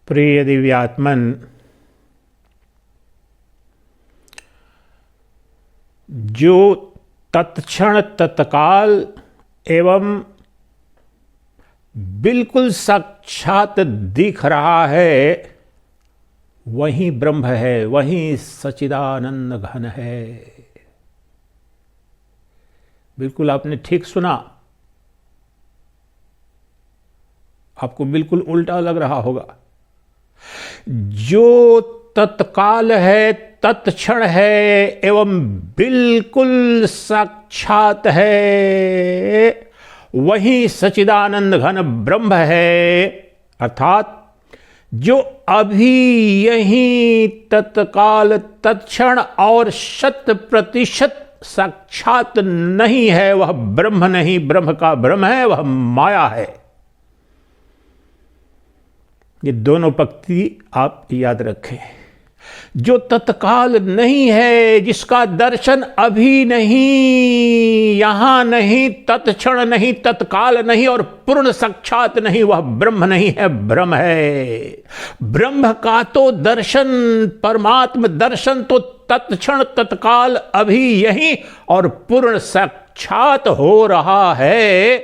प्रिय दिव्यात्मन, जो तत्क्षण तत्काल एवं बिल्कुल साक्षात दिख रहा है वही ब्रह्म है, वही सच्चिदानंद घन है। बिल्कुल आपने ठीक सुना। आपको बिल्कुल उल्टा लग रहा होगा। जो तत्काल है, तत्क्षण है एवं बिल्कुल साक्षात है वही सच्चिदानंद घन ब्रह्म है। अर्थात जो अभी यही तत्काल, तत्क्षण और 100% साक्षात नहीं है, वह ब्रह्म नहीं, ब्रह्म का ब्रह्म है, वह माया है। ये दोनों पंक्ति आप याद रखें। जो तत्काल नहीं है, जिसका दर्शन अभी नहीं, यहां नहीं, तत्क्षण नहीं, तत्काल नहीं और पूर्ण साक्षात नहीं, वह ब्रह्म नहीं है, ब्रह्म है। ब्रह्म का तो दर्शन, परमात्म दर्शन तो तत्क्षण, तत्काल, अभी यही और पूर्ण साक्षात हो रहा है।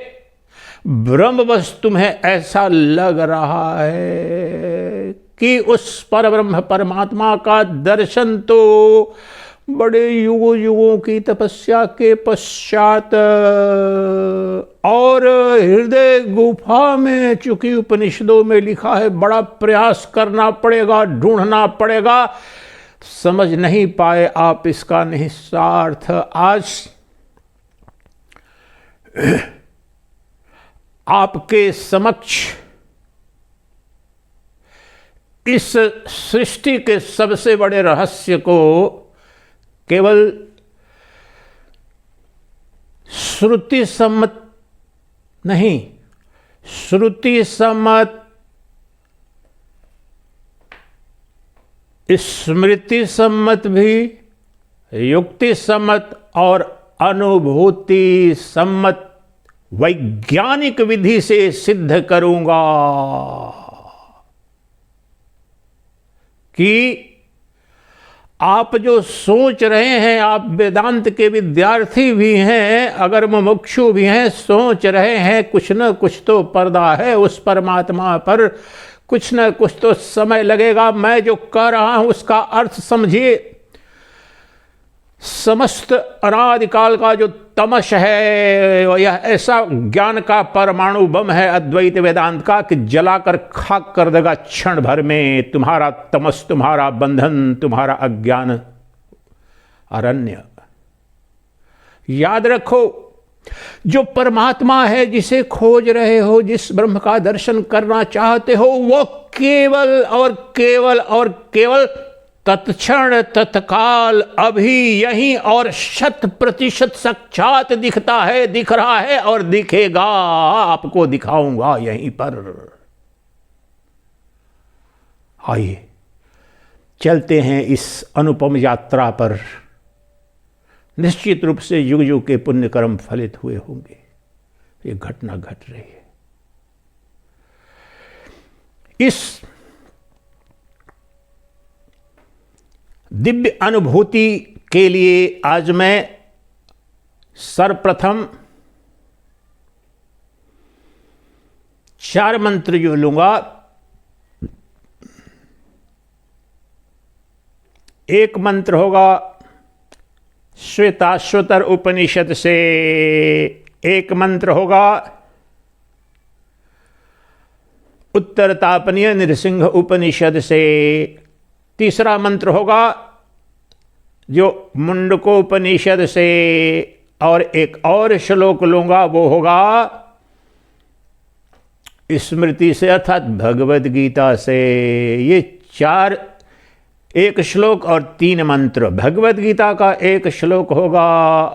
ब्रह्म बस तुम्हें ऐसा लग रहा है कि उस परब्रह्म परमात्मा का दर्शन तो बड़े युगों युगों की तपस्या के पश्चात और हृदय गुफा में, चूंकि उपनिषदों में लिखा है बड़ा प्रयास करना पड़ेगा, ढूंढना पड़ेगा, समझ नहीं पाए आप इसका निहितार्थ। आज आपके समक्ष इस सृष्टि के सबसे बड़े रहस्य को केवल श्रुति सम्मत नहीं, श्रुति सम्मत, स्मृति सम्मत भी, युक्ति सम्मत और अनुभूति सम्मत वैज्ञानिक विधि से सिद्ध करूंगा कि आप जो सोच रहे हैं, आप वेदांत के विद्यार्थी भी हैं, अगर मुमुक्षु भी हैं, सोच रहे हैं कुछ न कुछ तो पर्दा है उस परमात्मा पर, कुछ न कुछ तो समय लगेगा। मैं जो कह रहा हूं उसका अर्थ समझिए। समस्त अनादिकाल का जो तमस है, यह ऐसा ज्ञान का परमाणु बम है अद्वैत वेदांत का कि जलाकर खाक कर देगा क्षण भर में तुम्हारा तमस, तुम्हारा बंधन, तुम्हारा अज्ञान अरण्य। याद रखो, जो परमात्मा है, जिसे खोज रहे हो, जिस ब्रह्म का दर्शन करना चाहते हो, वो केवल और केवल और केवल तत्क्षण, तत्काल, अभी यही और 100% साक्षात दिखता है, दिख रहा है और दिखेगा। आपको दिखाऊंगा यहीं पर। आइए चलते हैं इस अनुपम यात्रा पर। निश्चित रूप से युग युग के पुण्य कर्म फलित हुए होंगे। ये घटना घट रही है। इस दिव्य अनुभूति के लिए आज मैं सर्वप्रथम 4 मंत्र जो लूंगा। एक मंत्र होगा श्वेताश्वतर उपनिषद से, एक मंत्र होगा उत्तर तापनीय नृसिंह उपनिषद से, तीसरा मंत्र होगा जो मुंडकोपनिषद से, और एक और श्लोक लूंगा वो होगा स्मृति से अर्थात भगवद गीता से। ये 4, एक श्लोक और 3 मंत्र। भगवद गीता का एक श्लोक होगा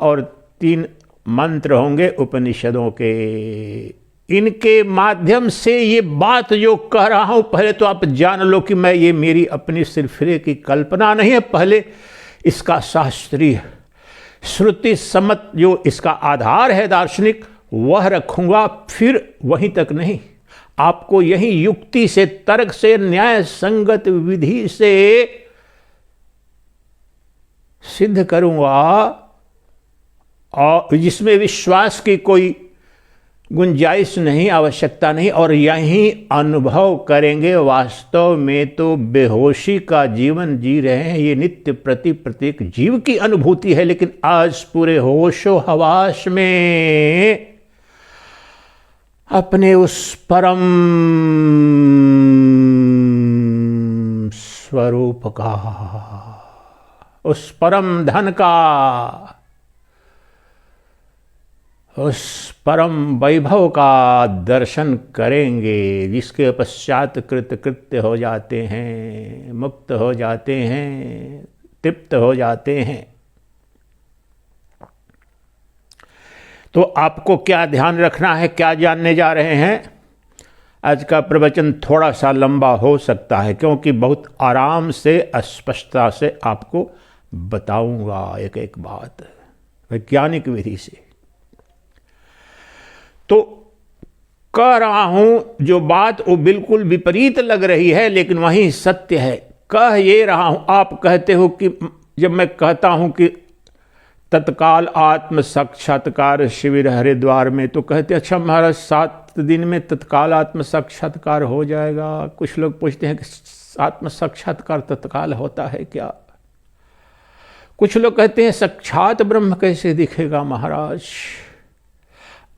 और 3 मंत्र होंगे उपनिषदों के। इनके माध्यम से ये बात जो कह रहा हूं, पहले तो आप जान लो कि मैं ये मेरी अपनी सिरफिरे की कल्पना नहीं है। पहले इसका शास्त्रीय श्रुति सम्मत जो इसका आधार है दार्शनिक, वह रखूंगा, फिर वहीं तक नहीं, आपको यही युक्ति से, तर्क से, न्याय संगत विधि से सिद्ध करूंगा, और जिसमें विश्वास की कोई गुंजाइश नहीं, आवश्यकता नहीं, और यही अनुभव करेंगे। वास्तव में तो बेहोशी का जीवन जी रहे हैं, ये नित्य प्रति प्रत्येक जीव की अनुभूति है, लेकिन आज पूरे होशो हवास में अपने उस परम स्वरूप का, उस परम धन का, उस परम वैभव का दर्शन करेंगे, जिसके पश्चात कृतकृत्य हो जाते हैं, मुक्त हो जाते हैं, तृप्त हो जाते हैं। तो आपको क्या ध्यान रखना है, क्या जानने जा रहे हैं? आज का प्रवचन थोड़ा सा लंबा हो सकता है, क्योंकि बहुत आराम से, स्पष्टता से आपको बताऊंगा एक एक बात वैज्ञानिक विधि से। तो कह रहा हूं जो बात वो बिल्कुल विपरीत लग रही है, लेकिन वही सत्य है। कह ये रहा हूं, आप कहते हो कि जब मैं कहता हूं कि तत्काल आत्म साक्षात्कार शिविर हरिद्वार में, तो कहते अच्छा महाराज 7 दिन में तत्काल आत्म साक्षात्कार हो जाएगा। कुछ लोग पूछते हैं कि आत्म साक्षात्कार तत्काल होता है क्या? कुछ लोग कहते हैं साक्षात ब्रह्म कैसे दिखेगा महाराज?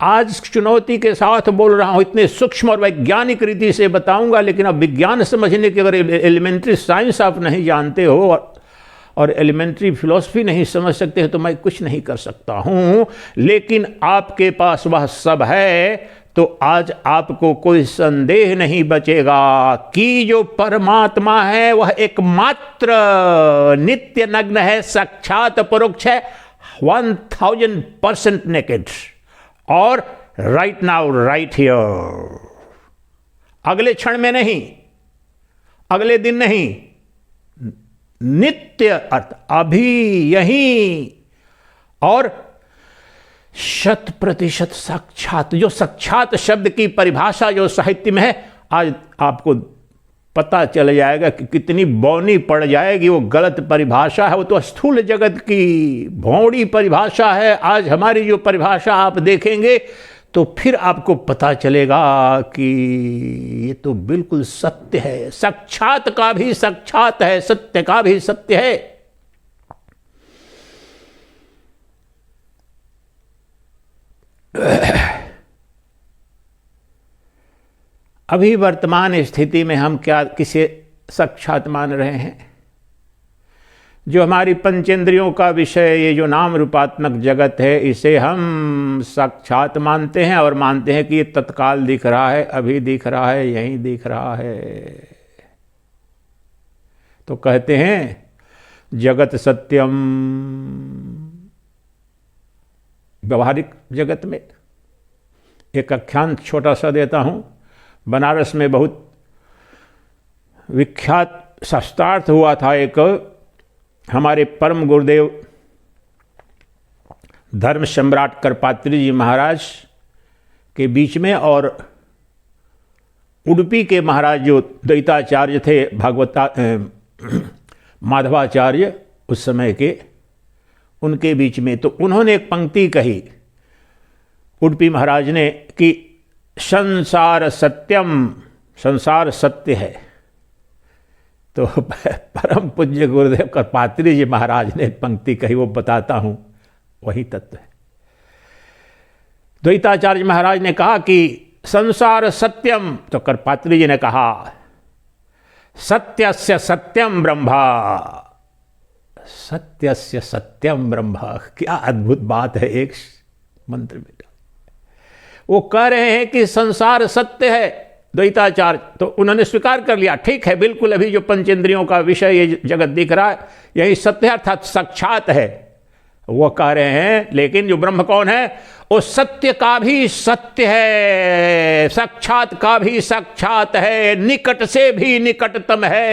आज चुनौती के साथ बोल रहा हूं, इतने सूक्ष्म और वैज्ञानिक रीति से बताऊंगा, लेकिन अब विज्ञान समझने की, अगर एलिमेंट्री साइंस आप नहीं जानते हो और एलिमेंट्री फिलॉसफी नहीं समझ सकते हो, तो मैं कुछ नहीं कर सकता हूं। लेकिन आपके पास वह सब है, तो आज आपको कोई संदेह नहीं बचेगा कि जो परमात्मा है वह एकमात्र नित्य नग्न है, साक्षात परोक्ष है, 1000% नेकेड, और राइट नाउ, राइट हियर, अगले क्षण में नहीं, अगले दिन नहीं, नित्य अर्थ अभी यही, और 100% साक्षात। जो साक्षात शब्द की परिभाषा जो साहित्य में है, आज आपको पता चल जाएगा कि कितनी बौनी पड़ जाएगी। वो गलत परिभाषा है, वो तो स्थूल जगत की भौड़ी परिभाषा है। आज हमारी जो परिभाषा आप देखेंगे तो फिर आपको पता चलेगा कि ये तो बिल्कुल सत्य है। साक्षात का भी साक्षात है, सत्य का भी सत्य है। अभी वर्तमान स्थिति में हम क्या किसे साक्षात मान रहे हैं? जो हमारी पंचेंद्रियों का विषय, ये जो नाम रूपात्मक जगत है, इसे हम साक्षात मानते हैं और मानते हैं कि ये तत्काल दिख रहा है, अभी दिख रहा है, यहीं दिख रहा है। तो कहते हैं जगत सत्यम। व्यवहारिक जगत में एक आख्यान छोटा सा देता हूं। बनारस में बहुत विख्यात शास्त्रार्थ हुआ था। एक हमारे परम गुरुदेव धर्म सम्राट करपात्री जी महाराज के बीच में, और उडुपी के महाराज जो द्वैताचार्य थे, माधवाचार्य उस समय के, उनके बीच में। तो उन्होंने एक पंक्ति कही उडुपी महाराज ने कि संसार सत्यम, संसार सत्य है। तो परम पूज्य गुरुदेव करपात्री जी महाराज ने पंक्ति कही, वो बताता हूं, वही तत्व है। द्वैताचार्य महाराज ने कहा कि संसार सत्यम, तो करपात्री जी ने कहा सत्यस्य सत्यम ब्रह्मा, सत्यस्य सत्यम ब्रह्मा। क्या अद्भुत बात है एक मंत्र में। वो कह रहे हैं कि संसार सत्य है, द्वैताचार्य, तो उन्होंने स्वीकार कर लिया, ठीक है, बिल्कुल अभी जो पंचेंद्रियों का विषय ये जगत दिख रहा है, यही सत्य अर्थात साक्षात है। वो कह रहे हैं लेकिन जो ब्रह्म कौन है, वो सत्य का भी सत्य है, साक्षात का भी साक्षात है, निकट से भी निकटतम है।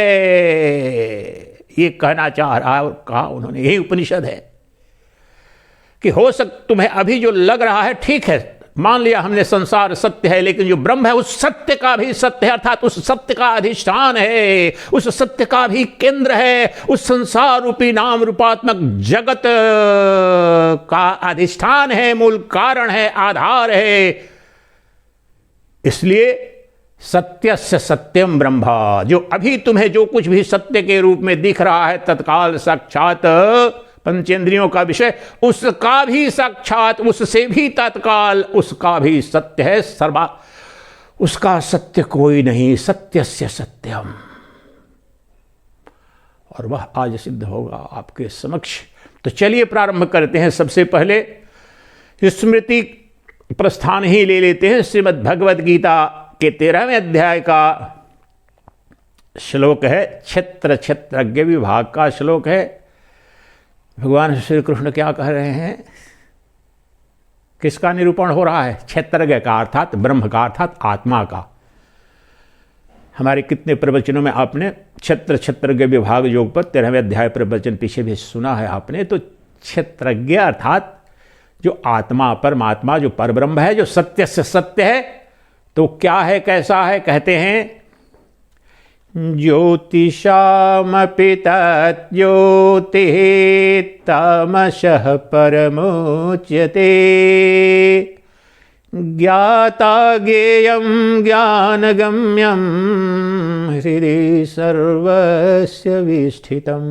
ये कहना चाह रहा है, और कहा उन्होंने, यही उपनिषद है कि हो तुम्हें अभी जो लग रहा है ठीक है, मान लिया हमने संसार सत्य है, लेकिन जो ब्रह्म है उस सत्य का भी सत्य है, अर्थात उस सत्य का अधिष्ठान है, उस सत्य का भी केंद्र है, उस संसार रूपी नाम रूपात्मक जगत का अधिष्ठान है, मूल कारण है, आधार है। इसलिए सत्यस्य सत्यम ब्रह्म, जो अभी तुम्हें जो कुछ भी सत्य के रूप में दिख रहा है तत्काल साक्षात पंचेंद्रियों का विषय, उसका भी साक्षात, उससे भी तत्काल, उसका भी सत्य है, सर्वा उसका सत्य कोई नहीं, सत्यस्य सत्यम। और वह आज सिद्ध होगा आपके समक्ष। तो चलिए प्रारंभ करते हैं। सबसे पहले स्मृति प्रस्थान ही ले लेते हैं। श्रीमद् भगवद गीता के 13वें अध्याय का श्लोक है, क्षेत्र क्षेत्रज्ञ विभाग का श्लोक है। भगवान श्री कृष्ण क्या कह रहे हैं, किसका निरूपण हो रहा है? क्षेत्रज्ञ का, अर्थात ब्रह्म का, अर्थात आत्मा का। हमारे कितने प्रवचनों में आपने क्षेत्र क्षेत्रज्ञ विभाग योग पर 13वें अध्याय प्रवचन पीछे भी सुना है आपने। तो क्षेत्रज्ञ अर्थात जो आत्मा, परमात्मा, जो परब्रह्म है, जो सत्य से सत्य है। तो क्या है, कैसा है? कहते हैं ज्योतिषामपि तज्ज्योतिः तमसः परमोच्यते ज्ञाता ज्ञेयं ज्ञानगम्यं हृदि सर्वस्य विष्ठितम्।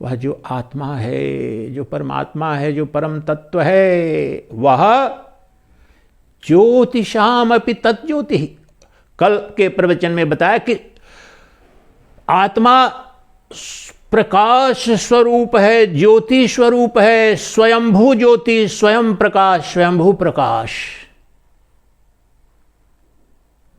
वह जो आत्मा है, जो परमात्मा है, जो परम तत्व है, वह ज्योतिषामपि तज्ज्योति। कल के प्रवचन में बताया कि आत्मा प्रकाश स्वरूप है, ज्योति स्वरूप है, स्वयंभू ज्योति, स्वयं प्रकाश, स्वयंभू प्रकाश,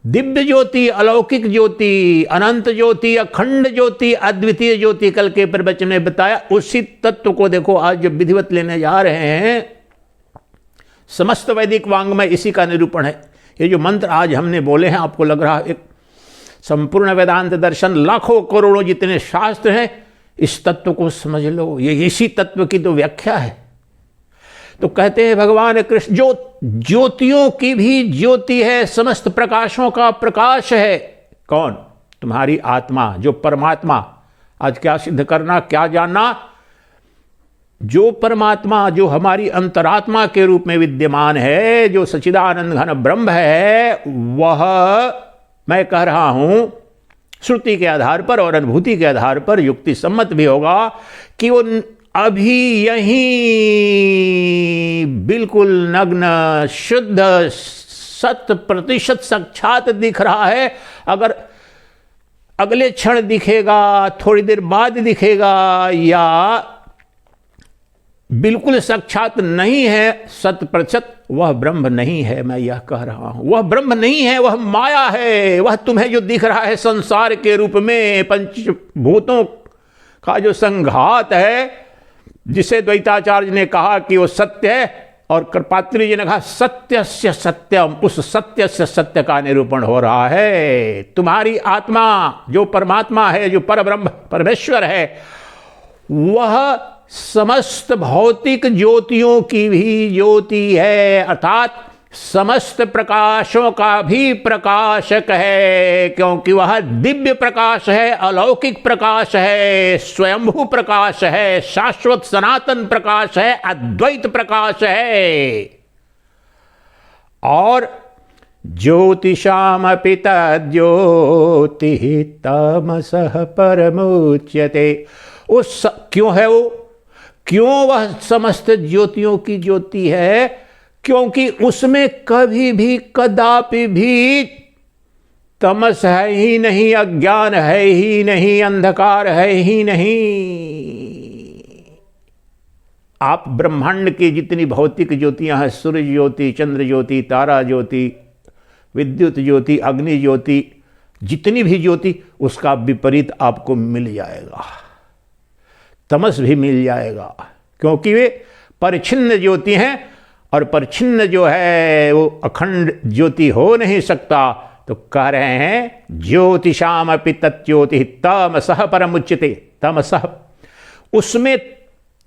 दिव्य ज्योति, अलौकिक ज्योति, अनंत ज्योति, अखंड ज्योति, अद्वितीय ज्योति। कल के प्रवचन में बताया। उसी तत्व को देखो आज जब विधिवत लेने जा रहे हैं, समस्त वैदिक वांग्मय इसी का निरूपण है। ये जो मंत्र आज हमने बोले हैं, आपको लग रहा है एक संपूर्ण वेदांत दर्शन, लाखों करोड़ों जितने शास्त्र हैं, इस तत्व को समझ लो, ये इसी तत्व की तो व्याख्या है। तो कहते हैं भगवान कृष्ण जो ज्योतियों की भी ज्योति है, समस्त प्रकाशों का प्रकाश है। कौन? तुम्हारी आत्मा, जो परमात्मा। आज क्या सिद्ध करना, क्या जानना? जो परमात्मा, जो हमारी अंतरात्मा के रूप में विद्यमान है, जो सच्चिदानंद घन ब्रह्म है, वह मैं कह रहा हूं श्रुति के आधार पर और अनुभूति के आधार पर युक्ति सम्मत भी होगा कि वो अभी यहीं बिल्कुल नग्न, शुद्ध, 100% साक्षात दिख रहा है। अगर अगले क्षण दिखेगा, थोड़ी देर बाद दिखेगा, या बिल्कुल साक्षात नहीं है 100%, वह ब्रह्म नहीं है। मैं यह कह रहा हूं, वह ब्रह्म नहीं है, वह माया है। वह तुम्हें जो दिख रहा है संसार के रूप में, पंचभूतों का जो संघात है, जिसे द्वैताचार्य ने कहा कि वो सत्य है, और कृपात्री जी ने कहा सत्य से सत्यम, उस सत्य से सत्य का निरूपण हो रहा है। तुम्हारी आत्मा जो परमात्मा है, जो परब्रह्म परमेश्वर है, वह समस्त भौतिक ज्योतियों की भी ज्योति है, अर्थात समस्त प्रकाशों का भी प्रकाशक है, क्योंकि वह दिव्य प्रकाश है, अलौकिक प्रकाश है, स्वयंभू प्रकाश है, शाश्वत सनातन प्रकाश है, अद्वैत प्रकाश है। और ज्योतिषामपि तज्ज्योतिः तमसः परमुच्यते। उस क्यों है वो? क्यों वह समस्त ज्योतियों की ज्योति है? क्योंकि उसमें कभी भी कदापि भी तमस है ही नहीं, अज्ञान है ही नहीं, अंधकार है ही नहीं। आप ब्रह्मांड की जितनी भौतिक ज्योतियां हैं, सूर्य ज्योति, चंद्र ज्योति, तारा ज्योति, विद्युत ज्योति, अग्नि ज्योति, जितनी भी ज्योति, उसका विपरीत आपको मिल जाएगा, तमस भी मिल जाएगा, क्योंकि वे परिच्छिन्न ज्योति हैं, और परिच्छिन्न जो है वो अखंड ज्योति हो नहीं सकता। तो कह रहे हैं ज्योतिषामपि तज्ज्योतिः तमसः परमुच्यते। तमसः, उसमें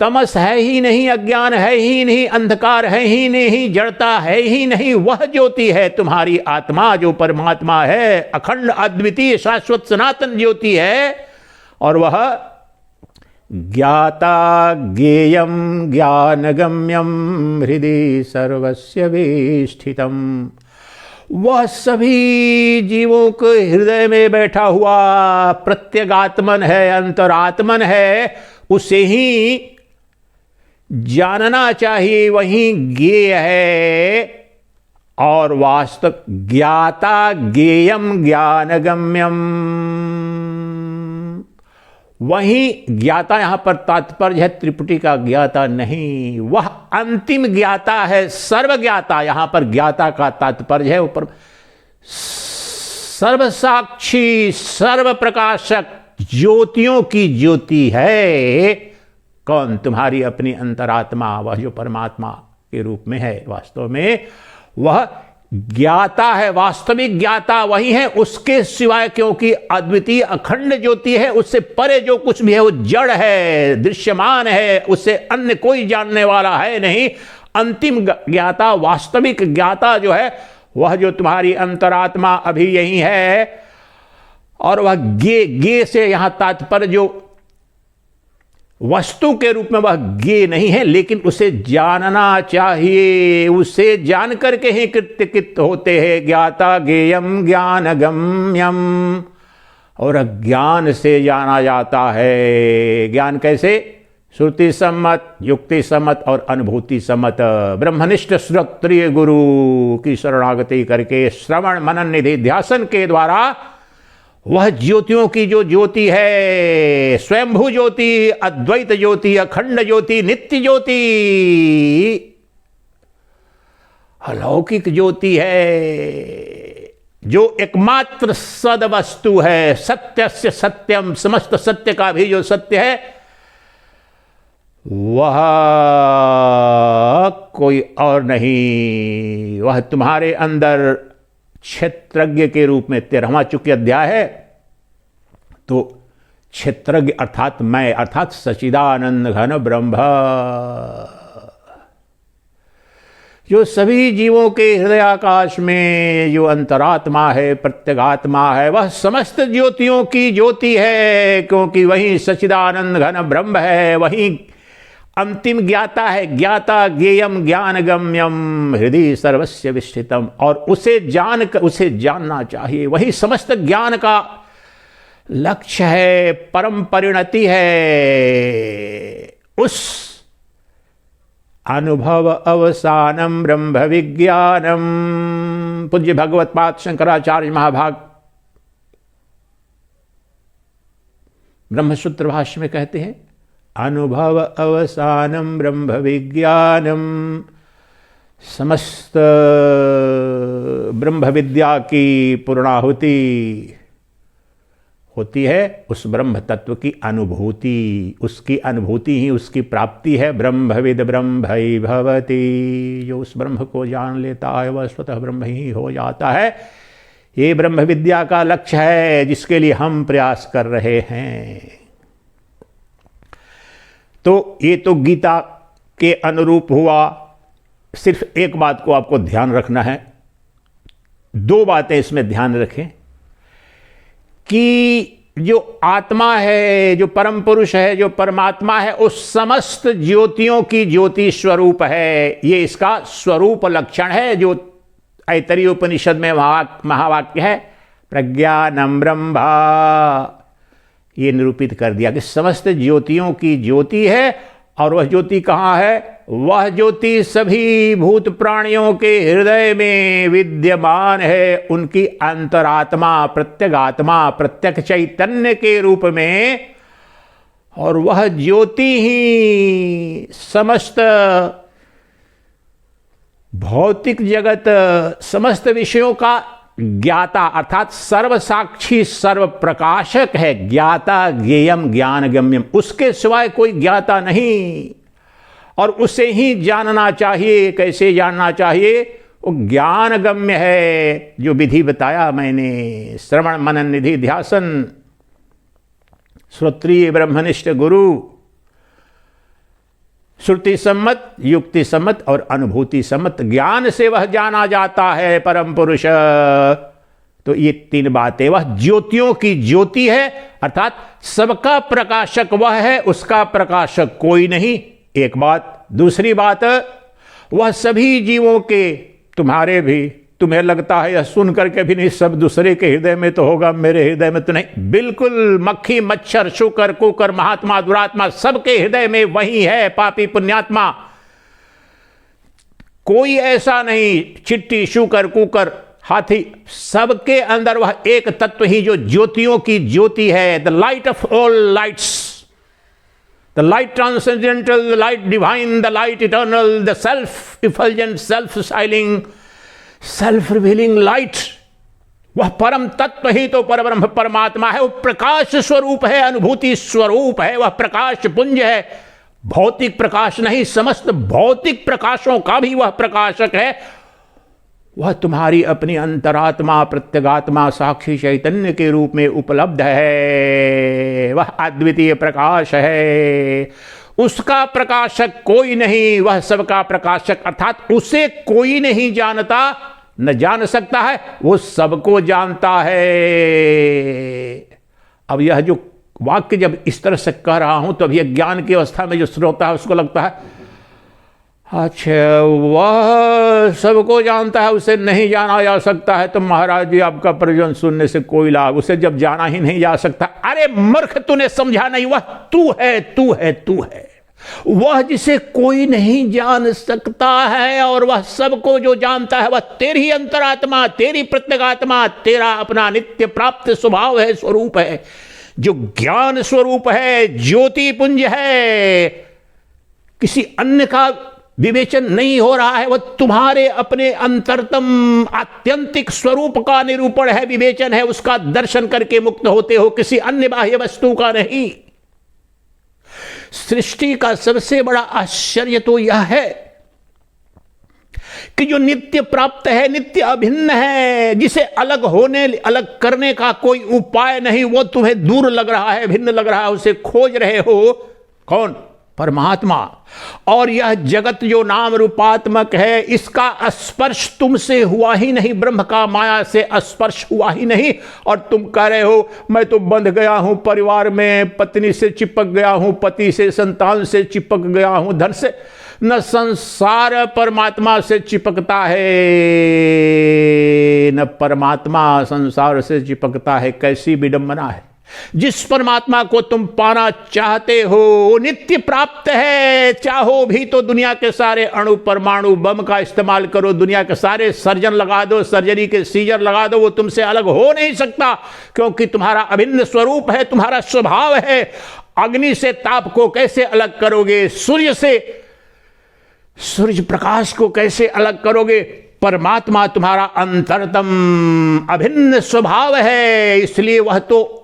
तमस है ही नहीं, अज्ञान है ही नहीं, अंधकार है ही नहीं, जड़ता है ही नहीं। वह ज्योति है तुम्हारी आत्मा, जो परमात्मा है, अखंड अद्वितीय शाश्वत सनातन ज्योति है। और वह ज्ञाता ज्ञेयम ज्ञानगम्यम हृदय सर्वस्य विष्ठितम। वह सभी जीवों के हृदय में बैठा हुआ प्रत्यगात्मन है, अंतरात्मन है, उसे ही जानना चाहिए, वही ज्ञेय है। और वास्तव ज्ञाता ज्ञेयम ज्ञानगम्यम, वही ज्ञाता, यहां पर तात्पर्य है त्रिपुटी का ज्ञाता नहीं, वह अंतिम ज्ञाता है, सर्वज्ञाता। यहां पर ज्ञाता का तात्पर्य है ऊपर सर्वसाक्षी, सर्व प्रकाशक, ज्योतियों की ज्योति है। कौन? तुम्हारी अपनी अंतरात्मा, वह जो परमात्मा के रूप में है। वास्तव में वह ज्ञाता है, वास्तविक ज्ञाता वही है, उसके सिवाय, क्योंकि अद्वितीय अखंड ज्योति है, उससे परे जो कुछ भी है वो जड़ है, दृश्यमान है, उससे अन्य कोई जानने वाला है नहीं। अंतिम ज्ञाता, वास्तविक ज्ञाता जो है, वह जो तुम्हारी अंतरात्मा अभी यही है। और वह गे से यहां तात्पर्य जो वस्तु के रूप में वह ज्ञेय नहीं है, लेकिन उसे जानना चाहिए, उसे जान करके ही कृत्य कृत होते हैं। ज्ञाता ज्ञेयम ज्ञानगम्यम, और अज्ञान से जाना जाता है। ज्ञान कैसे? श्रुति सम्मत, युक्ति सम्मत और अनुभूति सम्मत। ब्रह्मनिष्ठ श्रोत्रिय गुरु की शरणागति करके श्रवण मनन निधि ध्यासन के द्वारा वह ज्योतियों की जो ज्योति है, स्वयंभू ज्योति, अद्वैत ज्योति, अखंड ज्योति, नित्य ज्योति, अलौकिक ज्योति है, जो एकमात्र सद वस्तु है, सत्य से सत्यम, समस्त सत्य का भी जो सत्य है, वह कोई और नहीं, वह तुम्हारे अंदर क्षेत्रज्ञ के रूप में 13वां चूंकि अध्याय है, तो क्षेत्रज्ञ अर्थात मैं, अर्थात सच्चिदानंद घन ब्रह्म, जो सभी जीवों के हृदय आकाश में जो अंतरात्मा है, प्रत्यगात्मा है, वह समस्त ज्योतियों की ज्योति है, क्योंकि वही सच्चिदानंद घन ब्रह्म है, वही अंतिम ज्ञाता है। ज्ञाता ज्ञेयम ज्ञानगम्यम हृदय सर्वस्य विष्ठितम, और उसे जानना चाहिए, वही समस्त ज्ञान का लक्ष्य है, परम परिणति है। उस अनुभव अवसानम ब्रह्म विज्ञानम, पूज्य भगवत पाद शंकराचार्य महाभाग ब्रह्मसूत्र भाष्य में कहते हैं, अनुभव अवसानम ब्रह्म विज्ञानम, समस्त ब्रह्म विद्या की पूर्णाहुति होती है उस ब्रह्म तत्व की अनुभूति, उसकी अनुभूति ही उसकी प्राप्ति है। ब्रह्मविद ब्रह्मैव भवति, जो उस ब्रह्म को जान लेता है वह स्वतः ब्रह्म ही हो जाता है। ये ब्रह्म विद्या का लक्ष्य है जिसके लिए हम प्रयास कर रहे हैं। तो ये तो गीता के अनुरूप हुआ। सिर्फ एक बात को आपको ध्यान रखना है, दो बातें इसमें ध्यान रखें कि जो आत्मा है, जो परम पुरुष है, जो परमात्मा है, उस समस्त ज्योतियों की ज्योति स्वरूप है। ये इसका स्वरूप लक्षण है जो ऐतरेय उपनिषद में महावाक्य है, प्रज्ञानम ब्रह्मा, ये निरूपित कर दिया कि समस्त ज्योतियों की ज्योति है। और वह ज्योति कहाँ है? वह ज्योति सभी भूत प्राणियों के हृदय में विद्यमान है, उनकी अंतरात्मा, प्रत्यगात्मा, प्रत्यक्ष चैतन्य के रूप में। और वह ज्योति ही समस्त भौतिक जगत, समस्त विषयों का ज्ञाता अर्थात सर्वसाक्षी, सर्व प्रकाशक है। ज्ञाता ज्ञेयम ज्ञानगम्यम, उसके सिवाय कोई ज्ञाता नहीं और उसे ही जानना चाहिए। कैसे जानना चाहिए? वो ज्ञानगम्य है, जो विधि बताया मैंने, श्रवण मनन निधि ध्यासन, श्रोत्रिय ब्रह्मनिष्ठ गुरु, श्रुति सम्मत, युक्ति सम्मत और अनुभूति सम्मत ज्ञान से वह जाना जाता है परम पुरुष। तो ये तीन बातें, वह ज्योतियों की ज्योति है, अर्थात सबका प्रकाशक वह है, उसका प्रकाशक कोई नहीं, एक बात। दूसरी बात, वह सभी जीवों के, तुम्हारे भी, तुम्हें लगता है यह सुन करके भी नहीं सब दूसरे के हृदय में तो होगा, मेरे हृदय में तो नहीं, बिल्कुल मक्खी मच्छर शुकर कुकर महात्मा दुरात्मा सबके हृदय में वही है, पापी पुण्यात्मा कोई ऐसा नहीं, चिट्टी शुकर कुकर हाथी, सबके अंदर वह एक तत्व ही जो ज्योतियों की ज्योति है, the light of all lights, the light transcendental, the light divine, the light eternal, the self effulgent, self styling, self revealing light, वह परम तत्व ही तो परब्रह्म परमात्मा है। वो प्रकाश स्वरूप है, अनुभूति स्वरूप है, वह प्रकाश पुंज है, भौतिक प्रकाश नहीं, समस्त भौतिक प्रकाशों का भी वह प्रकाशक है। वह तुम्हारी अपनी अंतरात्मा प्रत्यगात्मा साक्षी चैतन्य के रूप में उपलब्ध है, वह अद्वितीय प्रकाश है, उसका प्रकाशक कोई नहीं, वह सबका प्रकाशक, अर्थात उसे कोई नहीं जानता, न जान सकता है, वो सबको जानता है। अब यह जो वाक्य जब इस तरह से कह रहा हूं तो अब यह ज्ञान की अवस्था में जो श्रोता है उसको लगता है अच्छा वह सबको जानता है, उसे नहीं जाना जा सकता है, तो महाराज जी आपका प्रवचन सुनने से कोई लाभ, उसे जब जाना ही नहीं जा सकता। अरे मूर्ख, तूने समझा नहीं, वह तू है, तू है, तू है, वह जिसे कोई नहीं जान सकता है, और वह सबको जो जानता है वह तेरी अंतरात्मा, तेरी प्रत्यगात्मा, तेरा अपना नित्य प्राप्त स्वभाव है, स्वरूप है, जो ज्ञान स्वरूप है, ज्योति पुंज है, किसी अन्य का विवेचन नहीं हो रहा है, वह तुम्हारे अपने अंतरतम आत्यंतिक स्वरूप का निरूपण है, विवेचन है, उसका दर्शन करके मुक्त होते हो, किसी अन्य बाह्य वस्तु का नहीं। सृष्टि का सबसे बड़ा आश्चर्य तो यह है कि जो नित्य प्राप्त है, नित्य अभिन्न है, जिसे अलग होने, अलग करने का कोई उपाय नहीं, वो तुम्हें दूर लग रहा है, भिन्न लग रहा है, उसे खोज रहे हो, कौन? परमात्मा। और यह जगत जो नाम रूपात्मक है, इसका स्पर्श तुमसे हुआ ही नहीं, ब्रह्म का माया से स्पर्श हुआ ही नहीं, और तुम कह रहे हो मैं तो बंध गया हूं परिवार में, पत्नी से चिपक गया हूं, पति से, संतान से चिपक गया हूं, धन से। न संसार परमात्मा से चिपकता है, न परमात्मा संसार से चिपकता है। कैसी विडंबना है। जिस परमात्मा को तुम पाना चाहते हो वो नित्य प्राप्त है। चाहो भी तो दुनिया के सारे अणु परमाणु बम का इस्तेमाल करो, दुनिया के सारे सर्जन लगा दो, सर्जरी के सीजर लगा दो, वो तुमसे अलग हो नहीं सकता, क्योंकि तुम्हारा अभिन्न स्वरूप है, तुम्हारा स्वभाव है। अग्नि से ताप को कैसे अलग करोगे? सूर्य से सूर्य प्रकाश को कैसे अलग करोगे? परमात्मा तुम्हारा अंतरतम अभिन्न स्वभाव है, इसलिए वह तो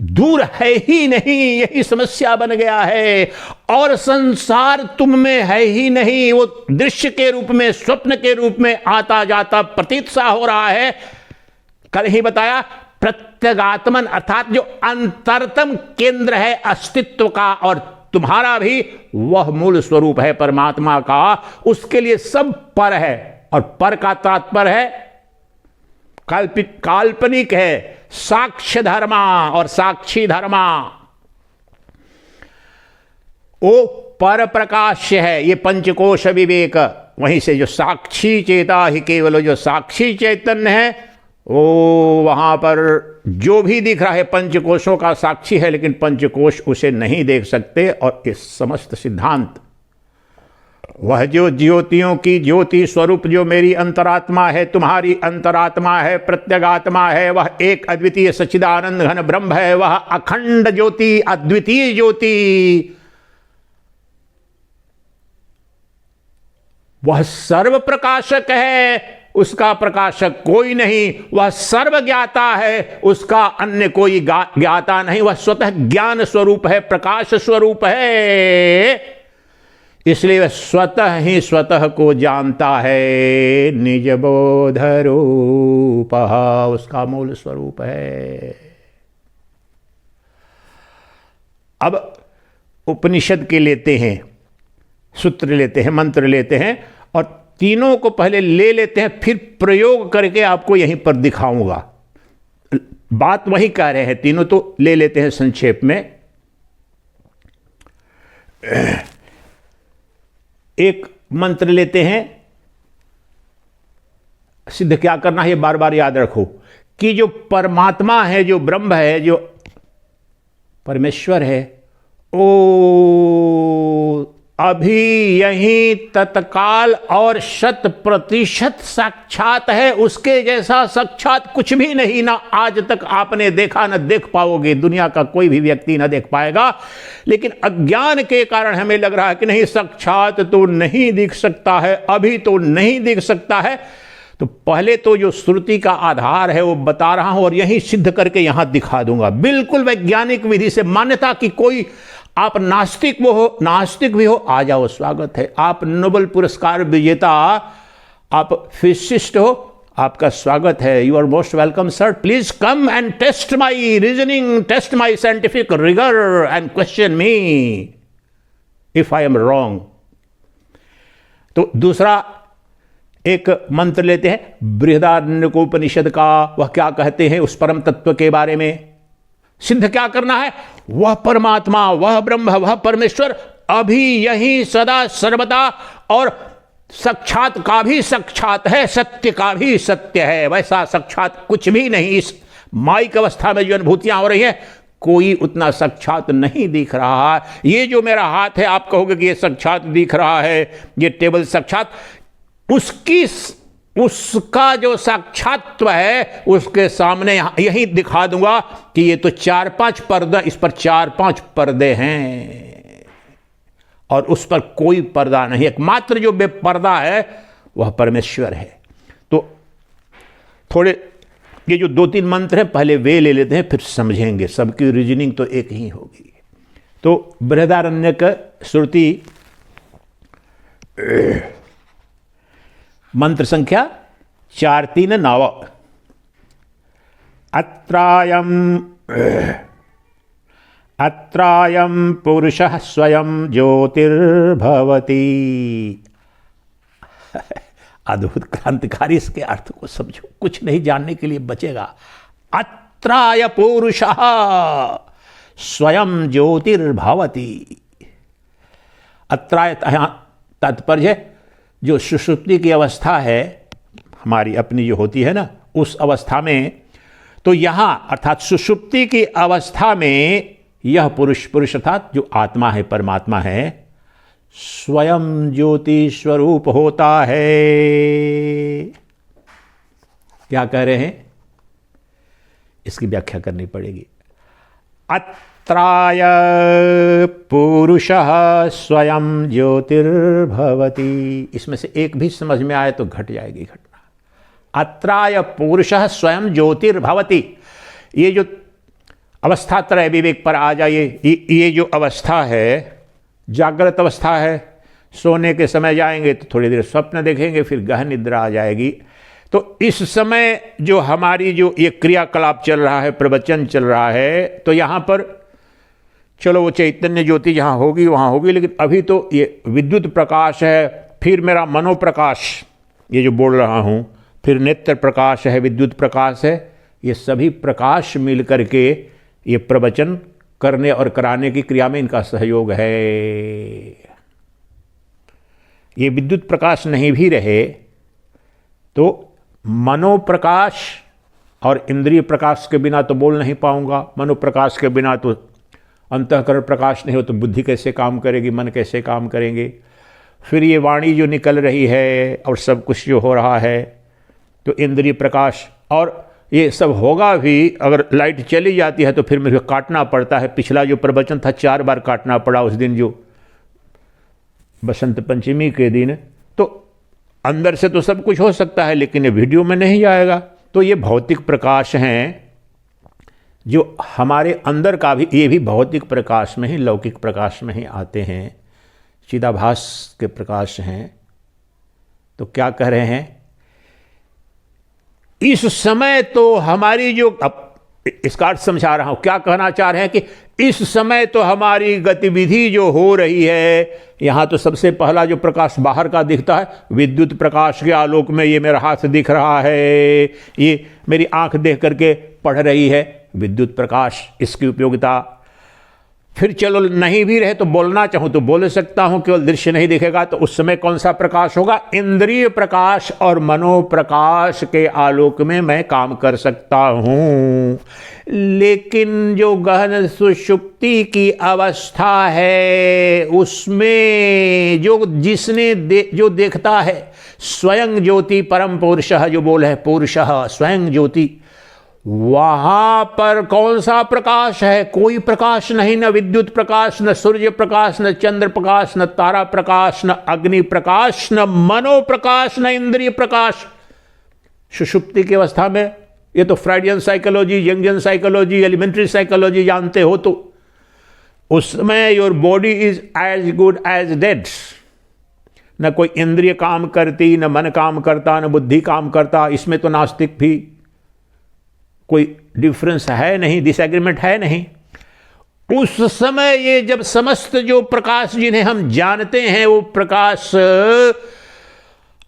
दूर है ही नहीं, यही समस्या बन गया है। और संसार तुम में है ही नहीं, वो दृश्य के रूप में, स्वप्न के रूप में आता जाता प्रतीत सा हो रहा है। कल ही बताया, प्रत्यगात्मन अर्थात जो अंतरतम केंद्र है अस्तित्व का, और तुम्हारा भी वह मूल स्वरूप है परमात्मा का, उसके लिए सब पर है। और पर का तात्पर्य है काल्पनिक है, साक्ष्य धर्मा और साक्षी धर्मा। वो पर प्रकाश्य है, ये पंचकोश विवेक। वहीं से जो साक्षी चेता ही केवल जो साक्षी चैतन्य है, वो वहां पर जो भी दिख रहा है पंचकोशों का साक्षी है, लेकिन पंचकोश उसे नहीं देख सकते। और इस समस्त सिद्धांत, वह जो ज्योतियों की ज्योति स्वरूप जो मेरी अंतरात्मा है, तुम्हारी अंतरात्मा है, प्रत्यगात्मा है, वह एक अद्वितीय सच्चिदानंद घन ब्रह्म है, वह अखंड ज्योति, अद्वितीय ज्योति, वह सर्व प्रकाशक है, उसका प्रकाशक कोई नहीं। वह सर्वज्ञाता है, उसका अन्य कोई ज्ञाता नहीं। वह स्वतः ज्ञान स्वरूप है, प्रकाश स्वरूप है, इसलिए वह स्वतः ही स्वतः को जानता है। निज बोध रूप उसका मूल स्वरूप है। अब उपनिषद के लेते हैं। सूत्र लेते हैं, मंत्र लेते हैं और तीनों को पहले ले लेते हैं, फिर प्रयोग करके आपको यहीं पर दिखाऊंगा। बात वही कह रहे हैं, तीनों तो ले लेते हैं संक्षेप में। एक मंत्र लेते हैं, सिद्ध क्या करना है ये बार बार याद रखो कि जो परमात्मा है, जो ब्रह्म है, जो परमेश्वर है, ओ अभी यही तत्काल और 100% साक्षात है। उसके जैसा साक्षात कुछ भी नहीं, ना आज तक आपने देखा, ना देख पाओगे, दुनिया का कोई भी व्यक्ति ना देख पाएगा। लेकिन अज्ञान के कारण हमें लग रहा है कि नहीं, साक्षात तो नहीं दिख सकता है, अभी तो नहीं दिख सकता है। तो पहले तो जो श्रुति का आधार है वो बता रहा हूं और यही सिद्ध करके यहां दिखा दूंगा, बिल्कुल वैज्ञानिक विधि से। मान्यता कि कोई आप नास्तिक भी हो, आ जाओ, स्वागत है। आप नोबेल पुरस्कार विजेता, आप फिजिसिस्ट हो, आपका स्वागत है। You are most welcome sir, please come and test my reasoning, test my scientific rigour and question me if I am wrong. तो दूसरा एक मंत्र लेते हैं बृहदारण्यकोपनिषद का। वह क्या कहते हैं उस परम तत्व के बारे में? सिद्ध क्या करना है? वह परमात्मा, वह ब्रह्म, वह परमेश्वर अभी यही सदा सर्वदा और साक्षात का भी साक्षात है, सत्य का भी सत्य है। वैसा साक्षात कुछ भी नहीं। इस माइक अवस्था में जो अनुभूतियां हो रही हैं, कोई उतना साक्षात नहीं दिख रहा है। ये जो मेरा हाथ है, आप कहोगे कि ये साक्षात दिख रहा है, ये टेबल साक्षात, उसका जो साक्षात्व है उसके सामने यही दिखा दूंगा कि ये तो 4-5 पर्दा, इस पर 4-5 पर्दे हैं और उस पर कोई पर्दा नहीं। एकमात्र जो बेपर्दा है वह परमेश्वर है। तो थोड़े ये जो 2-3 मंत्र हैं पहले वे ले लेते हैं, फिर समझेंगे। सबकी रीजनिंग तो एक ही होगी। तो बृहदारण्यक श्रुति मंत्र संख्या 439। अत्रायं पुरुषः स्वयं ज्योतिर्भवति। अद्भुत क्रांतिकारी, इसके अर्थ को समझो, कुछ नहीं जानने के लिए बचेगा। अत्राय पुरुषः स्वयं ज्योतिर्भवति। अत्राय तात्पर्य जो सुषुप्ति की अवस्था है हमारी अपनी जो होती है ना, उस अवस्था में, तो यहां अर्थात सुषुप्ति की अवस्था में यह पुरुष अर्थात जो आत्मा है, परमात्मा है, स्वयं ज्योति स्वरूप होता है। क्या कह रहे हैं? इसकी व्याख्या करनी पड़ेगी। अत्राय पुरुषः स्वयं ज्योतिर्भवति। इसमें से एक भी समझ में आए तो घट जाएगी घटना। अत्राय पुरुषः स्वयं ज्योतिर्भवति। ये जो अवस्था त्रय विवेक पर आ जाइए। ये जो अवस्था है जागृत अवस्था है। सोने के समय जाएंगे तो थोड़ी देर स्वप्न देखेंगे, फिर गहन निद्रा आ जाएगी। तो इस समय जो हमारी जो ये क्रियाकलाप चल रहा है, प्रवचन चल रहा है, तो यहाँ पर चलो वो चैतन्य ज्योति जहाँ होगी वहाँ होगी, लेकिन अभी तो ये विद्युत प्रकाश है, फिर मेरा मनोप्रकाश ये जो बोल रहा हूँ, फिर नेत्र प्रकाश है, विद्युत प्रकाश है। ये सभी प्रकाश मिल करके ये प्रवचन करने और कराने की क्रिया में इनका सहयोग है। ये विद्युत प्रकाश नहीं भी रहे तो मनोप्रकाश और इंद्रिय प्रकाश के बिना तो बोल नहीं पाऊंगा। मनोप्रकाश के बिना तो अंतःकरण प्रकाश नहीं हो तो बुद्धि कैसे काम करेगी, मन कैसे काम करेंगे। फिर ये वाणी जो निकल रही है और सब कुछ जो हो रहा है, तो इंद्रिय प्रकाश, और ये सब होगा भी। अगर लाइट चली जाती है तो फिर मुझे काटना पड़ता है। पिछला जो प्रवचन था 4 बार काटना पड़ा उस दिन, जो बसंत पंचमी के दिन। तो अंदर से तो सब कुछ हो सकता है, लेकिन ये वीडियो में नहीं जाएगा। तो ये भौतिक प्रकाश हैं जो हमारे अंदर का भी, ये भी भौतिक प्रकाश में ही, लौकिक प्रकाश में ही आते हैं, चिदाभास के प्रकाश हैं। तो क्या कह रहे हैं? इस समय तो हमारी जो इसका अर्थ समझा रहा हूं। क्या कहना चाह रहे हैं कि इस समय तो हमारी गतिविधि जो हो रही है, यहां तो सबसे पहला जो प्रकाश बाहर का दिखता है, विद्युत प्रकाश के आलोक में ये मेरा हाथ दिख रहा है, ये मेरी आंख देख करके पढ़ रही है, विद्युत प्रकाश, इसकी उपयोगिता। फिर चलो नहीं भी रहे तो बोलना चाहूं तो बोल सकता हूं, केवल दृश्य नहीं दिखेगा तो उस समय कौन सा प्रकाश होगा? इंद्रिय प्रकाश और मनोप्रकाश के आलोक में मैं काम कर सकता हूं। लेकिन जो गहन सुषुप्ति की अवस्था है उसमें जिसने जो देखता है स्वयं ज्योति परम पुरुषः, जो बोल है पुरुषः स्वयं ज्योति, वहां पर कौन सा प्रकाश है? कोई प्रकाश नहीं, न विद्युत प्रकाश, न सूर्य प्रकाश, न चंद्र प्रकाश, न तारा प्रकाश, न अग्नि प्रकाश, न मनो प्रकाश, न इंद्रिय प्रकाश। सुषुप्ति की अवस्था में, ये तो Freudian psychology, Jungian psychology, elementary psychology जानते हो, तो उसमें your body is as good as dead. न कोई इंद्रिय काम करती, न मन काम करता, न बुद्धि काम करता। इसमें तो नास्तिक भी कोई डिफरेंस है नहीं, डिसएग्रीमेंट है नहीं। उस समय ये जब समस्त जो प्रकाश जिन्हें हम जानते हैं वो प्रकाश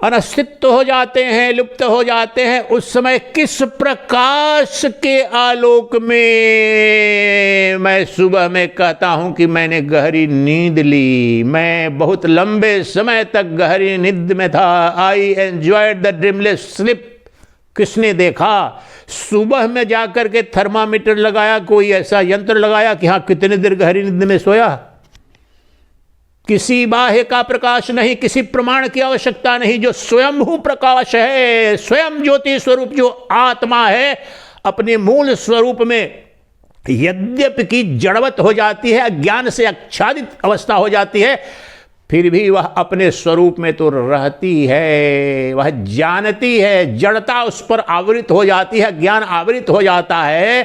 अनस्तित्व हो जाते हैं, लुप्त हो जाते हैं, उस समय किस प्रकाश के आलोक में मैं सुबह में कहता हूं कि मैंने गहरी नींद ली, मैं बहुत लंबे समय तक गहरी नींद में था, I enjoyed the dreamless sleep. किसने देखा? सुबह में जाकर के थर्मामीटर लगाया, कोई ऐसा यंत्र लगाया कि हां कितने देर गहरी नींद में सोया? किसी बाह्य का प्रकाश नहीं, किसी प्रमाण की आवश्यकता नहीं। जो स्वयंभू प्रकाश है, स्वयं ज्योति स्वरूप जो आत्मा है, अपने मूल स्वरूप में यद्यपि की जड़वत हो जाती है, अज्ञान से आच्छादित अवस्था हो जाती है, फिर भी वह अपने स्वरूप में तो रहती है, वह जानती है। जड़ता उस पर आवृत हो जाती है, ज्ञान आवृत हो जाता है,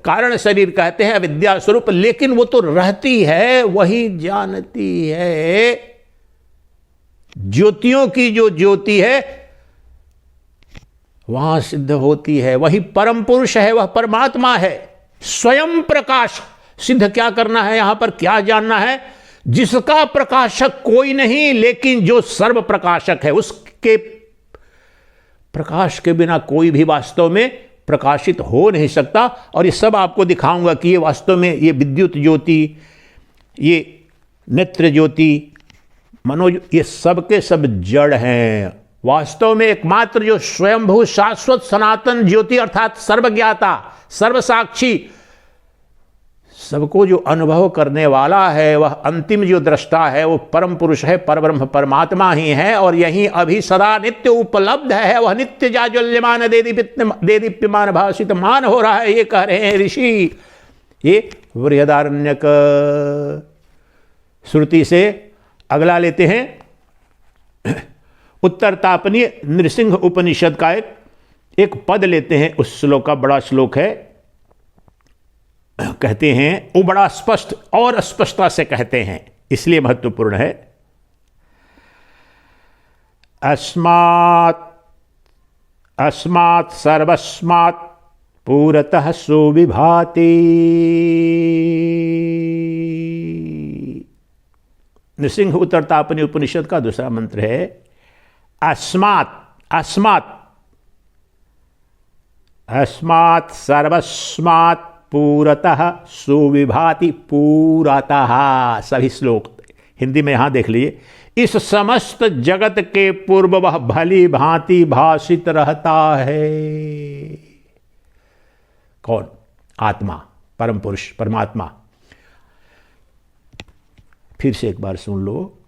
कारण शरीर कहते हैं विद्या स्वरूप, लेकिन वो तो रहती है, वही जानती है। ज्योतियों की जो ज्योति है वहां सिद्ध होती है, वही परम पुरुष है, वह परमात्मा है, स्वयं प्रकाश। सिद्ध क्या करना है यहां पर, क्या जानना है? जिसका प्रकाशक कोई नहीं, लेकिन जो सर्व प्रकाशक है, उसके प्रकाश के बिना कोई भी वास्तव में प्रकाशित हो नहीं सकता। और ये सब आपको दिखाऊंगा कि ये वास्तव में ये विद्युत ज्योति, ये नेत्र ज्योति, मनो, ये सब के सब जड़ हैं। वास्तव में एकमात्र जो स्वयंभू शाश्वत सनातन ज्योति अर्थात सर्वज्ञाता, सर्वसाक्षी, सबको जो अनुभव करने वाला है, वह अंतिम जो दृष्टा है, वो परम पुरुष है, परब्रह्म परमात्मा ही है। और यही अभी सदा नित्य उपलब्ध है, वह नित्य जाज्वल्यमान देदीप्यमान भाषितमान हो रहा है, ये कह रहे हैं ऋषि। ये बृहदारण्यक श्रुति से अगला लेते हैं, उत्तर तापनीय नृसिंह उपनिषद का एक पद लेते हैं। उस श्लोक का बड़ा श्लोक है, कहते हैं, वो बड़ा स्पष्ट और स्पष्टता से कहते हैं, इसलिए महत्वपूर्ण है। अस्मात् सर्वस्मात् पूरतः सुविभाति। नृसिंह उत्तर तापनीय उपनिषद का दूसरा मंत्र है, अस्मात् सर्वस्मात् पूरतः सुविभाति। पूरतः, सभी श्लोक हिंदी में यहां देख लीजिए। इस समस्त जगत के पूर्व वह भली भांति भाषित रहता है। कौन? आत्मा, परम पुरुष, परमात्मा। फिर से एक बार सुन लो,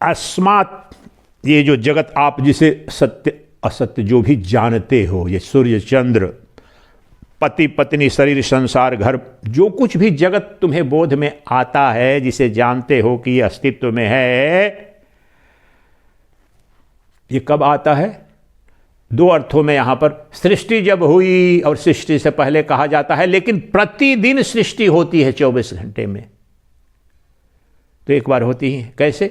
अस्मात्, ये जो जगत आप जिसे सत्य असत्य जो भी जानते हो, ये सूर्य चंद्र, पति पत्नी, शरीर, संसार, घर, जो कुछ भी जगत तुम्हें बोध में आता है, जिसे जानते हो कि यह अस्तित्व में है, ये कब आता है? दो अर्थों में यहां पर। सृष्टि जब हुई, और सृष्टि से पहले कहा जाता है, लेकिन प्रतिदिन सृष्टि होती है 24 घंटे में, तो एक बार होती है। कैसे?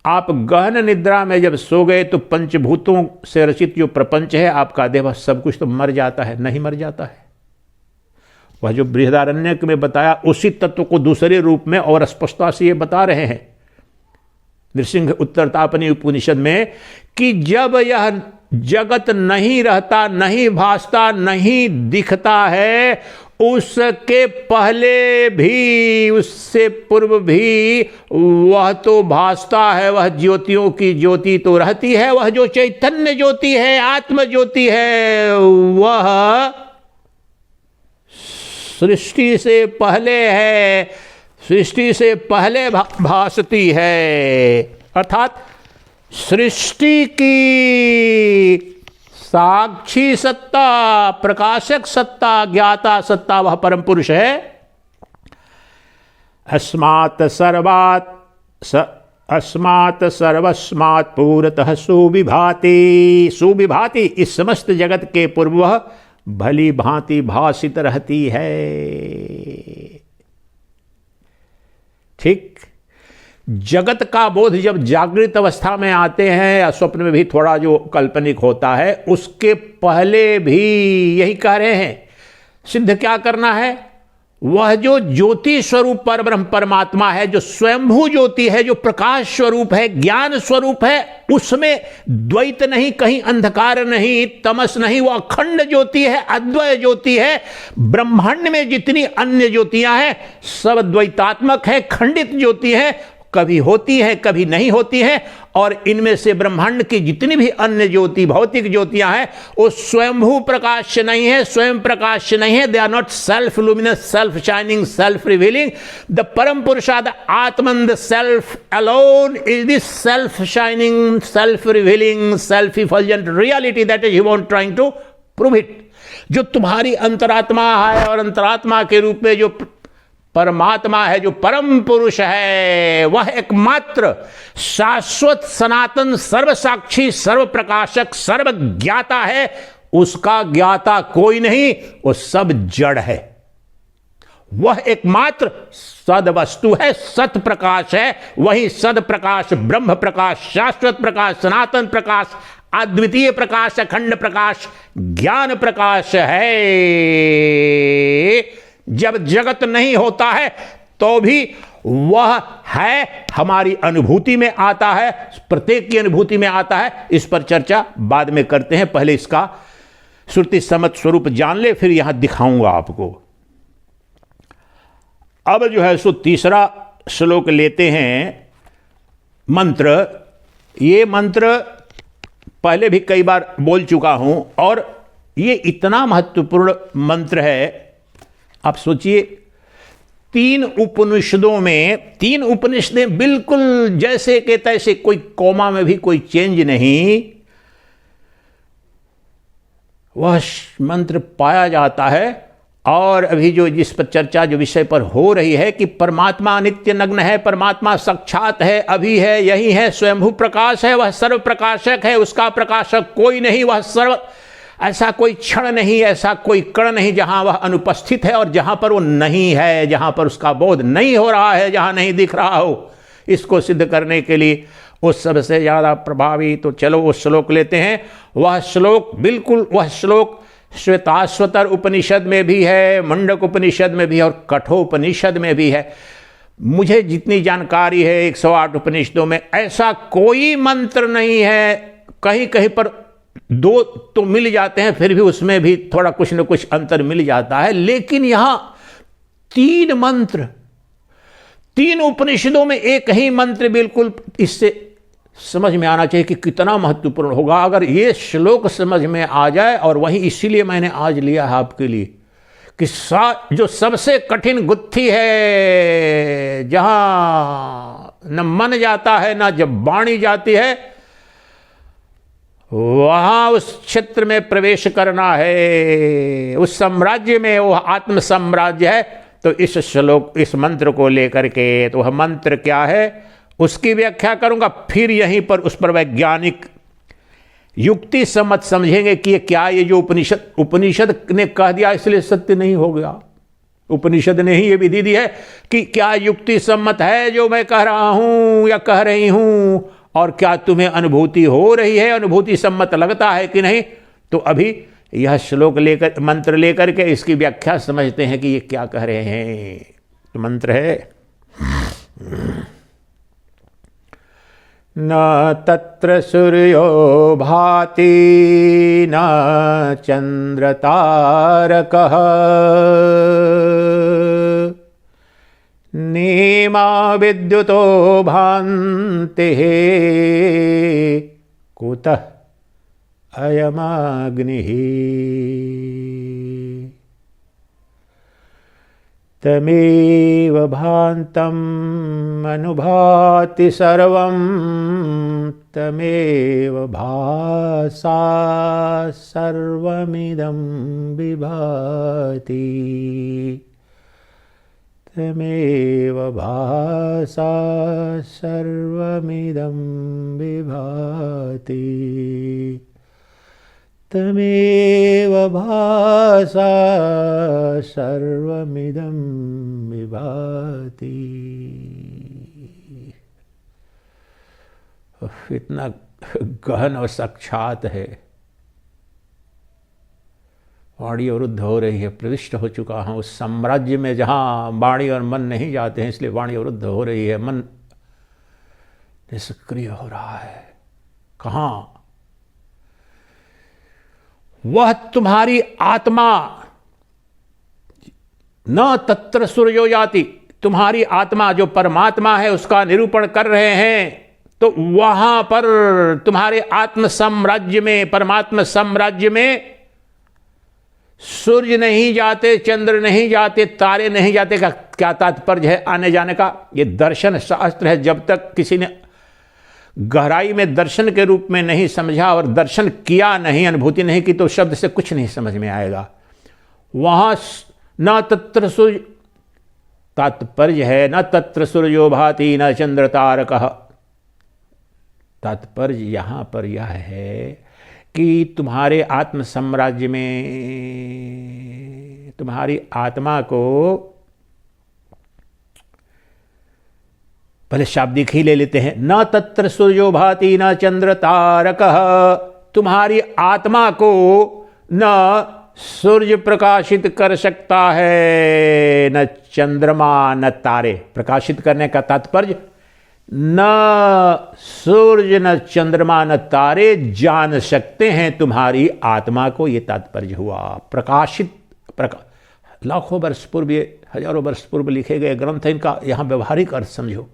आप गहन निद्रा में जब सो गए तो पंचभूतों से रचित जो प्रपंच है, आपका देह सब कुछ तो मर जाता है, नहीं मर जाता है। वह जो बृहदारण्यक में बताया उसी तत्व को दूसरे रूप में और स्पष्टता से ये बता रहे हैं नृसिंह उत्तरतापनी उपनिषद में कि जब यह जगत नहीं रहता, नहीं भासता, नहीं दिखता है, उसके पहले भी, उससे पूर्व भी वह तो भासता है, वह ज्योतियों की ज्योति तो रहती है। वह जो चैतन्य ज्योति है, आत्म ज्योति है, वह सृष्टि से पहले है, सृष्टि से पहले भासती है। अर्थात सृष्टि की साक्षी सत्ता, प्रकाशक सत्ता, ज्ञाता सत्ता वह परम पुरुष है। अस्मात् सर्वस्मात् पूर्वतः सुविभाति, सुविभाति इस समस्त जगत के पूर्व भली भांति भासित रहती है। ठीक, जगत का बोध जब जागृत अवस्था में आते हैं या स्वप्न में भी थोड़ा जो काल्पनिक होता है, उसके पहले भी यही कह रहे हैं, सिद्ध क्या करना है? वह जो ज्योति स्वरूप परब्रह्म परमात्मा है, जो स्वयंभू ज्योति है, जो प्रकाश स्वरूप है, ज्ञान स्वरूप है, उसमें द्वैत नहीं, कहीं अंधकार नहीं, तमस नहीं, वह अखंड ज्योति है, अद्वय ज्योति है। ब्रह्मांड में जितनी अन्य ज्योतियां हैं सब द्वैतात्मक है, खंडित ज्योति है, कभी होती है कभी नहीं होती है। और इनमें से ब्रह्मांड की जितनी भी अन्य ज्योति, भौतिक ज्योतियां हैं, वो स्वयंभू प्रकाश नहीं है, स्वयं प्रकाश नहीं है। They are not self luminous, self shining, self revealing. The param purusha, the atman, the self alone is this self shining, self revealing, self effulgent reality that is he want trying to prove it. जो तुम्हारी अंतरात्मा है और अंतरात्मा के रूप में जो परमात्मा है, जो परम पुरुष है, वह एकमात्र शाश्वत सनातन सर्वसाक्षी सर्वप्रकाशक सर्वज्ञाता है। उसका ज्ञाता कोई नहीं, वो सब जड़ है। वह एकमात्र सद वस्तु है, सत प्रकाश है। वही सद प्रकाश, ब्रह्म प्रकाश, शाश्वत प्रकाश, सनातन प्रकाश, अद्वितीय प्रकाश, अखंड प्रकाश, ज्ञान प्रकाश है। जब जगत नहीं होता है तो भी वह है, हमारी अनुभूति में आता है, प्रत्येक की अनुभूति में आता है। इस पर चर्चा बाद में करते हैं, पहले इसका श्रुति सम्मत स्वरूप जान ले, फिर यहां दिखाऊंगा आपको। अब जो है सो तीसरा श्लोक लेते हैं, मंत्र। ये मंत्र पहले भी कई बार बोल चुका हूं और ये इतना महत्वपूर्ण मंत्र है। आप सोचिए, तीन उपनिषदों में, तीन उपनिषदें बिल्कुल जैसे के तैसे, कोई कोमा में भी कोई चेंज नहीं, वह मंत्र पाया जाता है। और अभी जो जिस पर चर्चा, जो विषय पर हो रही है कि परमात्मा नित्य नग्न है, परमात्मा साक्षात है, अभी है, यही है, स्वयंभू प्रकाश है, वह सर्व प्रकाशक है, उसका प्रकाशक कोई नहीं, वह सर्व, ऐसा कोई क्षण नहीं, ऐसा कोई कण नहीं जहां वह अनुपस्थित है और जहां पर वो नहीं है, जहां पर उसका बोध नहीं हो रहा है, जहां नहीं दिख रहा हो। इसको सिद्ध करने के लिए उस सबसे ज्यादा प्रभावी, तो चलो वो श्लोक लेते हैं। वह श्लोक बिल्कुल, वह श्लोक श्वेताश्वतर उपनिषद में भी है, मुंडक उपनिषद में भी है और कठोपनिषद में भी है। मुझे जितनी जानकारी है 108 उपनिषदों में ऐसा कोई मंत्र नहीं है। कहीं कहीं पर दो तो मिल जाते हैं, फिर भी उसमें भी थोड़ा कुछ न कुछ अंतर मिल जाता है, लेकिन यहां तीन मंत्र, तीन उपनिषदों में एक ही मंत्र, बिल्कुल इससे समझ में आना चाहिए कि कितना महत्वपूर्ण होगा अगर ये श्लोक समझ में आ जाए। और वही इसीलिए मैंने आज लिया है आपके लिए कि जो सबसे कठिन गुत्थी है, जहां न मन जाता है ना जब वाणी जाती है, वहां उस क्षेत्र में प्रवेश करना है, उस साम्राज्य में, वो आत्म साम्राज्य है। तो इस श्लोक, इस मंत्र को लेकर के, तो वह मंत्र क्या है उसकी व्याख्या करूंगा, फिर यहीं पर उस पर वैज्ञानिक युक्ति सम्मत समझेंगे कि ये क्या, ये जो उपनिषद ने कह दिया इसलिए सत्य नहीं हो गया। उपनिषद ने ही ये विधि दी है कि क्या युक्ति सम्मत है जो मैं कह रहा हूं या कह रही हूं, और क्या तुम्हें अनुभूति हो रही है, अनुभूति सम्मत लगता है कि नहीं? तो अभी यह श्लोक लेकर, मंत्र लेकर के इसकी व्याख्या समझते हैं कि ये क्या कह रहे हैं। तो मंत्र है, न तत्र सूर्यो भाति न चंद्र तारकः नीमा विद्युतो भान्ति कुतः अयमाग्निः तमेव भान्तम् अनुभाति सर्वं तमेव भासा सर्वमिदं विभाति तमेव भासा सर्वमिदं विभाति तमेव भासा सर्वमिदं विभाति। इतना गहन और साक्षात है। वाणी अवरुद्ध हो रही है, प्रविष्ट हो चुका हूँ उस साम्राज्य में जहाँ वाणी और मन नहीं जाते हैं, इसलिए वाणी अवरुद्ध हो रही है, मन निष्क्रिय हो रहा है। कहाँ? वह तुम्हारी आत्मा, न तत्र सूर्यो याति, तुम्हारी आत्मा जो परमात्मा है उसका निरूपण कर रहे हैं। तो वहां पर तुम्हारे आत्म साम्राज्य में, परमात्मा साम्राज्य में सूर्य नहीं जाते, चंद्र नहीं जाते, तारे नहीं जाते। का क्या तात्पर्य है आने जाने का? ये दर्शन शास्त्र है। जब तक किसी ने गहराई में दर्शन के रूप में नहीं समझा और दर्शन किया नहीं, अनुभूति नहीं की, तो शब्द से कुछ नहीं समझ में आएगा। वहां न तत्र सूर्य, तात्पर्य है न तत्र सूर्यो भाति न चंद्र तारकः। तात्पर्य यहां पर यह है कि तुम्हारे आत्म साम्राज्य में तुम्हारी आत्मा को, पहले शाब्दिक ही ले लेते हैं, न तत्र सूर्यो भाति न चंद्र तारकः, तुम्हारी आत्मा को न सूर्य प्रकाशित कर सकता है, न चंद्रमा न तारे। प्रकाशित करने का तात्पर्य न सूर्य न चंद्रमा न तारे जान सकते हैं तुम्हारी आत्मा को, ये तात्पर्य हुआ। प्रकाशित लाखों वर्ष पूर्व, हजारों वर्ष पूर्व लिखे गए ग्रंथ है, इनका यहां व्यवहारिक अर्थ समझो।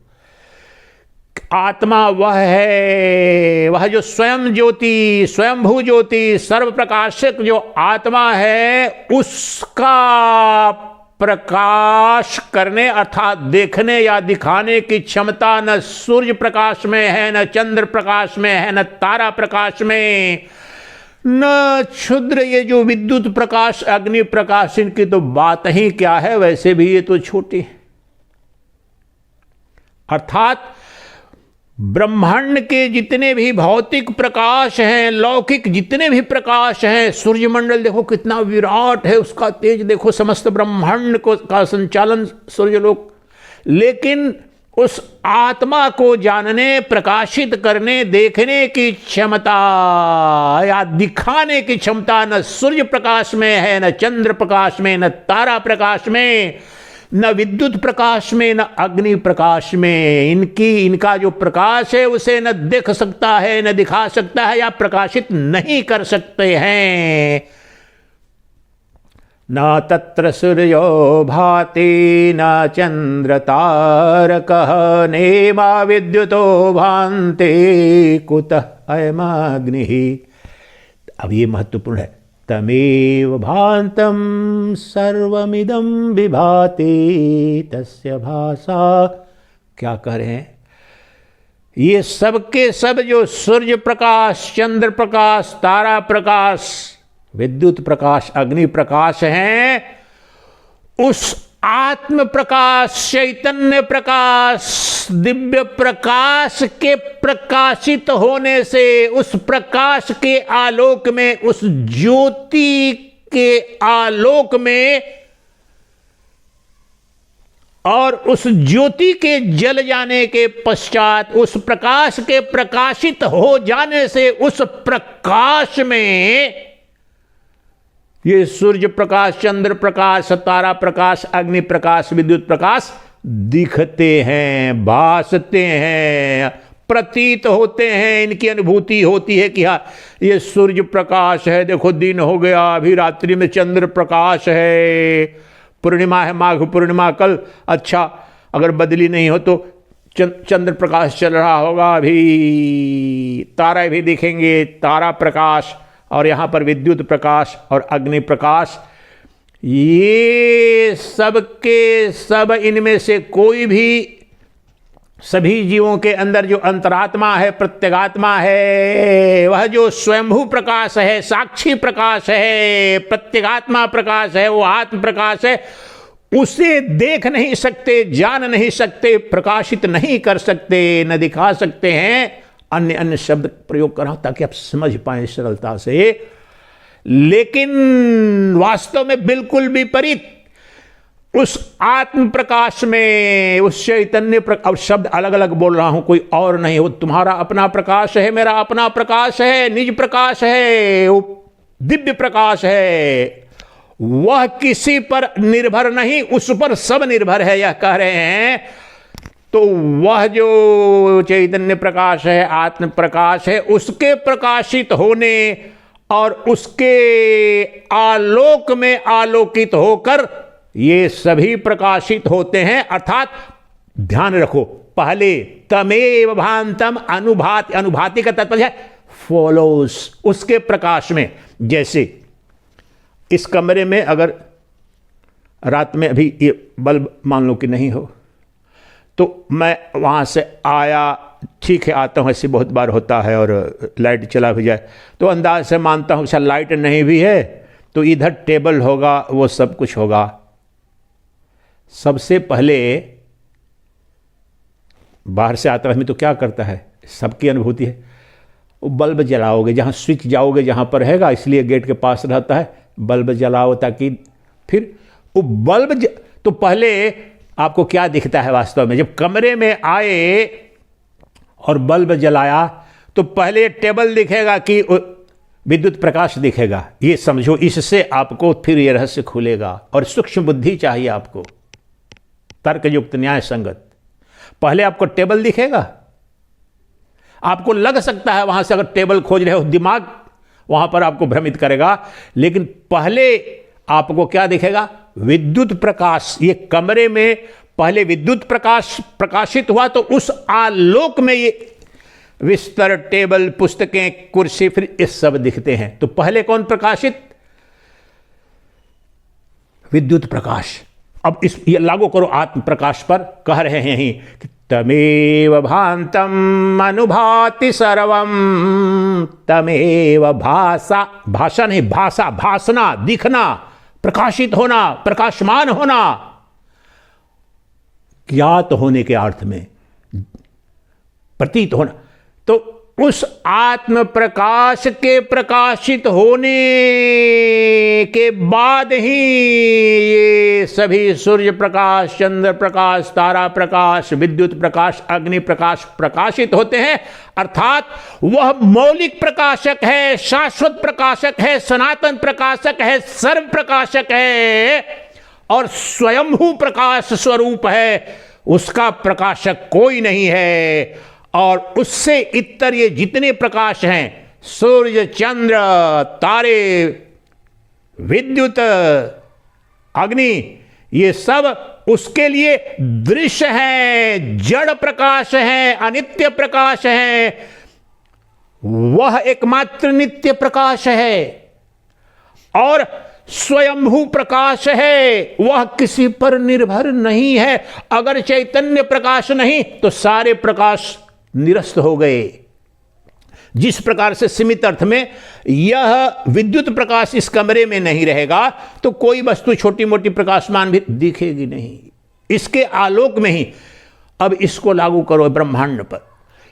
आत्मा वह है, वह जो स्वयं ज्योति, स्वयंभू ज्योति, सर्व प्रकाशक जो आत्मा है, उसका प्रकाश करने अर्थात देखने या दिखाने की क्षमता न सूर्य प्रकाश में है, न चंद्र प्रकाश में है, न तारा प्रकाश में, न क्षुद्र ये जो विद्युत प्रकाश, अग्नि प्रकाश, इनकी तो बात ही क्या है। वैसे भी ये तो छोटी है। अर्थात ब्रह्मांड के जितने भी भौतिक प्रकाश हैं, लौकिक जितने भी प्रकाश हैं, सूर्यमंडल देखो कितना विराट है, उसका तेज देखो, समस्त ब्रह्मांड को का संचालन सूर्यलोक। लेकिन उस आत्मा को जानने, प्रकाशित करने, देखने की क्षमता या दिखाने की क्षमता न सूर्य प्रकाश में है, न चंद्र प्रकाश में, न तारा प्रकाश में, न विद्युत प्रकाश में, न अग्नि प्रकाश में। इनका जो प्रकाश है उसे न देख सकता है, न दिखा सकता है, या प्रकाशित नहीं कर सकते हैं। न तत्र सूर्यो भाति न चंद्र तारकः नेमा विद्युतो भान्ति कुतः अयमाग्निः। अब ये महत्वपूर्ण है। तमेव भान्तं सर्वमिदं विभाति तस्य भासा। क्या कह रहे हैं? ये सबके सब जो सूर्य प्रकाश, चंद्र प्रकाश, तारा प्रकाश, विद्युत प्रकाश, अग्नि प्रकाश हैं, उस आत्म प्रकाश, चैतन्य प्रकाश, दिव्य प्रकाश के प्रकाशित होने से, उस प्रकाश के आलोक में, उस ज्योति के आलोक में और उस ज्योति के जल जाने के पश्चात उस प्रकाश के प्रकाशित हो जाने से उस प्रकाश में ये सूर्य प्रकाश, चंद्र प्रकाश, तारा प्रकाश, अग्नि प्रकाश, विद्युत प्रकाश दिखते हैं, भासते हैं, प्रतीत होते हैं। इनकी अनुभूति होती है कि हाँ ये सूर्य प्रकाश है, देखो दिन हो गया, अभी रात्रि में चंद्र प्रकाश है, पूर्णिमा है, माघ पूर्णिमा कल, अच्छा अगर बदली नहीं हो तो चंद्र प्रकाश चल रहा होगा, अभी तारे भी दिखेंगे, तारा प्रकाश, और यहाँ पर विद्युत प्रकाश और अग्नि प्रकाश। ये सब के सब इनमें से कोई भी सभी जीवों के अंदर जो अंतरात्मा है, प्रत्यगात्मा है, वह जो स्वयंभू प्रकाश है, साक्षी प्रकाश है, प्रत्यगात्मा प्रकाश है, वो आत्म प्रकाश है, उसे देख नहीं सकते, जान नहीं सकते, प्रकाशित नहीं कर सकते, न दिखा सकते हैं। अन्य अन्य शब्द प्रयोग कर रहा हूं ताकि आप समझ पाए सरलता से। लेकिन वास्तव में बिल्कुल विपरीत, उस आत्म प्रकाश में, उस चैतन्य अब शब्द अलग अलग बोल रहा हूं, कोई और नहीं, वो तुम्हारा अपना प्रकाश है, मेरा अपना प्रकाश है, निज प्रकाश है, वो दिव्य प्रकाश है, वह किसी पर निर्भर नहीं, उस पर सब निर्भर है, यह कह रहे हैं। तो वह जो चैतन्य प्रकाश है, आत्म प्रकाश है, उसके प्रकाशित होने और उसके आलोक में आलोकित होकर ये सभी प्रकाशित होते हैं। अर्थात ध्यान रखो, पहले तमेव भांतम अनुभाति, अनुभाति का तात्पर्य है फॉलोस, उसके प्रकाश में। जैसे इस कमरे में अगर रात में अभी ये बल्ब मान लो कि नहीं हो, तो मैं वहाँ से आया, ठीक है आता हूँ, ऐसे बहुत बार होता है, और लाइट चला भी जाए तो अंदाज से मानता हूँ अच्छा लाइट नहीं भी है तो इधर टेबल होगा, वो सब कुछ होगा। सबसे पहले बाहर से आता आदमी तो क्या करता है, सबकी अनुभूति है, वो बल्ब जलाओगे, जहाँ स्विच जाओगे जहाँ पर रहेगा, इसलिए गेट के पास रहता है, बल्ब जलाओ ताकि फिर वो बल्ब तो पहले आपको क्या दिखता है वास्तव में, जब कमरे में आए और बल्ब जलाया तो पहले टेबल दिखेगा कि विद्युत प्रकाश दिखेगा, ये समझो। इससे आपको फिर ये रहस्य खुलेगा, और सूक्ष्म बुद्धि चाहिए आपको, तर्कयुक्त न्याय संगत। पहले आपको टेबल दिखेगा, आपको लग सकता है वहां से अगर टेबल खोज रहे हो, दिमाग वहां पर आपको भ्रमित करेगा, लेकिन पहले आपको क्या दिखेगा, विद्युत प्रकाश। ये कमरे में पहले विद्युत प्रकाश प्रकाशित हुआ तो उस आलोक में ये बिस्तर, टेबल, पुस्तकें, कुर्सी, फिर ये सब दिखते हैं। तो पहले कौन प्रकाशित, विद्युत प्रकाश। अब इस ये लागू करो आत्म प्रकाश पर, कह रहे हैं यहीं कि तमेव भांतम अनुभाति सर्वम, तमेव भाषा, भाषा नहीं भाषा, भासना, दिखना, प्रकाशित होना, प्रकाशमान होना, ज्ञात होने के अर्थ में, प्रतीत होना। तो उस आत्म प्रकाश के प्रकाशित होने के बाद ही ये सभी सूर्य प्रकाश, चंद्र प्रकाश, तारा प्रकाश, विद्युत प्रकाश, अग्नि प्रकाश प्रकाशित होते हैं। अर्थात वह मौलिक प्रकाशक है, शाश्वत प्रकाशक है, सनातन प्रकाशक है, सर्व प्रकाशक है और स्वयंभू प्रकाश स्वरूप है। उसका प्रकाशक कोई नहीं है। और उससे इतर ये जितने प्रकाश हैं, सूर्य, चंद्र, तारे, विद्युत, अग्नि, ये सब उसके लिए दृश्य है, जड़ प्रकाश है, अनित्य प्रकाश है। वह एकमात्र नित्य प्रकाश है और स्वयंभू प्रकाश है, वह किसी पर निर्भर नहीं है। अगर चैतन्य प्रकाश नहीं तो सारे प्रकाश निरस्त हो गए। जिस प्रकार से सीमित अर्थ में यह विद्युत प्रकाश इस कमरे में नहीं रहेगा तो कोई वस्तु छोटी मोटी प्रकाशमान भी दिखेगी नहीं, इसके आलोक में ही। अब इसको लागू करो ब्रह्मांड पर।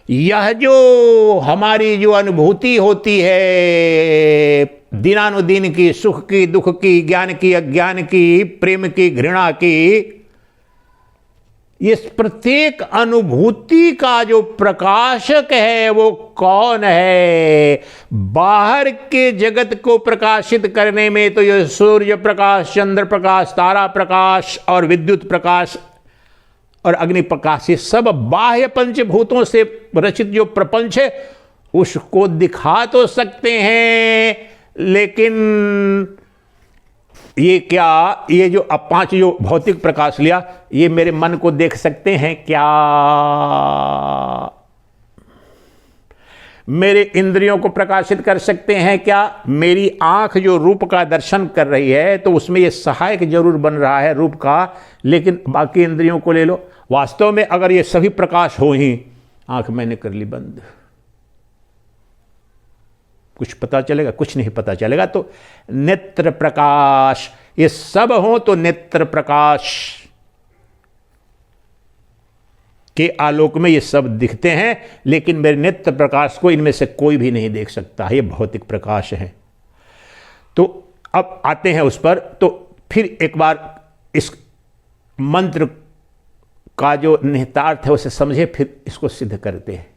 यह जो हमारी जो अनुभूति होती है दिनानुदिन की, सुख की, दुख की, ज्ञान की, अज्ञान की, प्रेम की, घृणा की, इस प्रत्येक अनुभूति का जो प्रकाशक है वो कौन है? बाहर के जगत को प्रकाशित करने में तो ये सूर्य प्रकाश, चंद्र प्रकाश, तारा प्रकाश और विद्युत प्रकाश और अग्नि प्रकाश, ये सब बाह्य पंचभूतों से रचित जो प्रपंच है उसको दिखा तो सकते हैं, लेकिन ये क्या, ये जो अब 5 जो भौतिक प्रकाश लिया, ये मेरे मन को देख सकते हैं क्या? मेरे इंद्रियों को प्रकाशित कर सकते हैं क्या? मेरी आंख जो रूप का दर्शन कर रही है तो उसमें ये सहायक जरूर बन रहा है रूप का, लेकिन बाकी इंद्रियों को ले लो, वास्तव में अगर ये सभी प्रकाश हो ही, आंख मैंने कर ली बंद, कुछ पता चलेगा? कुछ नहीं पता चलेगा। तो नेत्र प्रकाश, ये सब हो तो नेत्र प्रकाश के आलोक में ये सब दिखते हैं, लेकिन मेरे नेत्र प्रकाश को इनमें से कोई भी नहीं देख सकता, ये भौतिक प्रकाश है। तो अब आते हैं उस पर, तो फिर एक बार इस मंत्र का जो निहितार्थ है उसे समझे, फिर इसको सिद्ध करते हैं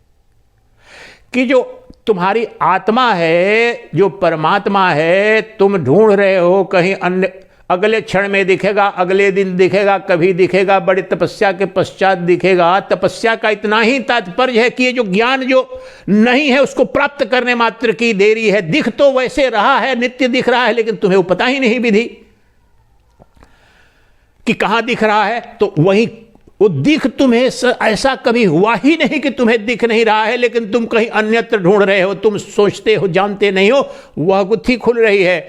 कि जो तुम्हारी आत्मा है, जो परमात्मा है, तुम ढूंढ रहे हो कहीं अन्य, अगले क्षण में दिखेगा, अगले दिन दिखेगा, कभी दिखेगा, बड़ी तपस्या के पश्चात दिखेगा। तपस्या का इतना ही तात्पर्य है कि ये जो ज्ञान जो नहीं है उसको प्राप्त करने मात्र की देरी है। दिख तो वैसे रहा है, नित्य दिख रहा है, लेकिन तुम्हें वो पता ही नहीं विधि कि कहां दिख रहा है। तो वही वो दिख तुम्हें ऐसा कभी हुआ ही नहीं कि तुम्हें दिख नहीं रहा है, लेकिन तुम कहीं अन्यत्र ढूंढ रहे हो, तुम सोचते हो, जानते नहीं हो, वह गुत्थी खुल रही है।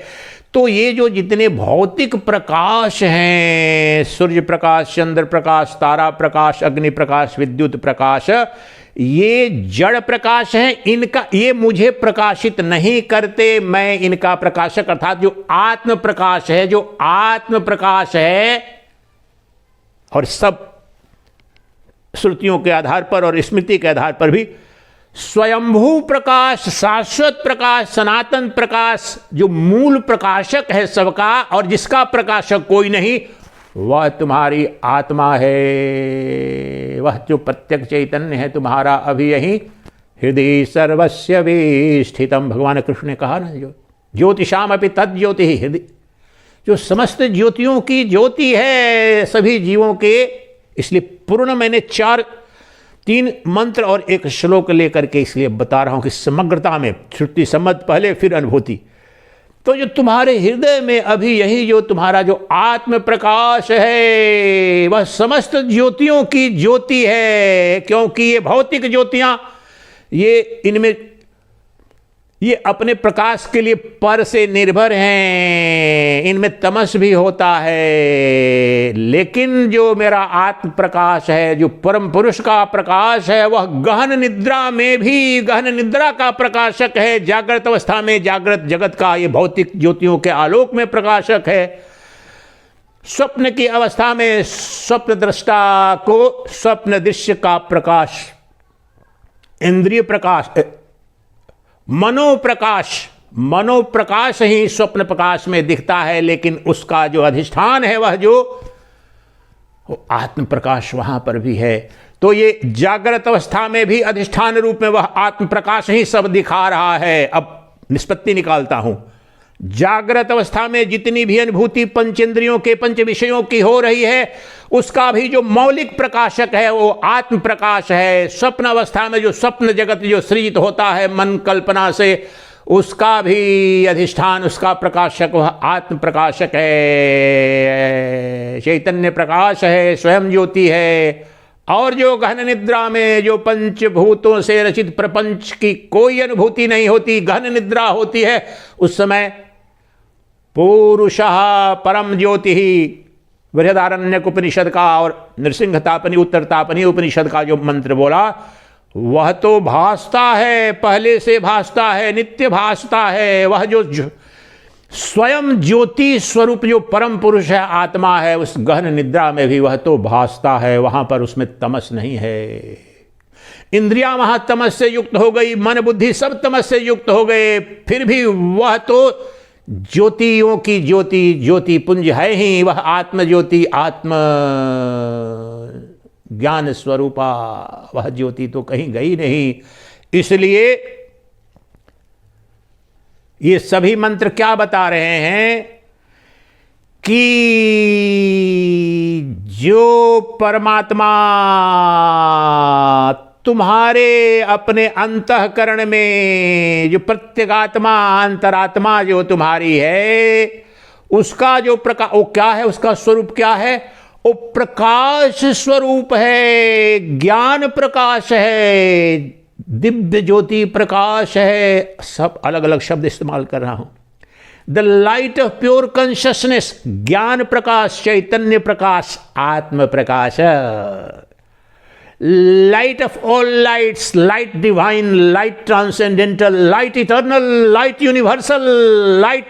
तो ये जो जितने भौतिक प्रकाश हैं, सूर्य प्रकाश, चंद्र प्रकाश, तारा प्रकाश, अग्नि प्रकाश, विद्युत प्रकाश, ये जड़ प्रकाश हैं। इनका, ये मुझे प्रकाशित नहीं करते, मैं इनका प्रकाशक, अर्थात जो आत्म प्रकाश है, जो आत्म प्रकाश है, और सब श्रुतियों के आधार पर और स्मृति के आधार पर भी स्वयंभू प्रकाश, शाश्वत प्रकाश, सनातन प्रकाश, जो मूल प्रकाशक है सबका और जिसका प्रकाशक कोई नहीं, वह तुम्हारी आत्मा है। वह जो प्रत्यक्ष चैतन्य है तुम्हारा अभी यही हृदय सर्वस्य विष्ठितम, भगवान कृष्ण ने कहा ना, जो ज्योतिषाम अपि तद ज्योति हृदय, जो समस्त ज्योतियों की ज्योति है सभी जीवों के। इसलिए पूर्ण मैंने 3 मंत्र और 1 श्लोक लेकर के इसलिए बता रहा हूं कि समग्रता में श्रुति सम्मत पहले फिर अनुभूति। तो जो तुम्हारे हृदय में अभी यही जो तुम्हारा जो आत्म प्रकाश है वह समस्त ज्योतियों की ज्योति है, क्योंकि ये भौतिक ज्योतियां ये इनमें ये अपने प्रकाश के लिए पर से निर्भर हैं, इनमें तमस भी होता है। लेकिन जो मेरा आत्म प्रकाश है, जो परम पुरुष का प्रकाश है, वह गहन निद्रा में भी गहन निद्रा का प्रकाशक है। जागृत अवस्था में जागृत जगत का ये भौतिक ज्योतियों के आलोक में प्रकाशक है। स्वप्न की अवस्था में स्वप्न दृष्टा को स्वप्न दृश्य का प्रकाश, इंद्रिय प्रकाश, मनोप्रकाश ही स्वप्न प्रकाश में दिखता है, लेकिन उसका जो अधिष्ठान है वह जो आत्म प्रकाश वहां पर भी है। तो ये जागृत अवस्था में भी अधिष्ठान रूप में वह आत्म प्रकाश ही सब दिखा रहा है। अब निष्पत्ति निकालता हूं, जागृत अवस्था में जितनी भी अनुभूति पंचेंद्रियों के पंच विषयों की हो रही है उसका भी जो मौलिक प्रकाशक है वो आत्म प्रकाश है। स्वप्न अवस्था में जो स्वप्न जगत जो सृजित होता है मन कल्पना से, उसका भी अधिष्ठान, उसका प्रकाशक वह आत्म प्रकाशक है, चैतन्य प्रकाश है, स्वयं ज्योति है। और जो गहन निद्रा में जो पंचभूतों से रचित प्रपंच की कोई अनुभूति नहीं होती, गहन निद्रा होती है, उस समय पुरुषः परम ज्योति ही, बृहदारण्यक उपनिषद का और नृसिंहतापनी उत्तरतापनी उपनिषद का जो मंत्र बोला वह तो भासता है, पहले से भासता है, नित्य भासता है। वह जो स्वयं ज्योति स्वरूप जो परम पुरुष है, आत्मा है, उस गहन निद्रा में भी वह तो भासता है, वहां पर उसमें तमस नहीं है। इंद्रियां वहां तमस से युक्त हो गई, मन बुद्धि सब तमस से युक्त हो गए, फिर भी वह तो ज्योतियों की ज्योति, ज्योति पुंज है ही, वह आत्म ज्योति, आत्म ज्ञान स्वरूपा, वह ज्योति तो कहीं गई नहीं। इसलिए ये सभी मंत्र क्या बता रहे हैं कि जो परमात्मा तुम्हारे अपने अंतःकरण में, जो प्रत्यगात्मा अंतरात्मा जो तुम्हारी है, उसका जो प्रकाश, वो क्या है, उसका स्वरूप क्या है? वो प्रकाश स्वरूप है, ज्ञान प्रकाश है, दिव्य ज्योति प्रकाश है। सब अलग अलग शब्द इस्तेमाल कर रहा हूं। The light of pure consciousness, ज्ञान प्रकाश, चैतन्य प्रकाश, आत्म प्रकाश, light of all lights, light divine, light transcendental, light eternal, light universal, light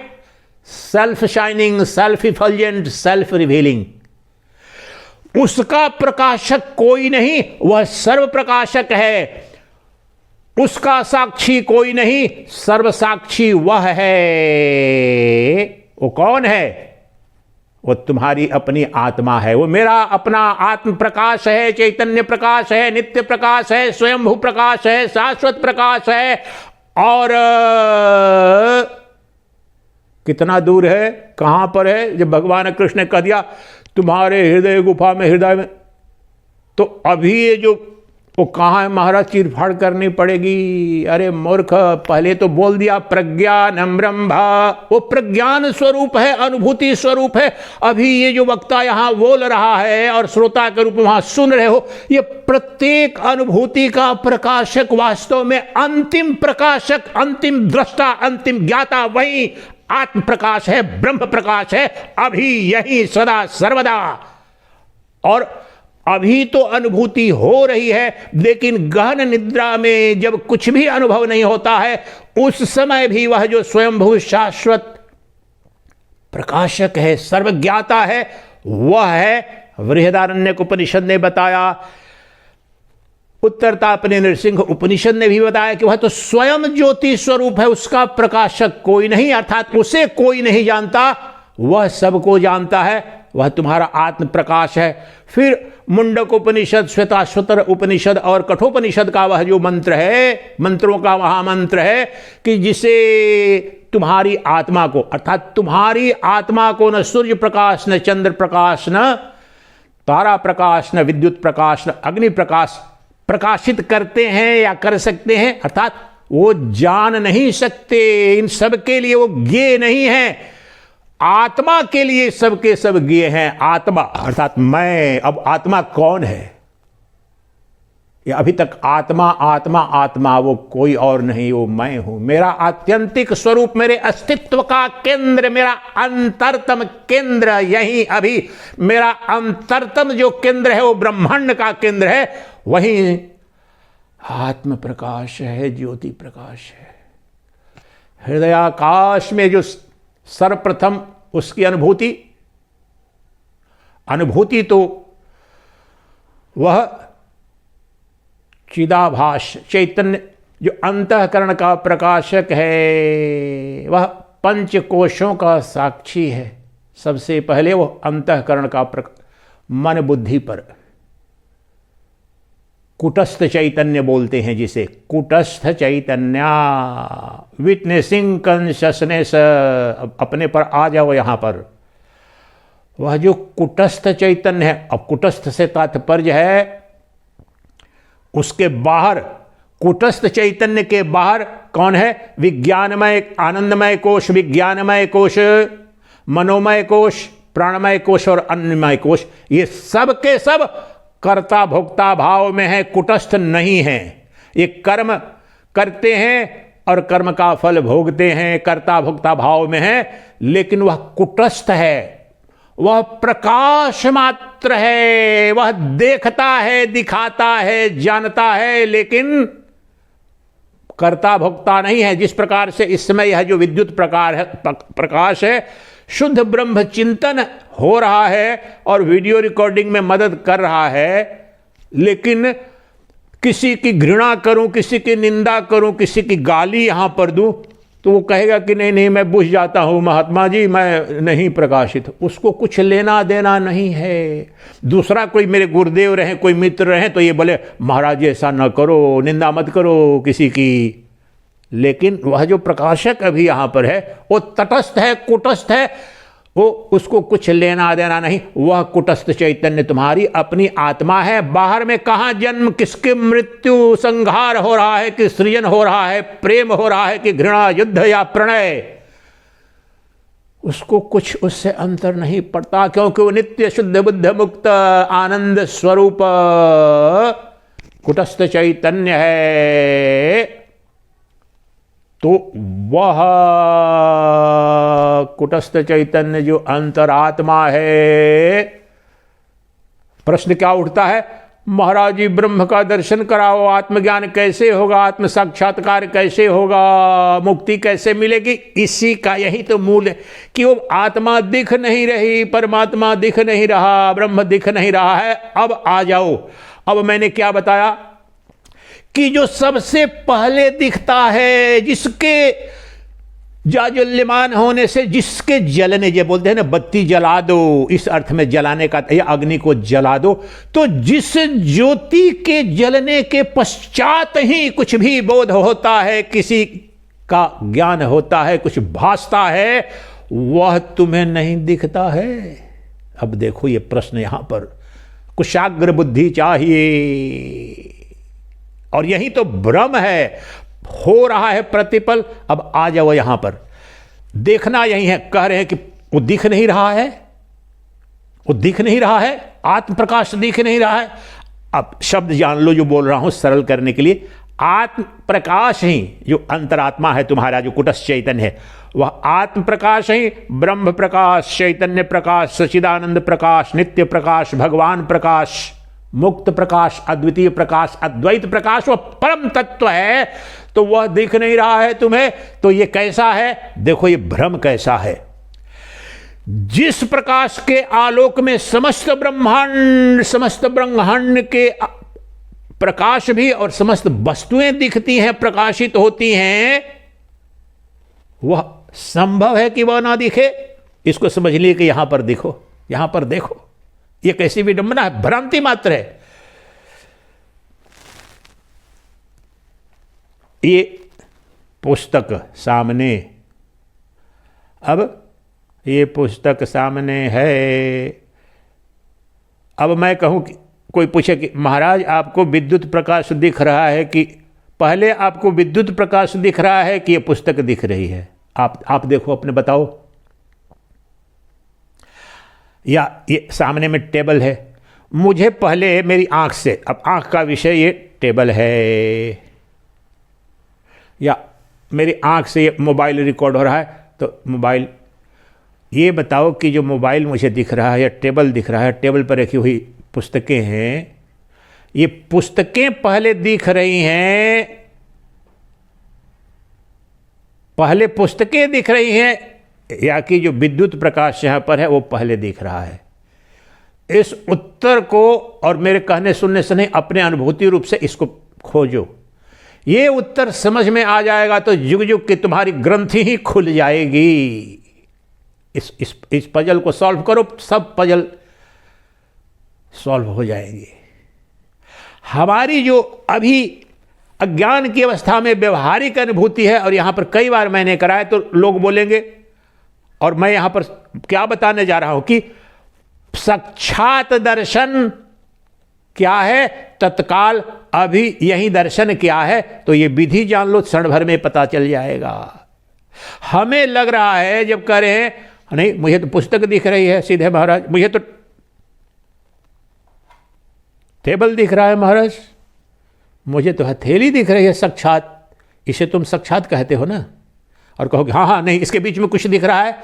self shining, self effulgent, self revealing. उसका प्रकाशक कोई नहीं, वह सर्व प्रकाशक है। उसका साक्षी कोई नहीं, सर्व साक्षी वह है। वो कौन है? वो तुम्हारी अपनी आत्मा है। वो मेरा अपना आत्म प्रकाश है, चैतन्य प्रकाश है, नित्य प्रकाश है, स्वयंभू प्रकाश है, शाश्वत प्रकाश है। और कितना दूर है, कहां पर है? जब भगवान कृष्ण ने कह दिया तुम्हारे हृदय गुफा में, हृदय में, तो अभी ये जो वो कहाँ है महाराज, चीरफाड़ करनी पड़ेगी। अरे मूर्ख, पहले तो बोल दिया प्रज्ञानम ब्रह्म, वो प्रज्ञान स्वरूप है, अनुभूति स्वरूप है। अभी ये जो वक्ता यहाँ बोल रहा है और श्रोता के रूप में वहां सुन रहे हो, ये प्रत्येक अनुभूति का प्रकाशक, वास्तव में अंतिम प्रकाशक, अंतिम दृष्टा, अंतिम ज्ञाता वही आत्म प्रकाश है, ब्रह्म प्रकाश है, अभी यही सदा सर्वदा। और अभी तो अनुभूति हो रही है, लेकिन गहन निद्रा में जब कुछ भी अनुभव नहीं होता है, उस समय भी वह जो स्वयंभू शाश्वत प्रकाशक है, सर्वज्ञाता है, वह है। बृहदारण्यक उपनिषद ने बताया, उत्तरतापनि नृसिंह उपनिषद ने भी बताया कि वह तो स्वयं ज्योति स्वरूप है, उसका प्रकाशक कोई नहीं, अर्थात उसे कोई नहीं जानता, वह सबको जानता है, वह तुम्हारा आत्म प्रकाश है। फिर मुंडक उपनिषद, श्वेताश्वतर उपनिषद और कठोपनिषद का वह जो मंत्र है, मंत्रों का महामंत्र है कि जिसे तुम्हारी आत्मा को, अर्थात तुम्हारी आत्मा को न सूर्य प्रकाश, न चंद्र प्रकाश, न तारा प्रकाश, न विद्युत प्रकाश, न अग्नि प्रकाश प्रकाशित करते हैं या कर सकते हैं, अर्थात वो जान नहीं सकते। इन सब के लिए वो ज्ञेय नहीं है, आत्मा के लिए सबके सब ज्ञेय हैं। आत्मा अर्थात मैं। अब आत्मा कौन है? ये अभी तक आत्मा आत्मा आत्मा, वो कोई और नहीं, वो मैं हूं। मेरा आत्यंतिक स्वरूप, मेरे अस्तित्व का केंद्र, मेरा अंतरतम केंद्र, यही अभी मेरा अंतरतम जो केंद्र है, वो ब्रह्मांड का केंद्र है, वही आत्म प्रकाश है, ज्योति प्रकाश है। हृदयाकाश में जो सर्वप्रथम उसकी अनुभूति तो वह चिदाभास चैतन्य जो अंतःकरण का प्रकाशक है, वह पंच कोशों का साक्षी है। सबसे पहले वो अंतःकरण का मन बुद्धि पर कुटस्थ चैतन्य बोलते हैं, जिसे कुटस्थ चैतन्य, विटनेसिंग कॉन्शियसनेस। अपने पर आ जाओ यहां पर। वह जो कुटस्थ चैतन्य है, अब कुटस्थ से तात्पर्य है उसके बाहर, कुटस्थ चैतन्य के बाहर कौन है? विज्ञानमय, आनंदमय कोश, विज्ञानमय कोश, मनोमय कोश, प्राणमय कोश और अन्नमय कोश। ये सब के सब कर्ता भोक्ता भाव में है, कुटस्थ नहीं है। ये कर्म करते हैं और कर्म का फल भोगते हैं, कर्ता भोक्ता भाव में है, लेकिन वह कुटस्थ है। वह प्रकाश मात्र है, वह देखता है, दिखाता है, जानता है, लेकिन कर्ता भोक्ता नहीं है। जिस प्रकार से इस समय यह जो विद्युत प्रकाश है, शुद्ध ब्रह्म चिंतन हो रहा है और वीडियो रिकॉर्डिंग में मदद कर रहा है, लेकिन किसी की घृणा करूं, किसी की निंदा करूं, किसी की गाली यहां पर दूं, तो वो कहेगा कि नहीं नहीं मैं बुझ जाता हूँ महात्मा जी, मैं नहीं प्रकाशित। उसको कुछ लेना देना नहीं है। दूसरा कोई मेरे गुरुदेव रहे, कोई मित्र रहे तो ये बोले महाराज ऐसा न करो, निंदा मत करो किसी की। लेकिन वह जो प्रकाशक अभी यहाँ पर है वो तटस्थ है, कुटस्थ है, वो उसको कुछ लेना देना नहीं। वह कुटस्थ चैतन्य तुम्हारी अपनी आत्मा है। बाहर में कहाँ जन्म, किसकी मृत्यु, संहार हो रहा है कि सृजन हो रहा है, प्रेम हो रहा है कि घृणा, युद्ध या प्रणय, उसको कुछ उससे अंतर नहीं पड़ता, क्योंकि वो नित्य शुद्ध बुद्ध मुक्त आनंद स्वरूप कुटस्थ चैतन्य है। तो वह कुटस्थ चैतन्य जो अंतरात्मा है, प्रश्न क्या उठता है, महाराज जी ब्रह्म का दर्शन कराओ, आत्मज्ञान कैसे होगा, आत्म साक्षात्कार कैसे होगा, मुक्ति कैसे मिलेगी। इसी का यही तो मूल है कि वो आत्मा दिख नहीं रही, परमात्मा दिख नहीं रहा, ब्रह्म दिख नहीं रहा है। अब आ जाओ, अब मैंने क्या बताया कि जो सबसे पहले दिखता है, जिसके जाजुल्यमान होने से, जिसके जलने, जो बोलते हैं ना बत्ती जला दो, इस अर्थ में जलाने का, या अग्नि को जला दो, तो जिस ज्योति के जलने के पश्चात ही कुछ भी बोध होता है, किसी का ज्ञान होता है, कुछ भासता है, वह तुम्हें नहीं दिखता है। अब देखो ये प्रश्न यहां पर, कुशाग्र बुद्धि चाहिए, और यही तो भ्रम है, हो रहा है प्रतिपल। अब आ जाओ यहां पर, देखना यही है। कह रहे हैं कि वो दिख नहीं रहा है, वो दिख नहीं रहा है, आत्म प्रकाश दिख नहीं रहा है। अब शब्द जान लो जो बोल रहा हूं सरल करने के लिए। आत्म प्रकाश ही जो अंतरात्मा है तुम्हारा, जो कुटस्थ चैतन्य है, वह आत्म प्रकाश ही ब्रह्म प्रकाश, चैतन्य प्रकाश, सच्चिदानंद प्रकाश, नित्य प्रकाश, भगवान प्रकाश, मुक्त प्रकाश, अद्वितीय प्रकाश, अद्वैत प्रकाश, वह परम तत्व है। तो वह दिख नहीं रहा है तुम्हें, तो ये कैसा है? देखो ये भ्रम कैसा है। जिस प्रकाश के आलोक में समस्त ब्रह्मांड के प्रकाश भी और समस्त वस्तुएं दिखती हैं, प्रकाशित होती हैं, वह संभव है कि वह ना दिखे। इसको समझ लिए कि यहां पर देखो, यहां पर देखो, ये कैसी विडंबना है, भ्रांति मात्र है। ये पुस्तक सामने, अब ये पुस्तक सामने है। अब मैं कहूं कि कोई पूछे कि महाराज आपको विद्युत प्रकाश दिख रहा है, कि पहले आपको विद्युत प्रकाश दिख रहा है कि ये पुस्तक दिख रही है? आप देखो, अपने बताओ। या ये सामने में टेबल है, मुझे पहले मेरी आंख से, अब आंख का विषय ये टेबल है, या मेरी आंख से ये मोबाइल रिकॉर्ड हो रहा है, तो मोबाइल, ये बताओ कि जो मोबाइल मुझे दिख रहा है या टेबल दिख रहा है, टेबल पर रखी हुई पुस्तकें हैं, ये पुस्तकें पहले दिख रही हैं, पहले पुस्तकें दिख रही हैं, या कि जो विद्युत प्रकाश यहां पर है वो पहले दिख रहा है? इस उत्तर को, और मेरे कहने सुनने से नहीं, अपने अनुभूति रूप से इसको खोजो। ये उत्तर समझ में आ जाएगा तो युग युग की तुम्हारी ग्रंथि ही खुल जाएगी। इस पजल को सॉल्व करो, सब पजल सॉल्व हो जाएंगे। हमारी जो अभी अज्ञान की अवस्था में व्यवहारिक अनुभूति है, और यहां पर कई बार मैंने कराया, तो लोग बोलेंगे, और मैं यहां पर क्या बताने जा रहा हूं कि साक्षात दर्शन क्या है, तत्काल अभी यही दर्शन क्या है, तो ये विधि जान लो, क्षण भर में पता चल जाएगा। हमें लग रहा है, जब कह रहे हैं नहीं मुझे तो पुस्तक दिख रही है, सीधे महाराज मुझे तो टेबल दिख रहा है, महाराज मुझे तो हथेली दिख रही है साक्षात, इसे तुम साक्षात कहते हो ना? और कहोगे हाँ हाँ नहीं, इसके बीच में कुछ दिख रहा है।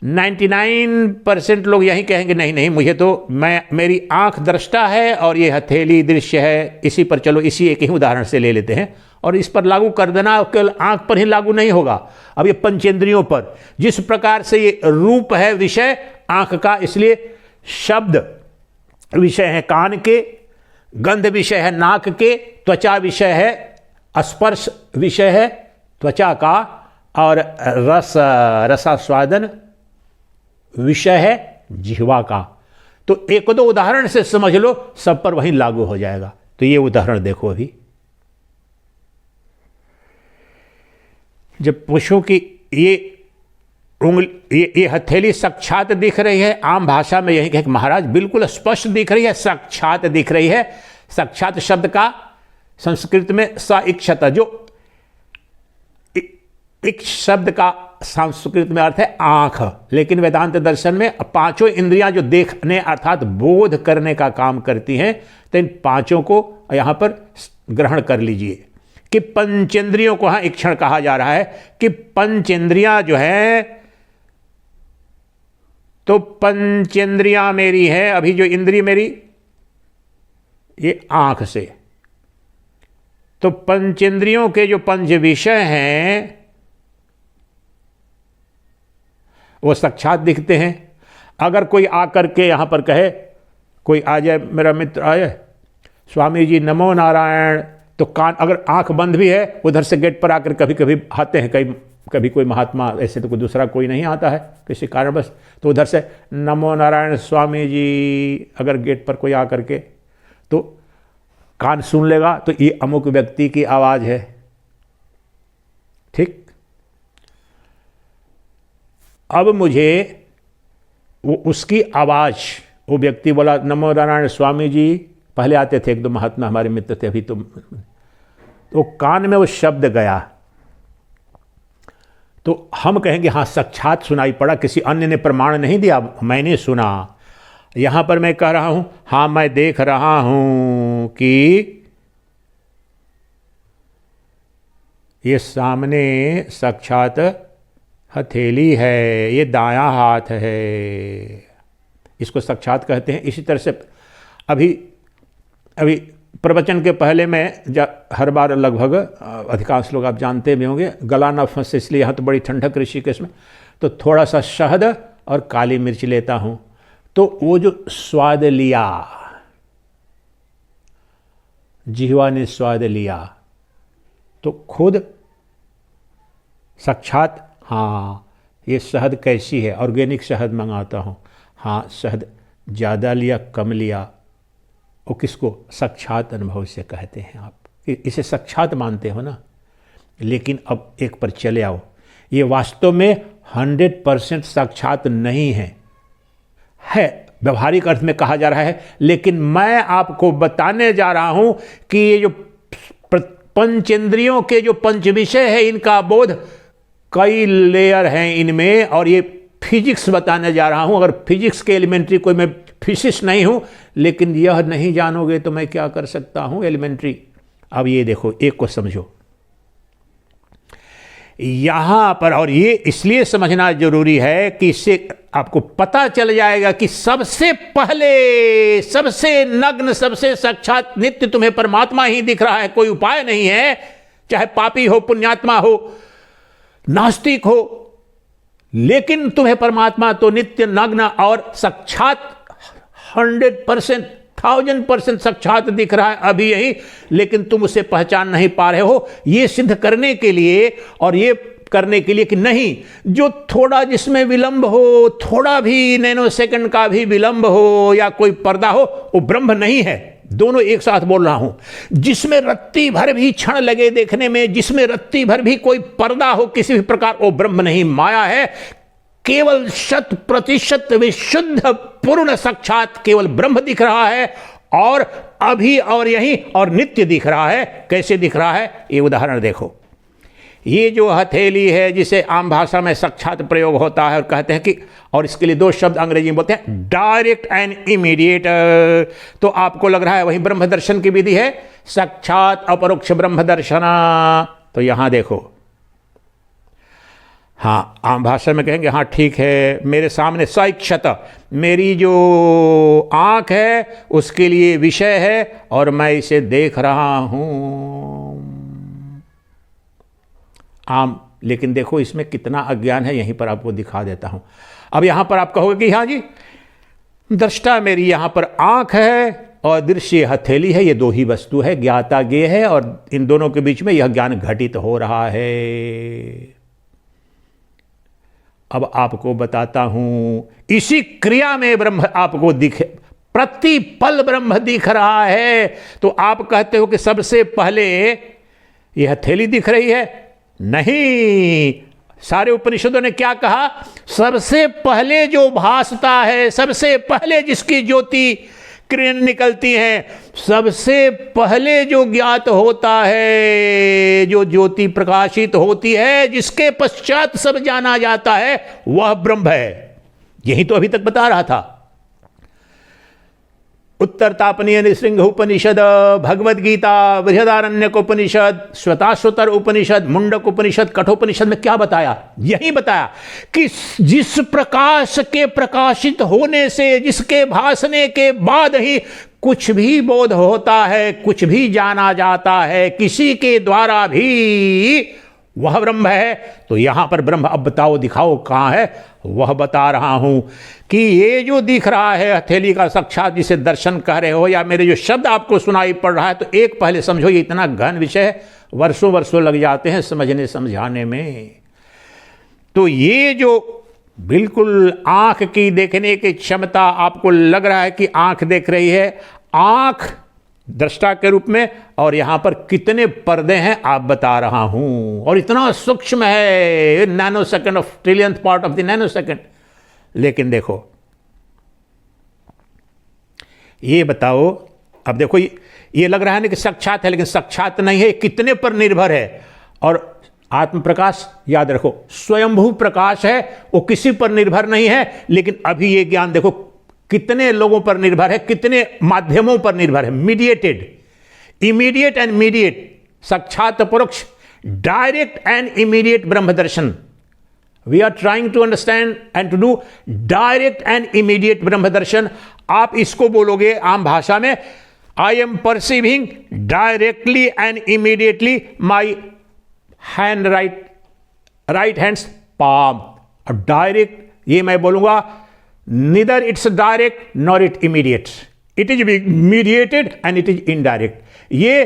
99% लोग यही कहेंगे नहीं नहीं, मुझे तो मेरी आंख दृष्टा है और ये हथेली दृश्य है। इसी पर चलो, इसी एक ही उदाहरण से ले लेते हैं और इस पर लागू कर देना। केवल आंख पर ही लागू नहीं होगा, अब ये पंचेंद्रियों पर, जिस प्रकार से ये रूप है विषय आंख का, इसलिए शब्द विषय है कान के, गंध विषय है नाक के, त्वचा विषय है, स्पर्श विषय है त्वचा का, और रसास्वादन विषय है जिह्वा का। तो एक दो उदाहरण से समझ लो, सब पर वही लागू हो जाएगा। तो ये उदाहरण देखो, अभी जब पूछो कि ये उंगली, ये हथेली साक्षात दिख रही है, आम भाषा में यही कहे कि महाराज बिल्कुल स्पष्ट दिख रही है, साक्षात दिख रही है। साक्षात शब्द का संस्कृत में सइक्षत, जो इक शब्द का संस्कृत में अर्थ है आंख, लेकिन वेदांत दर्शन में पांचों इंद्रियां जो देखने अर्थात बोध करने का काम करती हैं, तो इन पांचों को यहां पर ग्रहण कर लीजिए कि पंचेंद्रियों को यहां इक्षण कहा जा रहा है कि पंचेंद्रियां जो है, तो पंचेंद्रियां मेरी है, अभी जो इंद्रिय मेरी ये आंख से, तो पंचेंद्रियों के जो पंच विषय हैं वो साक्षात दिखते हैं। अगर कोई आकर के यहाँ पर कहे, कोई आ जाए, मेरा मित्र आए, स्वामी जी नमो नारायण, तो कान, अगर आंख बंद भी है, उधर से गेट पर आकर कभी कभी आते हैं, कभी कोई महात्मा, ऐसे तो कोई दूसरा कोई नहीं आता है किसी कारणवश, तो उधर से नमो नारायण स्वामी जी, अगर गेट पर कोई आकर के, तो कान सुन लेगा तो ये अमुक व्यक्ति की आवाज़ है, ठीक। अब मुझे वो उसकी आवाज़, वो व्यक्ति बोला नमो नारायण स्वामी जी, पहले आते थे एक दो महात्मा हमारे मित्र थे, अभी तो कान में वो शब्द गया, तो हम कहेंगे हाँ साक्षात सुनाई पड़ा, किसी अन्य ने प्रमाण नहीं दिया, मैंने सुना। यहां पर मैं कह रहा हूं हाँ मैं देख रहा हूं कि ये सामने साक्षात हथेली है, ये दायां हाथ है, इसको साक्षात कहते हैं। इसी तरह से अभी प्रवचन के पहले मैं हर बार लगभग अधिकांश लोग आप जानते भी होंगे, गला ना फंसे इसलिए यहाँ तो बड़ी ठंडक ऋषिकेश में, तो थोड़ा सा शहद और काली मिर्च लेता हूँ, तो वो जो स्वाद लिया, जिह्वा ने स्वाद लिया, तो खुद साक्षात हाँ ये शहद कैसी है, ऑर्गेनिक शहद मंगाता हूँ, हाँ शहद ज़्यादा लिया कम लिया, वो किसको साक्षात अनुभव से कहते हैं। आप इसे साक्षात मानते हो ना, लेकिन अब एक पर चले आओ, ये वास्तव में 100% साक्षात नहीं है व्यवहारिक अर्थ में कहा जा रहा है, लेकिन मैं आपको बताने जा रहा हूं कि ये जो पंचेंद्रियों के जो पंच विषय है, इनका बोध कई लेयर हैं इनमें, और ये फिजिक्स बताने जा रहा हूं। अगर फिजिक्स के एलिमेंट्री, कोई मैं फिजिक्स नहीं हूं, लेकिन यह नहीं जानोगे तो मैं क्या कर सकता हूं एलिमेंट्री। अब ये देखो, एक को समझो यहां पर, और ये इसलिए समझना जरूरी है कि इससे आपको पता चल जाएगा कि सबसे पहले, सबसे नग्न, सबसे साक्षात नित्य तुम्हें परमात्मा ही दिख रहा है, कोई उपाय नहीं है। चाहे पापी हो, पुण्यात्मा हो, नास्तिक हो, लेकिन तुम्हें परमात्मा तो नित्य नग्न और साक्षात 100%, 1000% साक्षात दिख रहा है अभी यही, लेकिन तुम उसे पहचान नहीं पा रहे हो। ये सिद्ध करने के लिए, और ये करने के लिए कि नहीं, जो थोड़ा जिसमें विलंब हो, थोड़ा भी नैनो सेकंड का भी विलंब हो या कोई पर्दा हो, वो ब्रह्म नहीं है। दोनों एक साथ बोल रहा हूं। जिसमें रत्ती भर भी क्षण लगे देखने में, जिसमें रत्ती भर भी कोई पर्दा हो किसी भी प्रकार, वो ब्रह्म नहीं, माया है। केवल 100% विशुद्ध पूर्ण साक्षात केवल ब्रह्म दिख रहा है, और अभी और यही और नित्य दिख रहा है। कैसे दिख रहा है, ये उदाहरण देखो। ये जो हथेली है, जिसे आम भाषा में साक्षात प्रयोग होता है, और कहते हैं कि, और इसके लिए दो शब्द अंग्रेजी में बोलते हैं, डायरेक्ट एंड इमीडिएट। तो आपको लग रहा है वही ब्रह्म दर्शन की विधि है, साक्षात अपरोक्ष ब्रह्म दर्शना। तो यहां देखो, हाँ आम भाषा में कहेंगे हाँ ठीक है, मेरे सामने सइक्षत, मेरी जो आंख है उसके लिए विषय है और मैं इसे देख रहा हूं। आम, लेकिन देखो इसमें कितना अज्ञान है, यहीं पर आपको दिखा देता हूं। अब यहां पर आप कहोगे कि हाँ जी, दृष्टा मेरी यहां पर आंख है और दृश्य हथेली है, ये दो ही वस्तु है, ज्ञाता ज्ञेय है, और इन दोनों के बीच में यह ज्ञान घटित हो रहा है। आपको बताता हूं, इसी क्रिया में ब्रह्म आपको दिखे, प्रतिपल ब्रह्म दिख रहा है। तो आप कहते हो कि सबसे पहले यह हथेली दिख रही है? नहीं, सारे उपनिषदों ने क्या कहा? सबसे पहले जो भासता है, सबसे पहले जिसकी ज्योति किरण निकलती है, सबसे पहले जो ज्ञात होता है, जो ज्योति प्रकाशित होती है, जिसके पश्चात सब जाना जाता है, वह ब्रह्म है। यही तो अभी तक बता रहा था। उत्तर तापनीय नृसिंह उपनिषद, भगवद गीता, बृहदारण्यक उपनिषद, श्वेताश्वतर उपनिषद, मुंडक उपनिषद, कठोपनिषद में क्या बताया? यही बताया कि जिस प्रकाश के प्रकाशित होने से, जिसके भासने के बाद ही कुछ भी बोध होता है, कुछ भी जाना जाता है, किसी के द्वारा भी, वह ब्रह्म है। तो यहां पर ब्रह्म अब बताओ, दिखाओ कहां है? वह बता रहा हूं कि ये जो दिख रहा है हथेली का साक्षात, जिसे दर्शन कह रहे हो, या मेरे जो शब्द आपको सुनाई पड़ रहा है, तो एक पहले समझो, ये इतना गहन विषय है, वर्षों वर्षों लग जाते हैं समझने समझाने में। तो ये जो बिल्कुल आंख की देखने की क्षमता, आपको लग रहा है कि आंख देख रही है, आंख दृष्टा के रूप में, और यहां पर कितने पर्दे हैं आप बता रहा हूं, और इतना सूक्ष्म है, nanosecond of trillionth part of the nanosecond. लेकिन देखो, ये बताओ, अब देखो, ये लग रहा है ना कि साक्षात है, लेकिन साक्षात नहीं है, कितने पर निर्भर है। और आत्म प्रकाश याद रखो, स्वयंभू प्रकाश है, वो किसी पर निर्भर नहीं है। लेकिन अभी ये ज्ञान देखो कितने लोगों पर निर्भर है, कितने माध्यमों पर निर्भर है। मीडिएटेड, इमीडिएट एंड मीडिएट, साक्षात परोक्ष, डायरेक्ट एंड इमीडिएट ब्रह्म दर्शन। We are trying to understand and to do direct and immediate ब्रह्म दर्शन। आप इसको बोलोगे आम भाषा में, I am perceiving directly and immediately my hand, right hand's palm. Direct, ये मैं बोलूंगा, neither it's direct nor it immediate, it is mediated and it is indirect। ये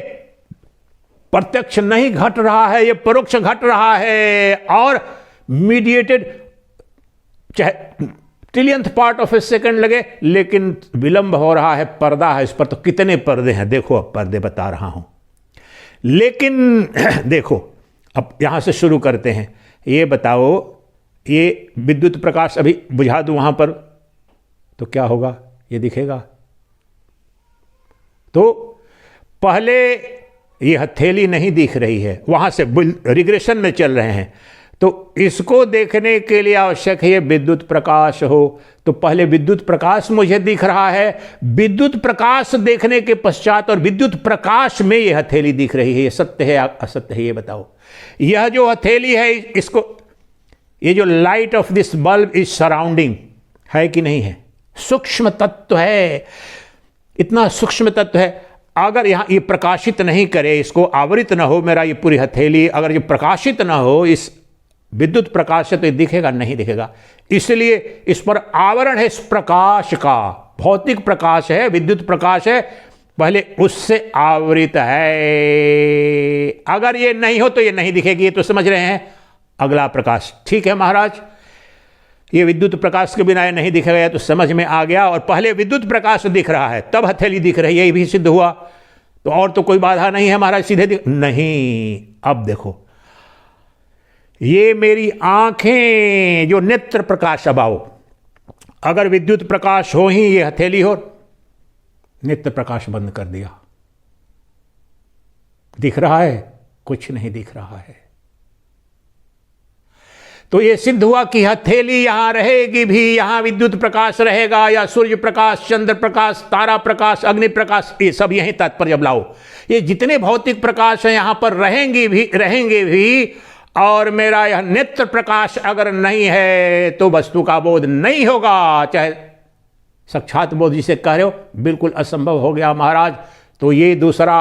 प्रत्यक्ष नहीं घट रहा है, ये परोक्ष घट रहा है, और मीडिएटेड, चाहे ट्रिलियंथ पार्ट ऑफ ए सेकंड लगे, लेकिन विलंब हो रहा है, पर्दा है इस पर। तो कितने पर्दे हैं देखो, अब पर्दे बता रहा हूं। लेकिन देखो, अब यहां से शुरू करते हैं। ये बताओ, ये विद्युत प्रकाश अभी बुझा दूं वहां पर, तो क्या होगा? ये दिखेगा। तो पहले ये हथेली नहीं दिख रही है, वहां से रिग्रेशन में चल रहे हैं। तो इसको देखने के लिए आवश्यक है ये विद्युत प्रकाश हो। तो पहले विद्युत प्रकाश मुझे दिख रहा है, विद्युत प्रकाश देखने के पश्चात, और विद्युत प्रकाश में ये हथेली दिख रही है। ये सत्य है असत्य है? ये बताओ। यह जो हथेली है, इसको, ये जो light of this bulb is surrounding, है कि नहीं है? सूक्ष्म तत्व है, इतना सूक्ष्म तत्व है। अगर यहां ये प्रकाशित नहीं करे, इसको आवृत ना हो, मेरा ये पूरी हथेली अगर ये प्रकाशित ना हो इस विद्युत प्रकाश से, तो ये दिखेगा नहीं? दिखेगा। इसलिए इस पर आवरण है, इस प्रकाश का, भौतिक प्रकाश है, विद्युत प्रकाश है, पहले उससे आवृत है। अगर ये नहीं हो तो ये नहीं दिखेगी। ये तो समझ रहे हैं? अगला प्रकाश, ठीक है महाराज, ये विद्युत प्रकाश के बिना ये नहीं दिखेगा, तो समझ में आ गया। और पहले विद्युत प्रकाश दिख रहा है, तब हथेली दिख रही है, ये भी सिद्ध हुआ। तो और तो कोई बाधा नहीं है महाराज, सीधे दिख नहीं। अब देखो, ये मेरी आंखें जो नेत्र प्रकाश, अब आओ, अगर विद्युत प्रकाश हो ही ये हथेली हो, नेत्र प्रकाश बंद कर दिया, दिख रहा है? कुछ नहीं दिख रहा है। तो ये सिद्ध हुआ कि हथेली यहां रहेगी भी, यहां विद्युत प्रकाश रहेगा, या सूर्य प्रकाश, चंद्र प्रकाश, तारा प्रकाश, अग्नि प्रकाश, ये सब यहीं तात्पर्य लाओ। ये जितने भौतिक प्रकाश हैं यहां पर रहेंगे भी। और मेरा यह नेत्र प्रकाश अगर नहीं है तो वस्तु का बोध नहीं होगा, चाहे साक्षात बोध जिसे कह रहे हो, बिल्कुल असंभव हो गया महाराज। तो ये दूसरा,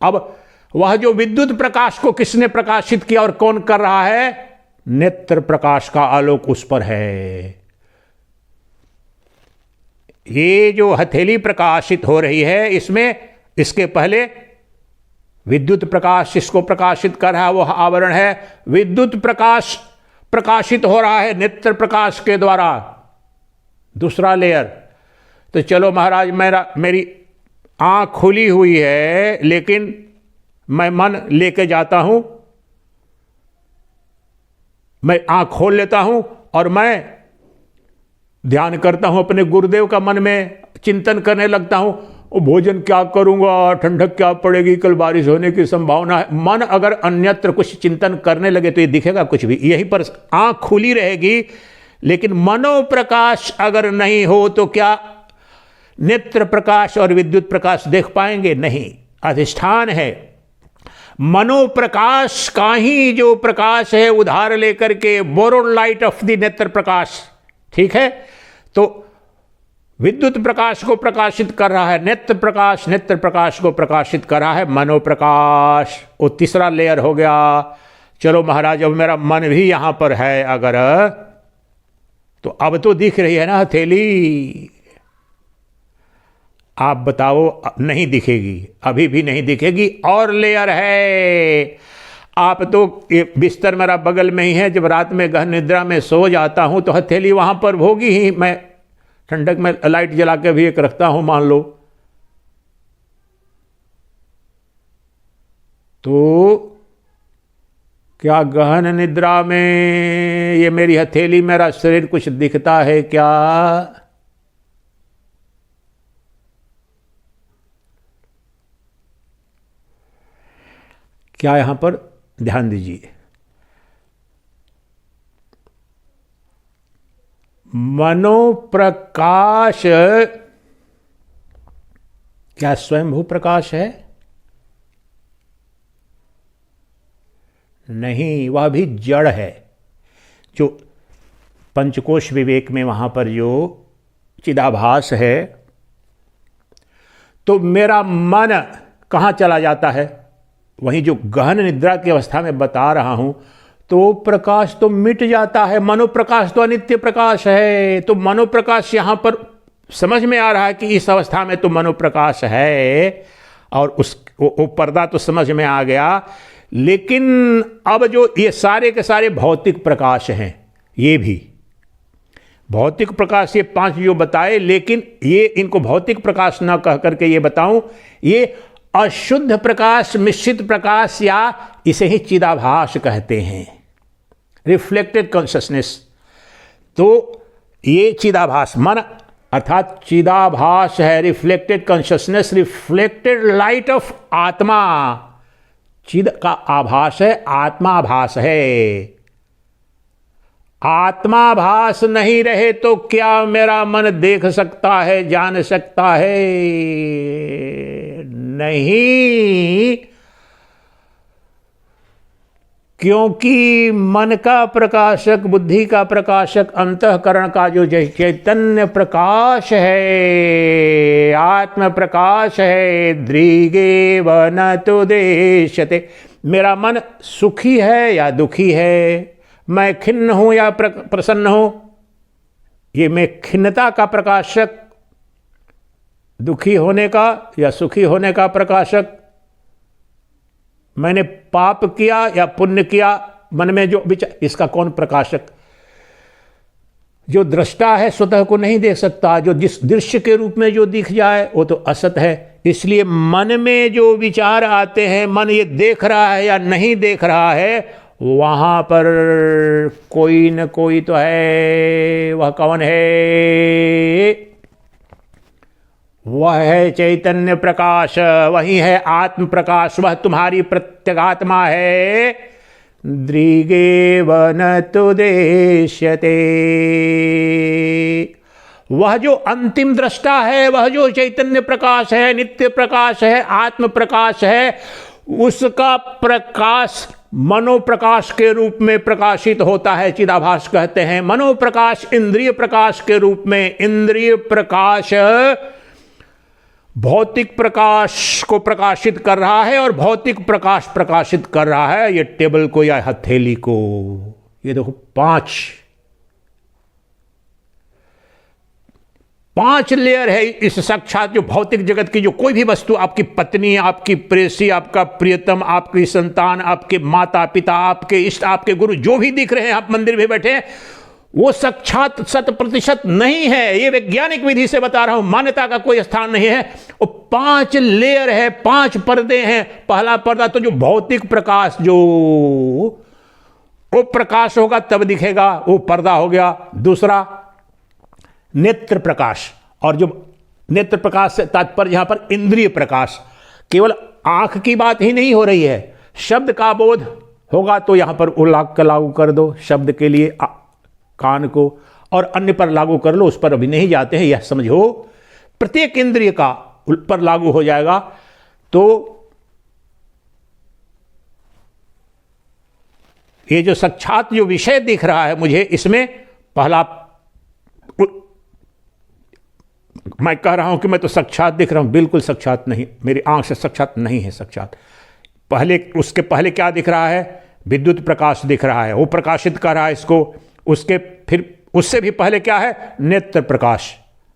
अब वह जो विद्युत प्रकाश को किसने प्रकाशित किया और कौन कर रहा है? नेत्र प्रकाश का आलोक उस पर है। ये जो हथेली प्रकाशित हो रही है, इसमें, इसके पहले विद्युत प्रकाश इसको प्रकाशित कर रहा है, वह आवरण है। विद्युत प्रकाश प्रकाशित हो रहा है नेत्र प्रकाश के द्वारा, दूसरा लेयर। तो चलो महाराज, मेरी आँख खुली हुई है, लेकिन मैं मन लेके जाता हूं, मैं आँख खोल लेता हूं और मैं ध्यान करता हूं, अपने गुरुदेव का मन में चिंतन करने लगता हूं। वो भोजन क्या करूंगा, ठंडक क्या पड़ेगी, कल बारिश होने की संभावना है। मन अगर अन्यत्र कुछ चिंतन करने लगे तो ये दिखेगा कुछ भी, यहीं पर आंख खुली रहेगी। लेकिन मनोप्रकाश अगर नहीं हो तो क्या नेत्र प्रकाश और विद्युत प्रकाश देख पाएंगे? नहीं। अधिष्ठान है मनोप्रकाश का ही जो प्रकाश है, उधार लेकर के बोरोड लाइट ऑफ द नेत्र प्रकाश, ठीक है। तो विद्युत प्रकाश को प्रकाशित कर रहा है नेत्र प्रकाश, नेत्र प्रकाश को प्रकाशित कर रहा है मनोप्रकाश। वो तीसरा लेयर हो गया। चलो महाराज, अब मेरा मन भी यहां पर है अगर, तो अब तो दिख रही है ना हथेली। आप बताओ, नहीं दिखेगी, अभी भी नहीं दिखेगी। और लेयर है। आप तो ये बिस्तर मेरा बगल में ही है, जब रात में गहन निद्रा में सो जाता हूं तो हथेली वहां पर होगी ही। मैं ठंडक में लाइट जला के भी एक रखता हूं मान लो, तो क्या गहन निद्रा में ये मेरी हथेली, मेरा शरीर कुछ दिखता है क्या? क्या यहां पर ध्यान दीजिए, मनोप्रकाश क्या स्वयंभू प्रकाश है? नहीं, वह भी जड़ है। जो पंचकोश विवेक में वहां पर जो चिदाभास है, तो मेरा मन कहां चला जाता है? वहीं जो गहन निद्रा की अवस्था में बता रहा हूं, तो प्रकाश तो मिट जाता है। मनोप्रकाश तो अनित्य प्रकाश है। तो मनोप्रकाश यहां पर समझ में आ रहा है कि इस अवस्था में तो मनोप्रकाश है, और वो पर्दा तो समझ में आ गया। लेकिन अब जो ये सारे के सारे भौतिक प्रकाश हैं, ये भी भौतिक प्रकाश, ये 5 जो बताए, लेकिन ये इनको भौतिक प्रकाश ना कह करके ये बताऊं, ये अशुद्ध प्रकाश, मिश्रित प्रकाश, या इसे ही चिदाभास कहते हैं, रिफ्लेक्टेड कॉन्शसनेस। तो ये चिदाभास मन अर्थात चिदाभास है, reflected consciousness, reflected light of आत्मा। चिद का आभास है, आत्माभास है। आत्माभास नहीं रहे तो क्या मेरा मन देख सकता है, जान सकता है? नहीं, क्योंकि मन का प्रकाशक, बुद्धि का प्रकाशक, अंतःकरण का जो चैतन्य प्रकाश है, आत्म प्रकाश है, दृगेव न तुदेश्यते। मेरा मन सुखी है या दुखी है, मैं खिन्न हूं या प्रसन्न हूं, ये मैं खिन्नता का प्रकाशक, दुखी होने का या सुखी होने का प्रकाशक, मैंने पाप किया या पुण्य किया, मन में जो विचार, इसका कौन प्रकाशक? जो दृष्टा है स्वतः को नहीं देख सकता, जो जिस दृश्य के रूप में जो दिख जाए वो तो असत है। इसलिए मन में जो विचार आते हैं, मन ये देख रहा है या नहीं देख रहा है, वहां पर कोई न कोई तो है। वह कौन है? वह है चैतन्य प्रकाश, वही है आत्म प्रकाश, वह तुम्हारी प्रत्यगात्मा है। दृगेव न तुदेश्यते। वह जो अंतिम दृष्टा है, वह जो चैतन्य प्रकाश है, नित्य प्रकाश है, आत्म प्रकाश है, उसका प्रकाश मनोप्रकाश के रूप में प्रकाशित होता है, चिदाभास कहते हैं। मनोप्रकाश इंद्रिय प्रकाश के रूप में, इंद्रिय प्रकाश भौतिक प्रकाश को प्रकाशित कर रहा है, और भौतिक प्रकाश प्रकाशित कर रहा है ये टेबल को या हथेली को। ये देखो 5 5 लेयर है इस साक्षात जो भौतिक जगत की, जो कोई भी वस्तु, आपकी पत्नी, आपकी प्रेसी, आपका प्रियतम, आपकी संतान, आपके माता पिता, आपके इष्ट, आपके गुरु, जो भी दिख रहे हैं, आप मंदिर में बैठे हैं, वो साक्षात 100% नहीं है। ये वैज्ञानिक विधि से बता रहा हूं, मान्यता का कोई स्थान नहीं है। वो 5 लेयर है, 5 पर्दे हैं। पहला पर्दा तो जो भौतिक प्रकाश, जो वो प्रकाश होगा तब दिखेगा, वो पर्दा हो गया। दूसरा नेत्र प्रकाश, और जो नेत्र प्रकाश से तात्पर्य यहां पर इंद्रिय प्रकाश, केवल आंख की बात ही नहीं हो रही है। शब्द का बोध होगा तो यहां पर लागू कर दो, शब्द के लिए कान को, और अन्य पर लागू कर लो, उस पर अभी नहीं जाते हैं। यह समझो प्रत्येक इंद्रिय का पर लागू हो जाएगा। तो ये जो साक्षात जो विषय दिख रहा है मुझे, इसमें पहला मैं कह रहा हूं कि मैं तो साक्षात दिख रहा हूं, बिल्कुल साक्षात नहीं, मेरी आंख से साक्षात नहीं है साक्षात। पहले, उसके पहले क्या दिख रहा है? विद्युत प्रकाश दिख रहा है, वो प्रकाशित कर रहा है इसको। उसके फिर उससे भी पहले क्या है? नेत्र प्रकाश।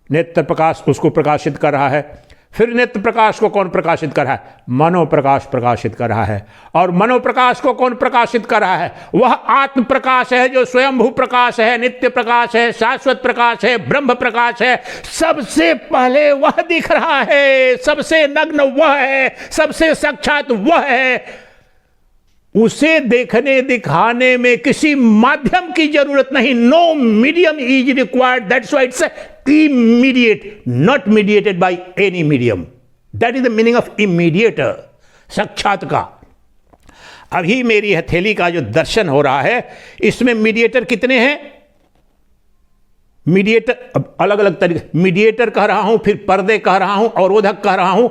नेत्र प्रकाश उसको प्रकाशित कर रहा है। फिर नेत्र प्रकाश को कौन प्रकाशित कर रहा है? मनोप्रकाश प्रकाशित कर रहा है। और मनोप्रकाश को कौन प्रकाशित कर रहा है? वह आत्म प्रकाश है, जो स्वयंभू प्रकाश है, नित्य प्रकाश है, शाश्वत प्रकाश है, ब्रह्म प्रकाश है। सबसे पहले वह दिख रहा है, सबसे नग्न वह है, सबसे साक्षात वह है। उसे देखने दिखाने में किसी माध्यम की जरूरत नहीं। No medium is required, that's why it's immediate, not mediated by any medium. That is the meaning of immediate, साक्षात का। अभी मेरी हथेली का जो दर्शन हो रहा है, इसमें मीडिएटर कितने हैं? मीडिएटर अब अलग अलग तरीके, मीडिएटर कह रहा हूं, फिर पर्दे कह रहा हूं, अवरोधक कह रहा हूं।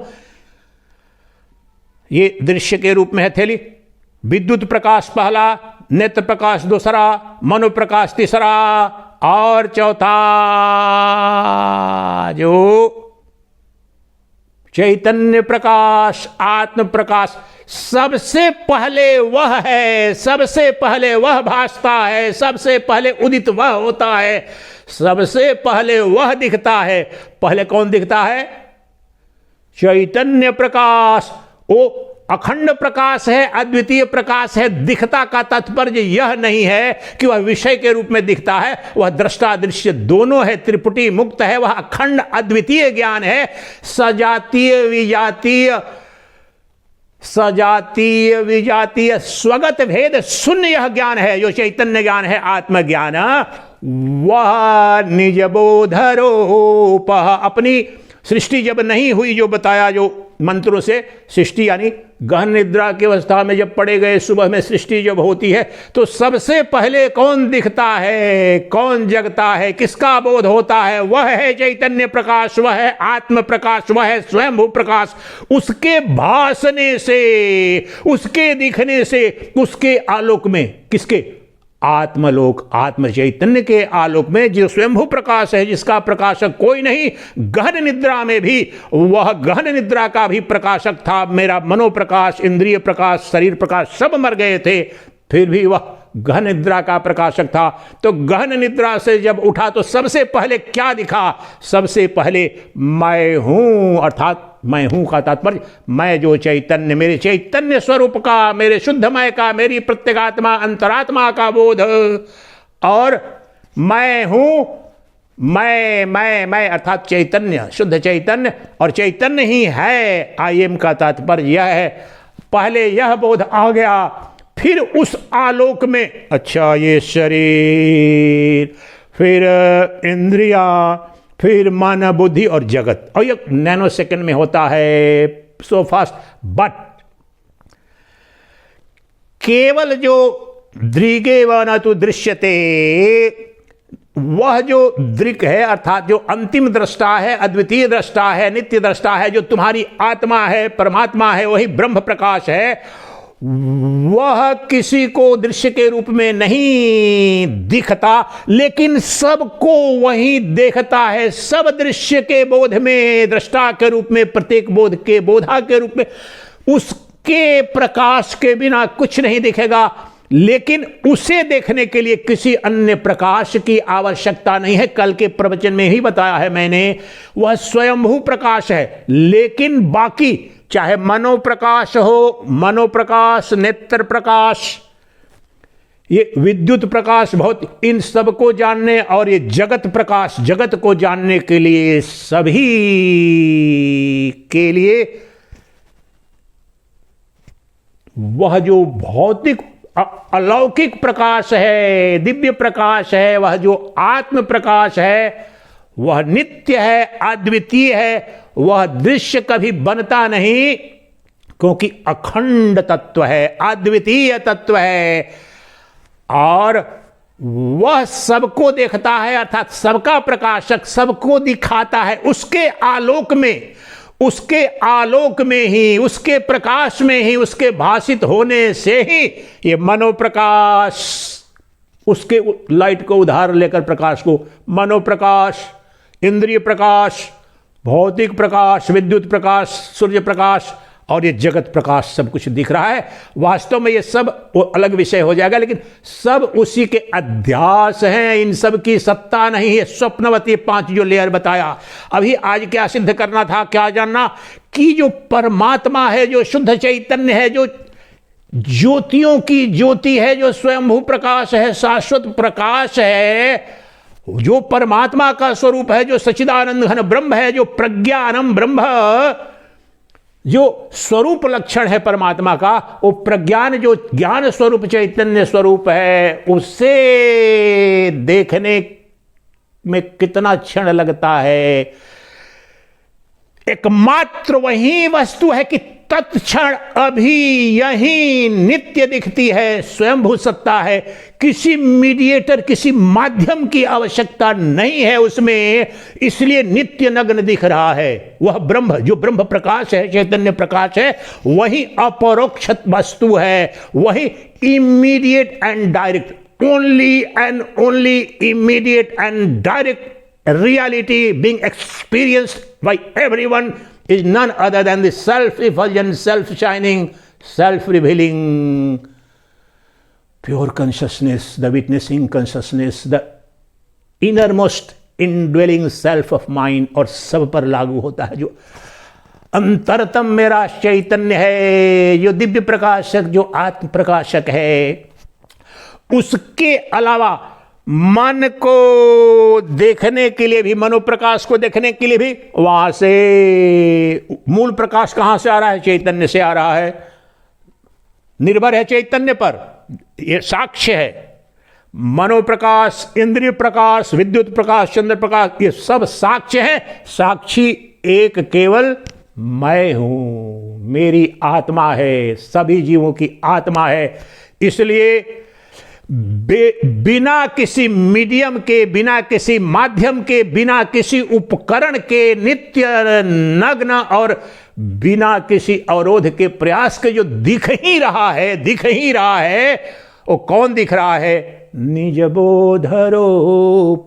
ये दृश्य के रूप में हथेली, विद्युत प्रकाश पहला, नेत्र प्रकाश दूसरा, मनोप्रकाश तीसरा, और चौथा जो चैतन्य प्रकाश, आत्म प्रकाश। सबसे पहले वह है, सबसे पहले वह भासता है, सबसे पहले उदित वह होता है, सबसे पहले वह दिखता है। पहले कौन दिखता है? चैतन्य प्रकाश। वो अखंड प्रकाश है, अद्वितीय प्रकाश है। दिखता का तात्पर्य यह नहीं है कि वह विषय के रूप में दिखता है, वह दृष्टा दृश्य दोनों है, त्रिपुटी मुक्त है, वह अखंड अद्वितीय ज्ञान है। सजातीय विजातीय, सजातीय विजातीय स्वगत भेद शून्य यह ज्ञान है, जो चैतन्य ज्ञान है, आत्मज्ञान। वह निज बोधरोप, अपनी सृष्टि जब नहीं हुई, जो बताया जो मंत्रों से, सृष्टि यानी गहन निद्रा की अवस्था में जब पड़े गए, सुबह में सृष्टि जब होती है, तो सबसे पहले कौन दिखता है, कौन जगता है, किसका बोध होता है? वह है चैतन्य प्रकाश, वह है आत्म प्रकाश, वह है स्वयंभू प्रकाश। उसके भासने से, उसके दिखने से, उसके आलोक में, किसके? आत्मलोक, आत्म चैतन्य के आलोक में, जो स्वयंभू प्रकाश है, जिसका प्रकाशक कोई नहीं। गहन निद्रा में भी वह गहन निद्रा का भी प्रकाशक था। मेरा मनोप्रकाश, इंद्रिय प्रकाश, शरीर प्रकाश सब मर गए थे, फिर भी वह गहन निद्रा का प्रकाशक था। तो गहन निद्रा से जब उठा तो सबसे पहले क्या दिखा? सबसे पहले मैं हूं, अर्थात मैं हूं का तात्पर्य मैं जो चैतन्य, मेरे चैतन्य स्वरूप का, मेरे शुद्धमय का, मेरी प्रत्यगात्मा अंतरात्मा का बोध। और मैं हूं, मैं अर्थात चैतन्य, शुद्ध चैतन्य, और चैतन्य ही है। आई एम का तात्पर्य यह है। पहले यह बोध आ गया, फिर उस आलोक में, अच्छा ये शरीर, फिर इंद्रिया, फिर मन, बुद्धि और जगत, और ये नैनो सेकंड में होता है, सो फास्ट। बट केवल जो दृगे व न तो दृश्यते, वह जो दृक है, अर्थात जो अंतिम दृष्टा है, अद्वितीय दृष्टा है, नित्य दृष्टा है, जो तुम्हारी आत्मा है, परमात्मा है, वही ब्रह्म प्रकाश है। वह किसी को दृश्य के रूप में नहीं दिखता, लेकिन सबको वही देखता है। सब दृश्य के बोध में, दृष्टा के रूप में, प्रत्येक बोध के बोधा के रूप में, उसके प्रकाश के बिना कुछ नहीं दिखेगा। लेकिन उसे देखने के लिए किसी अन्य प्रकाश की आवश्यकता नहीं है। कल के प्रवचन में ही बताया है मैंने, वह स्वयंभू प्रकाश है। लेकिन बाकी चाहे मनोप्रकाश हो, मनोप्रकाश, नेत्र प्रकाश, ये विद्युत प्रकाश, बहुत इन सब को जानने, और ये जगत प्रकाश, जगत को जानने के लिए, सभी के लिए वह जो भौतिक अलौकिक प्रकाश है, दिव्य प्रकाश है, वह जो आत्म प्रकाश है, वह नित्य है, अद्वितीय है। वह दृश्य कभी बनता नहीं, क्योंकि अखंड तत्व है, अद्वितीय तत्व है, और वह सबको देखता है, अर्थात सबका प्रकाशक, सबको दिखाता है। उसके आलोक में, उसके आलोक में ही, उसके प्रकाश में ही, उसके भासित होने से ही ये मनोप्रकाश, उसके लाइट को उधार लेकर प्रकाश को, मनोप्रकाश, इंद्रिय प्रकाश, भौतिक प्रकाश, विद्युत प्रकाश, सूर्य प्रकाश और ये जगत प्रकाश सब कुछ दिख रहा है। वास्तव में ये सब अलग विषय हो जाएगा, लेकिन सब उसी के अध्यास हैं, इन सब की सत्ता नहीं है। स्वप्नवती 5 जो लेयर बताया। अभी आज क्या सिद्ध करना था, क्या जानना, कि जो परमात्मा है, जो शुद्ध चैतन्य है, जो ज्योतियों की ज्योति है, जो स्वयंभू प्रकाश है, शाश्वत प्रकाश है, जो परमात्मा का स्वरूप है, जो सच्चिदानंद घन ब्रह्म है, जो प्रज्ञानम ब्रह्म, जो स्वरूप लक्षण है परमात्मा का, वो प्रज्ञान, जो ज्ञान स्वरूप चैतन्य स्वरूप है, उसे देखने में कितना क्षण लगता है। एकमात्र वही वस्तु है कि तत्क्षण अभी यही नित्य दिखती है, स्वयंभू सत्ता है, किसी मीडिएटर, किसी माध्यम की आवश्यकता नहीं है उसमें, इसलिए नित्य नग्न दिख रहा है। वह ब्रह्म, जो ब्रह्म प्रकाश है, चैतन्य प्रकाश है, वही अपरोक्ष वस्तु है, वही immediate and direct, only and only immediate and direct reality being experienced by everyone is none other than the self-effulgent, self-shining, self-revealing pure consciousness, the witnessing consciousness, the innermost indwelling self of mind, और सब पर लागू होता है। जो अंतरतम मेरा चैतन्य है, जो दिव्य प्रकाशक, जो आत्म प्रकाशक है, उसके अलावा मन को देखने के लिए भी, मनोप्रकाश को देखने के लिए भी, वहां से मूल प्रकाश कहां से आ रहा है? चैतन्य से आ रहा है, निर्भर है चैतन्य पर, यह साक्ष्य है। मनोप्रकाश, इंद्रिय प्रकाश, विद्युत प्रकाश, चंद्र प्रकाश, ये सब साक्ष्य है। साक्षी एक केवल मैं हूं, मेरी आत्मा है, सभी जीवों की आत्मा है। इसलिए बिना किसी मीडियम के, बिना किसी माध्यम के, बिना किसी उपकरण के, नित्य नग्न और बिना किसी अवरोध के प्रयास के जो दिख ही रहा है, दिख ही रहा है, वो कौन दिख रहा है? निज बोधरो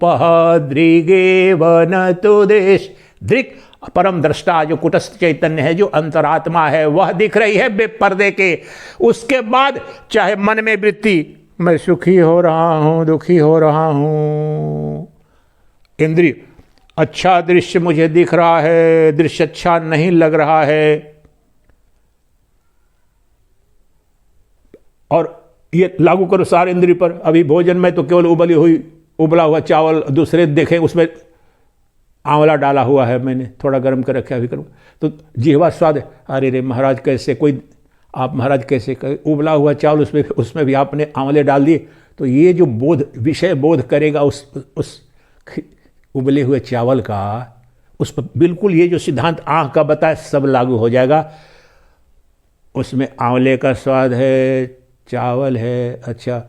पहाद्रिगे वन तो देश दृक्, परम दृष्टा जो कुटस्थ चैतन्य है, जो अंतरात्मा है, वह दिख रही है बेपर्दे के। उसके बाद चाहे मन में वृत्ति, मैं सुखी हो रहा हूं, दुखी हो रहा हूं, इंद्रिय, अच्छा दृश्य मुझे दिख रहा है, दृश्य अच्छा नहीं लग रहा है, और ये लागू करो सारे इंद्रिय पर। अभी भोजन में तो केवल उबला हुआ चावल, दूसरे देखें उसमें आंवला डाला हुआ है, मैंने थोड़ा गर्म कर रखा, अभी करूँ तो जिह्वा स्वाद, अरे रे महाराज कैसे, कोई आप महाराज कैसे, उबला हुआ चावल, उसमें भी आपने आंवले डाल दिए, तो ये जो बोध, विषय बोध करेगा उस उबले हुए चावल का, उस पर बिल्कुल ये जो सिद्धांत आँख का बताए सब लागू हो जाएगा। उसमें आंवले का स्वाद है, चावल है, अच्छा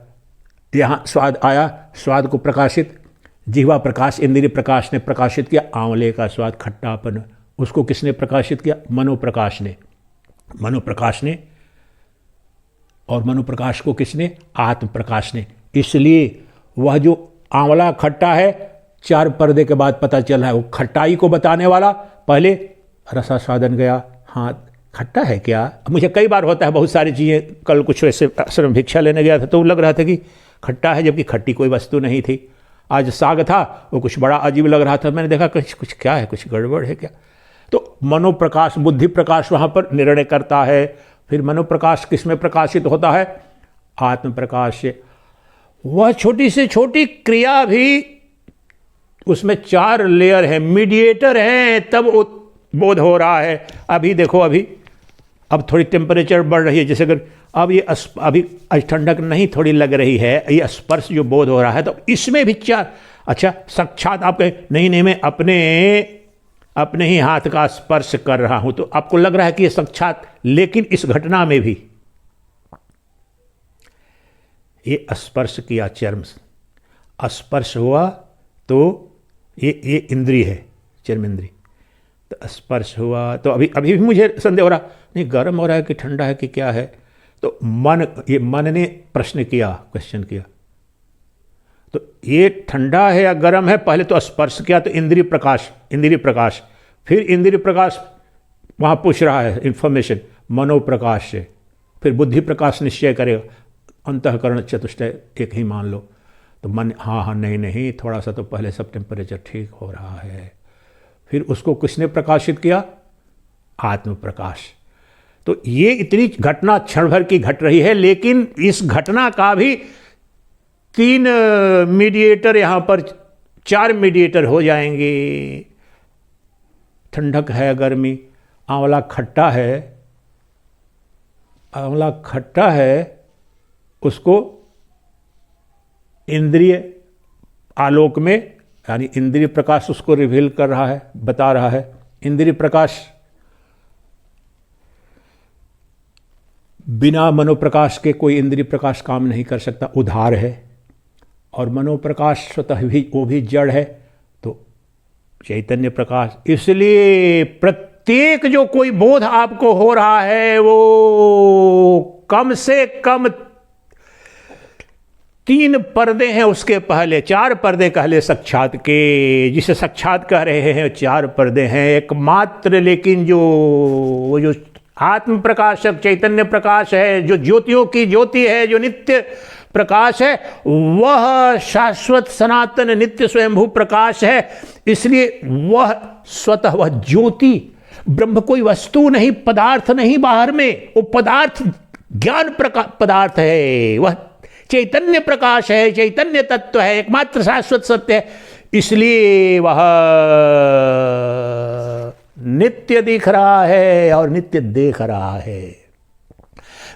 यहाँ स्वाद आया, स्वाद को प्रकाशित, जिह्वा प्रकाश, इंद्रिय प्रकाश ने प्रकाशित किया, आंवले का स्वाद, खट्टापन, उसको किसने प्रकाशित किया? मनोप्रकाश ने। मनोप्रकाश ने, और मनोप्रकाश को किसने? आत्म प्रकाश ने। इसलिए वह जो आंवला खट्टा है, 4 पर्दे के बाद पता चल रहा है, वो खट्टाई को बताने वाला पहले रसास्वादन गया, हाथ खट्टा है क्या? मुझे कई बार होता है बहुत सारी चीज़ें। कल कुछ वैसे असल में भिक्षा लेने गया था तो लग रहा था कि खट्टा है, जबकि खट्टी कोई वस्तु नहीं थी। आज साग था, वो कुछ बड़ा अजीब लग रहा था। मैंने देखा कुछ क्या है, कुछ गड़बड़ है क्या? तो मनोप्रकाश, बुद्धि प्रकाश वहाँ पर निर्णय करता है। फिर मनोप्रकाश किस में प्रकाशित होता है? आत्म प्रकाश से। वह छोटी से छोटी क्रिया भी, उसमें 4 लेयर है, मीडिएटर हैं, तब वो बोध हो रहा है। अभी देखो, अब थोड़ी टेम्परेचर बढ़ रही है, जैसे अगर अभी आज ठंडक नहीं थोड़ी लग रही है, ये स्पर्श जो बोध हो रहा है, तो इसमें भी 4। अच्छा, साक्षात आप कहें नहीं मैं अपने ही हाथ का स्पर्श कर रहा हूं, तो आपको लग रहा है कि ये साक्षात, लेकिन इस घटना में भी ये स्पर्श किया, चर्म स्पर्श हुआ, तो ये इंद्रिय है, चर्म इंद्रिय। तो स्पर्श हुआ तो अभी भी मुझे संदेह हो रहा, नहीं गर्म हो रहा है कि ठंडा है कि क्या है? तो मन ने क्वेश्चन किया, तो ये ठंडा है या गर्म है? पहले तो स्पर्श किया, तो इंद्रिय प्रकाश, फिर इंद्रिय प्रकाश वहाँ पूछ रहा है इन्फॉर्मेशन मनोप्रकाश से, फिर बुद्धि प्रकाश निश्चय करेगा, अंतःकरण चतुष्टय एक ही मान लो। तो मन हाँ नहीं थोड़ा सा तो पहले सब टेम्परेचर ठीक हो रहा है। फिर उसको किसने प्रकाशित किया? आत्म प्रकाश। तो ये इतनी घटना क्षण भर की घट रही है, लेकिन इस घटना का भी 3 मीडिएटर, यहां पर 4 मीडिएटर हो जाएंगे। ठंडक है, गर्मी, आंवला खट्टा है, उसको इंद्रिय आलोक में, यानी इंद्रिय प्रकाश उसको रिवील कर रहा है, बता रहा है। इंद्रिय प्रकाश बिना मनोप्रकाश के कोई इंद्रिय प्रकाश काम नहीं कर सकता, उधार है। और मनोप्रकाश स्वतः भी वो भी जड़ है, तो चैतन्य प्रकाश। इसलिए प्रत्येक जो कोई बोध आपको हो रहा है, वो कम से कम 3 पर्दे हैं उसके पहले, 4 पर्दे कह ले साक्षात के, जिसे साक्षात कह रहे हैं 4 पर्दे हैं एकमात्र। लेकिन वो जो आत्म प्रकाशक चैतन्य प्रकाश है, जो ज्योतियों की ज्योति है, जो नित्य प्रकाश है, वह शाश्वत सनातन नित्य स्वयंभू प्रकाश है। इसलिए वह स्वतः वह ज्योति ब्रह्म, कोई वस्तु नहीं, पदार्थ नहीं बाहर में, वो पदार्थ ज्ञान पदार्थ है, वह चैतन्य प्रकाश है, चैतन्य तत्व है, एकमात्र शाश्वत सत्य है। इसलिए वह नित्य दिख रहा है और नित्य देख रहा है,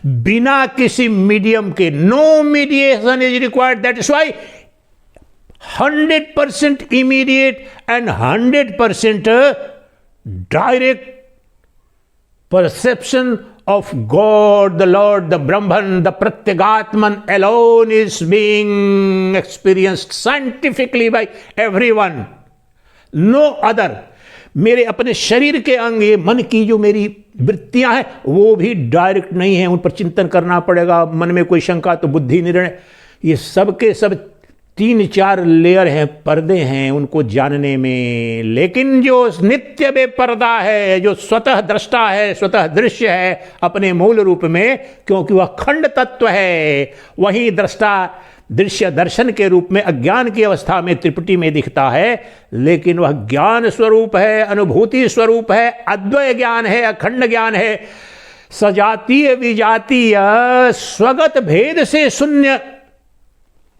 बिना किसी मीडियम के। No mediation is required. That is why 100% immediate and 100% direct perception of God, the Lord, the Brahman, the Pratyagatman alone is being experienced scientifically by everyone. No other. मेरे अपने शरीर के अंग, ये मन की जो मेरी वृत्तियां हैं, वो भी डायरेक्ट नहीं है, उन पर चिंतन करना पड़ेगा। मन में कोई शंका तो बुद्धि निर्णय, ये सब के सब 3-4 लेयर हैं, पर्दे हैं उनको जानने में। लेकिन जो नित्य बेपर्दा है, जो स्वतः दृष्टा है, स्वतः दृश्य है अपने मूल रूप में, क्योंकि वह खंड तत्व है, वही दृष्टा दृश्य दर्शन के रूप में अज्ञान की अवस्था में त्रिपुटी में दिखता है। लेकिन वह ज्ञान स्वरूप है, अनुभूति स्वरूप है, अद्वय ज्ञान है, अखंड ज्ञान है, सजातीय विजातीय स्वगत भेद से शून्य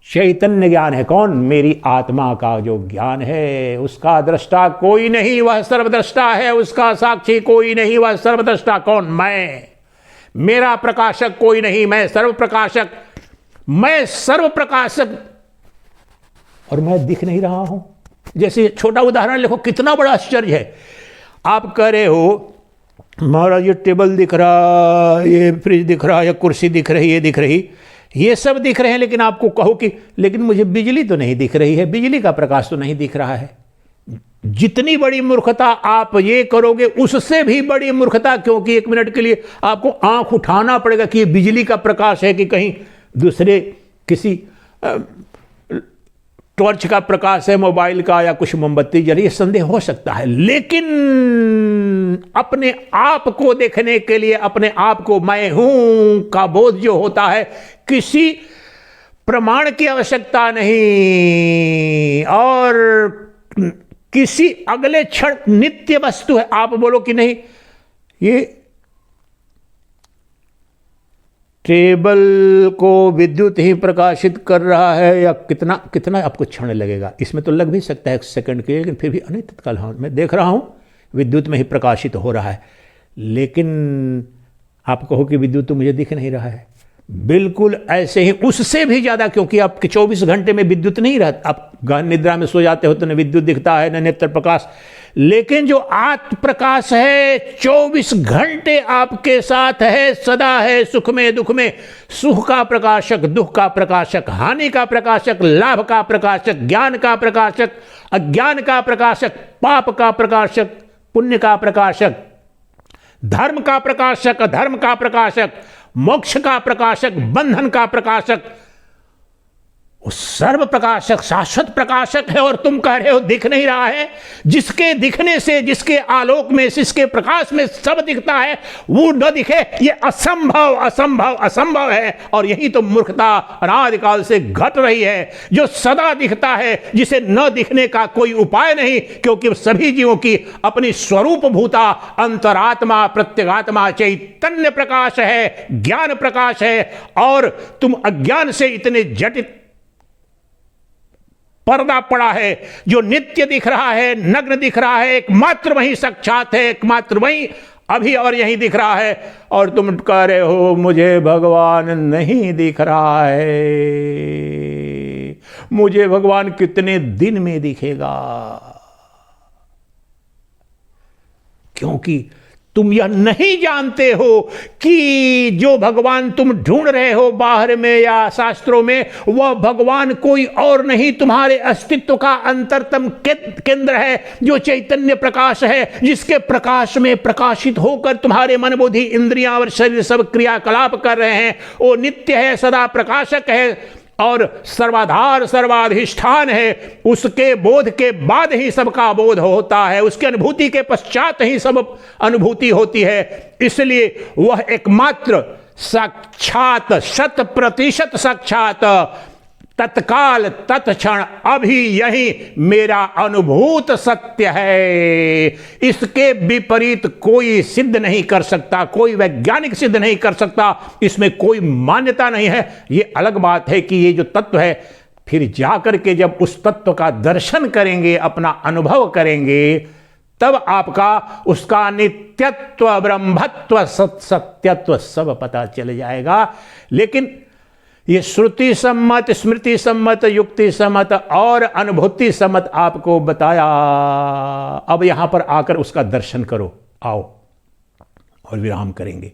चैतन्य ज्ञान है। कौन? मेरी आत्मा का जो ज्ञान है, उसका दृष्टा कोई नहीं, वह सर्वद्रष्टा है, उसका साक्षी कोई नहीं, वह सर्वद्रष्टा। कौन? मैं। मेरा प्रकाशक कोई नहीं, मैं सर्वप्रकाशक, मैं सर्वप्रकाशक, और मैं दिख नहीं रहा हूं। जैसे छोटा उदाहरण लिखो, कितना बड़ा आश्चर्य है। आप कह रहे हो महाराज ये टेबल दिख रहा, ये फ्रिज दिख रहा, या कुर्सी दिख रही, ये दिख रही, ये सब दिख रहे हैं, लेकिन आपको कहो कि लेकिन मुझे बिजली तो नहीं दिख रही है, बिजली का प्रकाश तो नहीं दिख रहा है। जितनी बड़ी मूर्खता आप ये करोगे, उससे भी बड़ी मूर्खता, क्योंकि 1 मिनट के लिए आपको आंख उठाना पड़ेगा कि ये बिजली का प्रकाश है कि कहीं दूसरे किसी टॉर्च का प्रकाश है, मोबाइल का, या कुछ मोमबत्ती जल रही है, संदेह हो सकता है। लेकिन अपने आप को देखने के लिए, अपने आप को मैं हूं का बोध जो होता है, किसी प्रमाण की आवश्यकता नहीं और किसी अगले क्षण नित्य वस्तु है। आप बोलो कि नहीं, ये टेबल को विद्युत ही प्रकाशित कर रहा है, या कितना कितना आपको क्षण लगेगा? इसमें तो लग भी सकता है 1 सेकंड के, लेकिन फिर भी नहीं, तत्काल हाँ मैं देख रहा हूं विद्युत में ही प्रकाशित हो रहा है। लेकिन आप कहो कि विद्युत तो मुझे दिख नहीं रहा है। बिल्कुल ऐसे ही, उससे भी ज्यादा, क्योंकि आपके 24 घंटे में विद्युत नहीं रहता। आप गहन निद्रा में सो जाते हो तो न विद्युत दिखता है न नेत्र प्रकाश, लेकिन जो आत्म प्रकाश है 24 घंटे आपके साथ है, सदा है, सुख में दुख में, सुख का प्रकाशक, दुख का प्रकाशक, हानि का प्रकाशक, लाभ का प्रकाशक, ज्ञान का प्रकाशक, अज्ञान का प्रकाशक, पाप का प्रकाशक, पुण्य का प्रकाशक, धर्म का प्रकाशक, अधर्म का प्रकाशक, मोक्ष का प्रकाशक, बंधन का प्रकाशक, सर्व प्रकाशक, शाश्वत प्रकाशक है। और तुम कह रहे हो दिख नहीं रहा है। जिसके दिखने से, जिसके आलोक में, जिसके प्रकाश में सब दिखता है, वो न दिखे, ये असंभव असंभव असंभव है। और यही तो मूर्खता अनादिकाल से घट रही है। जो सदा दिखता है, जिसे न दिखने का कोई उपाय नहीं, क्योंकि सभी जीवों की अपनी स्वरूप भूता अंतरात्मा, प्रत्यगात्मा, चैतन्य प्रकाश है, ज्ञान प्रकाश है। और तुम अज्ञान से इतने जटित पर्दा पड़ा है, जो नित्य दिख रहा है, नग्न दिख रहा है, एकमात्र वही साक्षात है, एकमात्र वही अभी और यही दिख रहा है। और तुम कह रहे हो मुझे भगवान नहीं दिख रहा है। मुझे भगवान कितने दिन में दिखेगा? क्योंकि तुम यह नहीं जानते हो कि जो भगवान तुम ढूंढ रहे हो बाहर में या शास्त्रों में, वह भगवान कोई और नहीं, तुम्हारे अस्तित्व का अंतरतम केंद्र है, जो चैतन्य प्रकाश है, जिसके प्रकाश में प्रकाशित होकर तुम्हारे मन, बुद्धि, इंद्रियां और शरीर सब क्रियाकलाप कर रहे हैं। वो नित्य है, सदा प्रकाशक है और सर्वाधार सर्वाधिष्ठान है। उसके बोध के बाद ही सबका बोध होता है, उसकी अनुभूति के पश्चात ही सब अनुभूति होती है। इसलिए वह एकमात्र साक्षात, 100% साक्षात, तत्काल, तत्क्षण, अभी यही मेरा अनुभूत सत्य है। इसके विपरीत कोई सिद्ध नहीं कर सकता, कोई वैज्ञानिक सिद्ध नहीं कर सकता, इसमें कोई मान्यता नहीं है। ये अलग बात है कि ये जो तत्व है, फिर जाकर के जब उस तत्व का दर्शन करेंगे, अपना अनुभव करेंगे, तब आपका उसका नित्यत्व, ब्रह्मत्व, सत्यत्व सब पता चल जाएगा। लेकिन ये श्रुति सम्मत, स्मृति सम्मत, युक्ति सम्मत और अनुभूति सम्मत आपको बताया। अब यहां पर आकर उसका दर्शन करो। आओ और विराम करेंगे।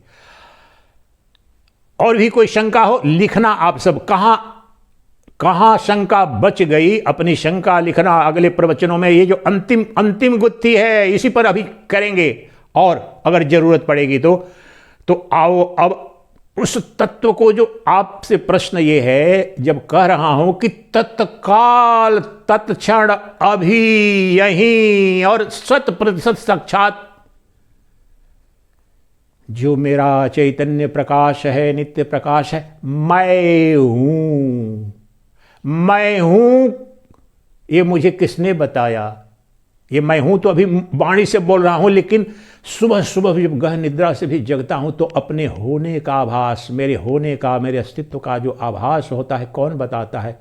और भी कोई शंका हो लिखना। आप सब कहां शंका बच गई, अपनी शंका लिखना। अगले प्रवचनों में ये जो अंतिम गुत्थी है, इसी पर अभी करेंगे। और अगर जरूरत पड़ेगी तो आओ अब उस तत्व को, जो आपसे प्रश्न ये है, जब कह रहा हूं कि तत्काल, तत्क्षण, अभी यही और 100% साक्षात, जो मेरा चैतन्य प्रकाश है, नित्य प्रकाश है, मैं हूं। ये मुझे किसने बताया? ये मैं हूं तो अभी वाणी से बोल रहा हूं, लेकिन सुबह सुबह जब गहन निद्रा से भी जगता हूं तो अपने होने का आभास, मेरे होने का, मेरे अस्तित्व का जो आभास होता है, कौन बताता है?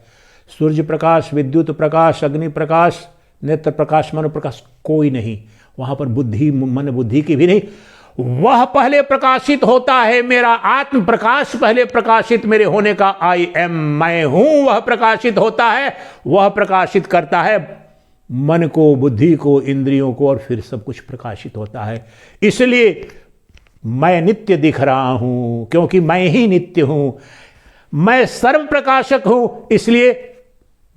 सूर्य प्रकाश, विद्युत प्रकाश, अग्नि प्रकाश, नेत्र प्रकाश, मन प्रकाश, कोई नहीं। वहां पर बुद्धि, मन बुद्धि की भी नहीं। वह पहले प्रकाशित होता है, मेरा आत्म प्रकाश पहले प्रकाशित, मेरे होने का आई एम, मैं हूं, वह प्रकाशित होता है। वह प्रकाशित करता है मन को, बुद्धि को, इंद्रियों को, और फिर सब कुछ प्रकाशित होता है। इसलिए मैं नित्य दिख रहा हूं, क्योंकि मैं ही नित्य हूं। मैं सर्व प्रकाशक हूं, इसलिए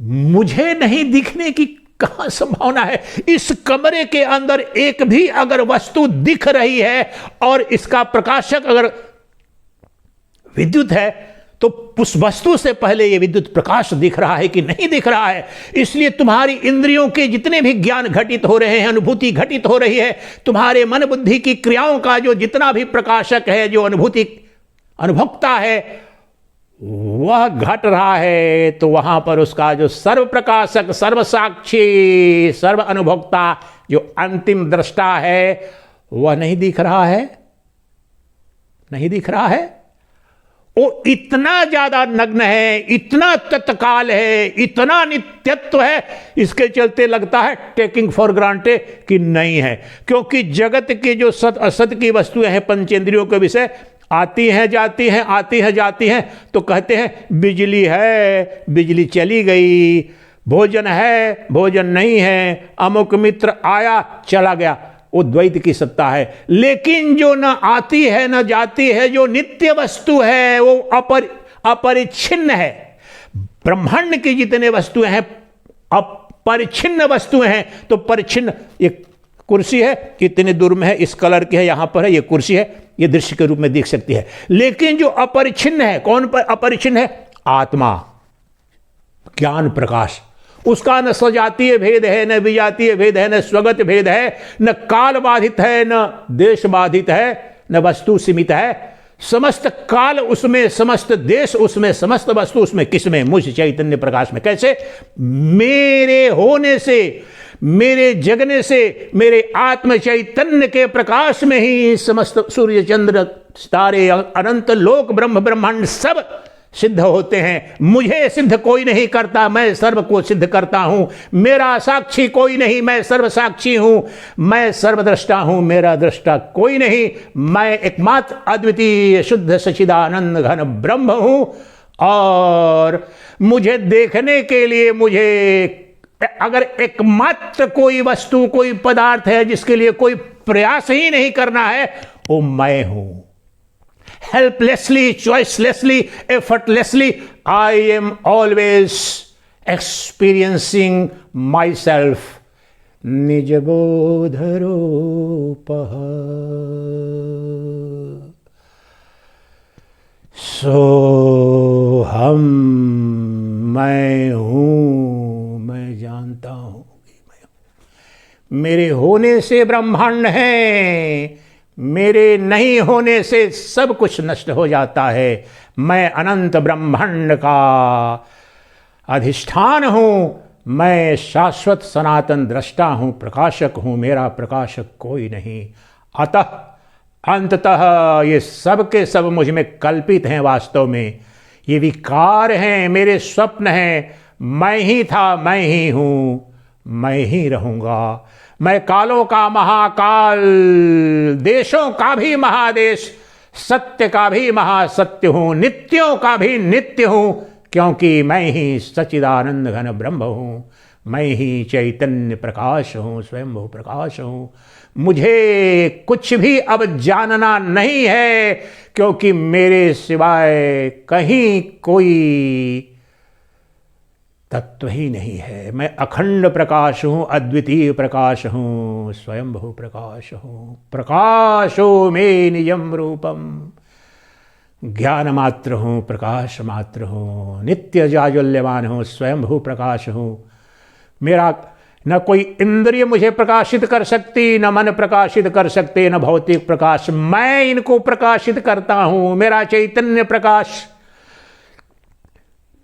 मुझे नहीं दिखने की कहां संभावना है? इस कमरे के अंदर एक भी अगर वस्तु दिख रही है और इसका प्रकाशक अगर विद्युत है, तो उस वस्तु से पहले ये विद्युत प्रकाश दिख रहा है कि नहीं दिख रहा है। इसलिए तुम्हारी इंद्रियों के जितने भी ज्ञान घटित हो रहे हैं, अनुभूति घटित हो रही है, तुम्हारे मन बुद्धि की क्रियाओं का जो जितना भी प्रकाशक है, जो अनुभूति अनुभोक्ता है, वह घट रहा है। तो वहां पर उसका जो सर्व प्रकाशक, सर्व साक्षी, सर्व अनुभोक्ता, जो अंतिम दृष्टा है, वह नहीं दिख रहा है, नहीं दिख रहा है। वो इतना ज्यादा नग्न है, इतना तत्काल है, इतना नित्यत्व है, इसके चलते लगता है टेकिंग फॉर ग्रांटेड कि नहीं है। क्योंकि जगत की जो सत असत की वस्तुएं हैं, पंचेंद्रियों के विषय, आती हैं जाती हैं, आती हैं जाती हैं, तो कहते हैं बिजली है, बिजली चली गई, भोजन है, भोजन नहीं है, अमुक मित्र आया चला गया, वो द्वैत की सत्ता है। लेकिन जो न आती है न जाती है, जो नित्य वस्तु है, वो अपरिच्छिन्न है। ब्रह्मांड की जितने वस्तुएं हैं अपरिच्छिन्न वस्तुएं हैं। तो परिच्छिन्न, एक कुर्सी है, इतने दूर में है, इस कलर की है, यहां पर है, ये कुर्सी है, ये दृश्य के रूप में दिख सकती है। लेकिन जो अपरिच्छिन्न है, कौन पर अपरिच्छिन्न है? आत्मा, ज्ञान प्रकाश। उसका न सजातीय भेद है, न विजातीय भेद है, न स्वगत भेद है, न काल बाधित है, न देश बाधित है, न वस्तु सीमित है। समस्त काल उसमें, समस्त देश उसमें, समस्त वस्तु उसमें। किसमें? मुझ चैतन्य प्रकाश में। कैसे? मेरे होने से, मेरे जगने से, मेरे आत्म चैतन्य के प्रकाश में ही समस्त सूर्य चंद्र तारे अनंत लोक ब्रह्म ब्रह्मांड सब सिद्ध होते हैं। मुझे सिद्ध कोई नहीं करता, मैं सर्व को सिद्ध करता हूं। मेरा साक्षी कोई नहीं, मैं सर्व साक्षी हूं। मैं सर्वद्रष्टा हूं, मेरा दृष्टा कोई नहीं। मैं एकमात्र अद्वितीय शुद्ध सच्चिदानंद घन ब्रह्म हूं। और मुझे देखने के लिए, मुझे अगर एकमात्र कोई वस्तु, कोई पदार्थ है जिसके लिए कोई प्रयास ही नहीं करना है, वो मैं हूं। Helplessly, choicelessly, effortlessly, I am always experiencing myself. निज बोध रूपः सोहम, मैं हूं, मैं जानता हूं कि मैं हूं। मेरे होने से ब्रह्मांड है, मेरे नहीं होने से सब कुछ नष्ट हो जाता है। मैं अनंत ब्रह्मांड का अधिष्ठान हूं। मैं शाश्वत सनातन दृष्टा हूं, प्रकाशक हूं। मेरा प्रकाशक कोई नहीं। अतः अंततः ये सब के सब मुझ में कल्पित हैं। वास्तव में ये विकार हैं, मेरे स्वप्न हैं। मैं ही था, मैं ही हूं, मैं ही रहूंगा। मैं कालों का महाकाल, देशों का भी महादेश, सत्य का भी महासत्य हूं, नित्यों का भी नित्य हूं। क्योंकि मैं ही सच्चिदानंद घन ब्रह्म हूं, मैं ही चैतन्य प्रकाश हूं, स्वयंभू प्रकाश हूं। मुझे कुछ भी अब जानना नहीं है, क्योंकि मेरे सिवाय कहीं कोई तत्व ही नहीं है। मैं अखंड प्रकाश हूं, अद्वितीय प्रकाश हूं, स्वयंभू प्रकाश हूं। प्रकाशो में निजम रूपम, ज्ञान मात्र हूं, प्रकाश मात्र हूं, नित्य जाज्वल्यमान हूं, स्वयंभू प्रकाश हूं। मेरा न कोई इंद्रिय मुझे प्रकाशित कर सकती, न मन प्रकाशित कर सकते, न भौतिक प्रकाश। मैं इनको प्रकाशित करता हूं। मेरा चैतन्य प्रकाश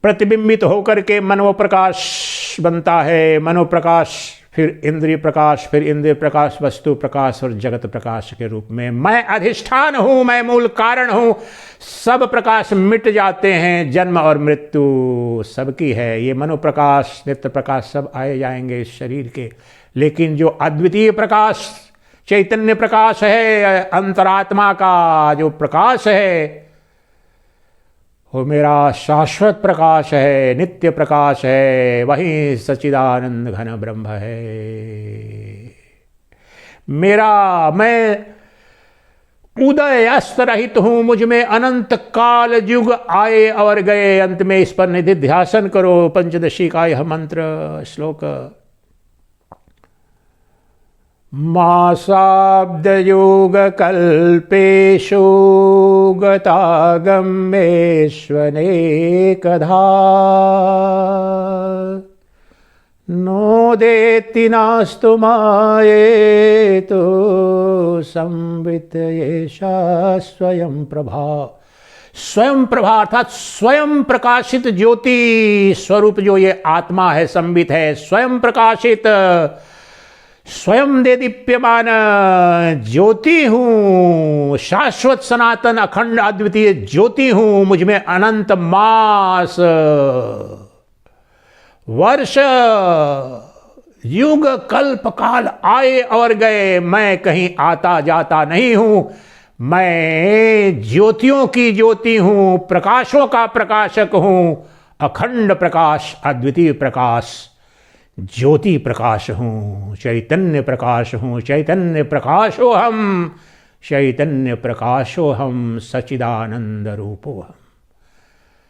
प्रतिबिंबित होकर के मनोप्रकाश बनता है। मनोप्रकाश, फिर इंद्रिय प्रकाश, फिर इंद्रिय प्रकाश वस्तु प्रकाश और जगत प्रकाश के रूप में। मैं अधिष्ठान हूं, मैं मूल कारण हूं। सब प्रकाश मिट जाते हैं, जन्म और मृत्यु सबकी है। ये मनोप्रकाश, नित्य प्रकाश सब आए जाएंगे इस शरीर के। लेकिन जो अद्वितीय प्रकाश, चैतन्य प्रकाश है, अंतरात्मा का जो प्रकाश है, वो मेरा शाश्वत प्रकाश है, नित्य प्रकाश है। वही सच्चिदानंद घन ब्रह्म है मेरा। मैं उदय अस्त रहित हूं। मुझ में अनंत काल युग आए और गए। अंत में इस पर निधि ध्यासन करो। पंचदशी का यह मंत्र श्लोक मासाब्दयुगकल्पेषु गतागम्येष्वनेकधा नोदेति नास्तु मायेतु संवित एषा स्वयं प्रभा। स्वयं प्रभा अर्थात स्वयं प्रकाशित ज्योति स्वरूप जो ये आत्मा है, संबित है, स्वयं प्रकाशित, स्वयं दे दीप्यमान ज्योति हूं, शाश्वत सनातन अखंड अद्वितीय ज्योति हूं। मुझ में अनंत मास वर्ष युग कल्प काल आए और गए, मैं कहीं आता जाता नहीं हूं। मैं ज्योतियों की ज्योति हूं, प्रकाशों का प्रकाशक हूं, अखंड प्रकाश, अद्वितीय प्रकाश, ज्योति प्रकाश हूं, चैतन्य प्रकाश हूं। चैतन्य प्रकाशो हम, चैतन्य प्रकाशो हम, सच्चिदानंद रूपो हम।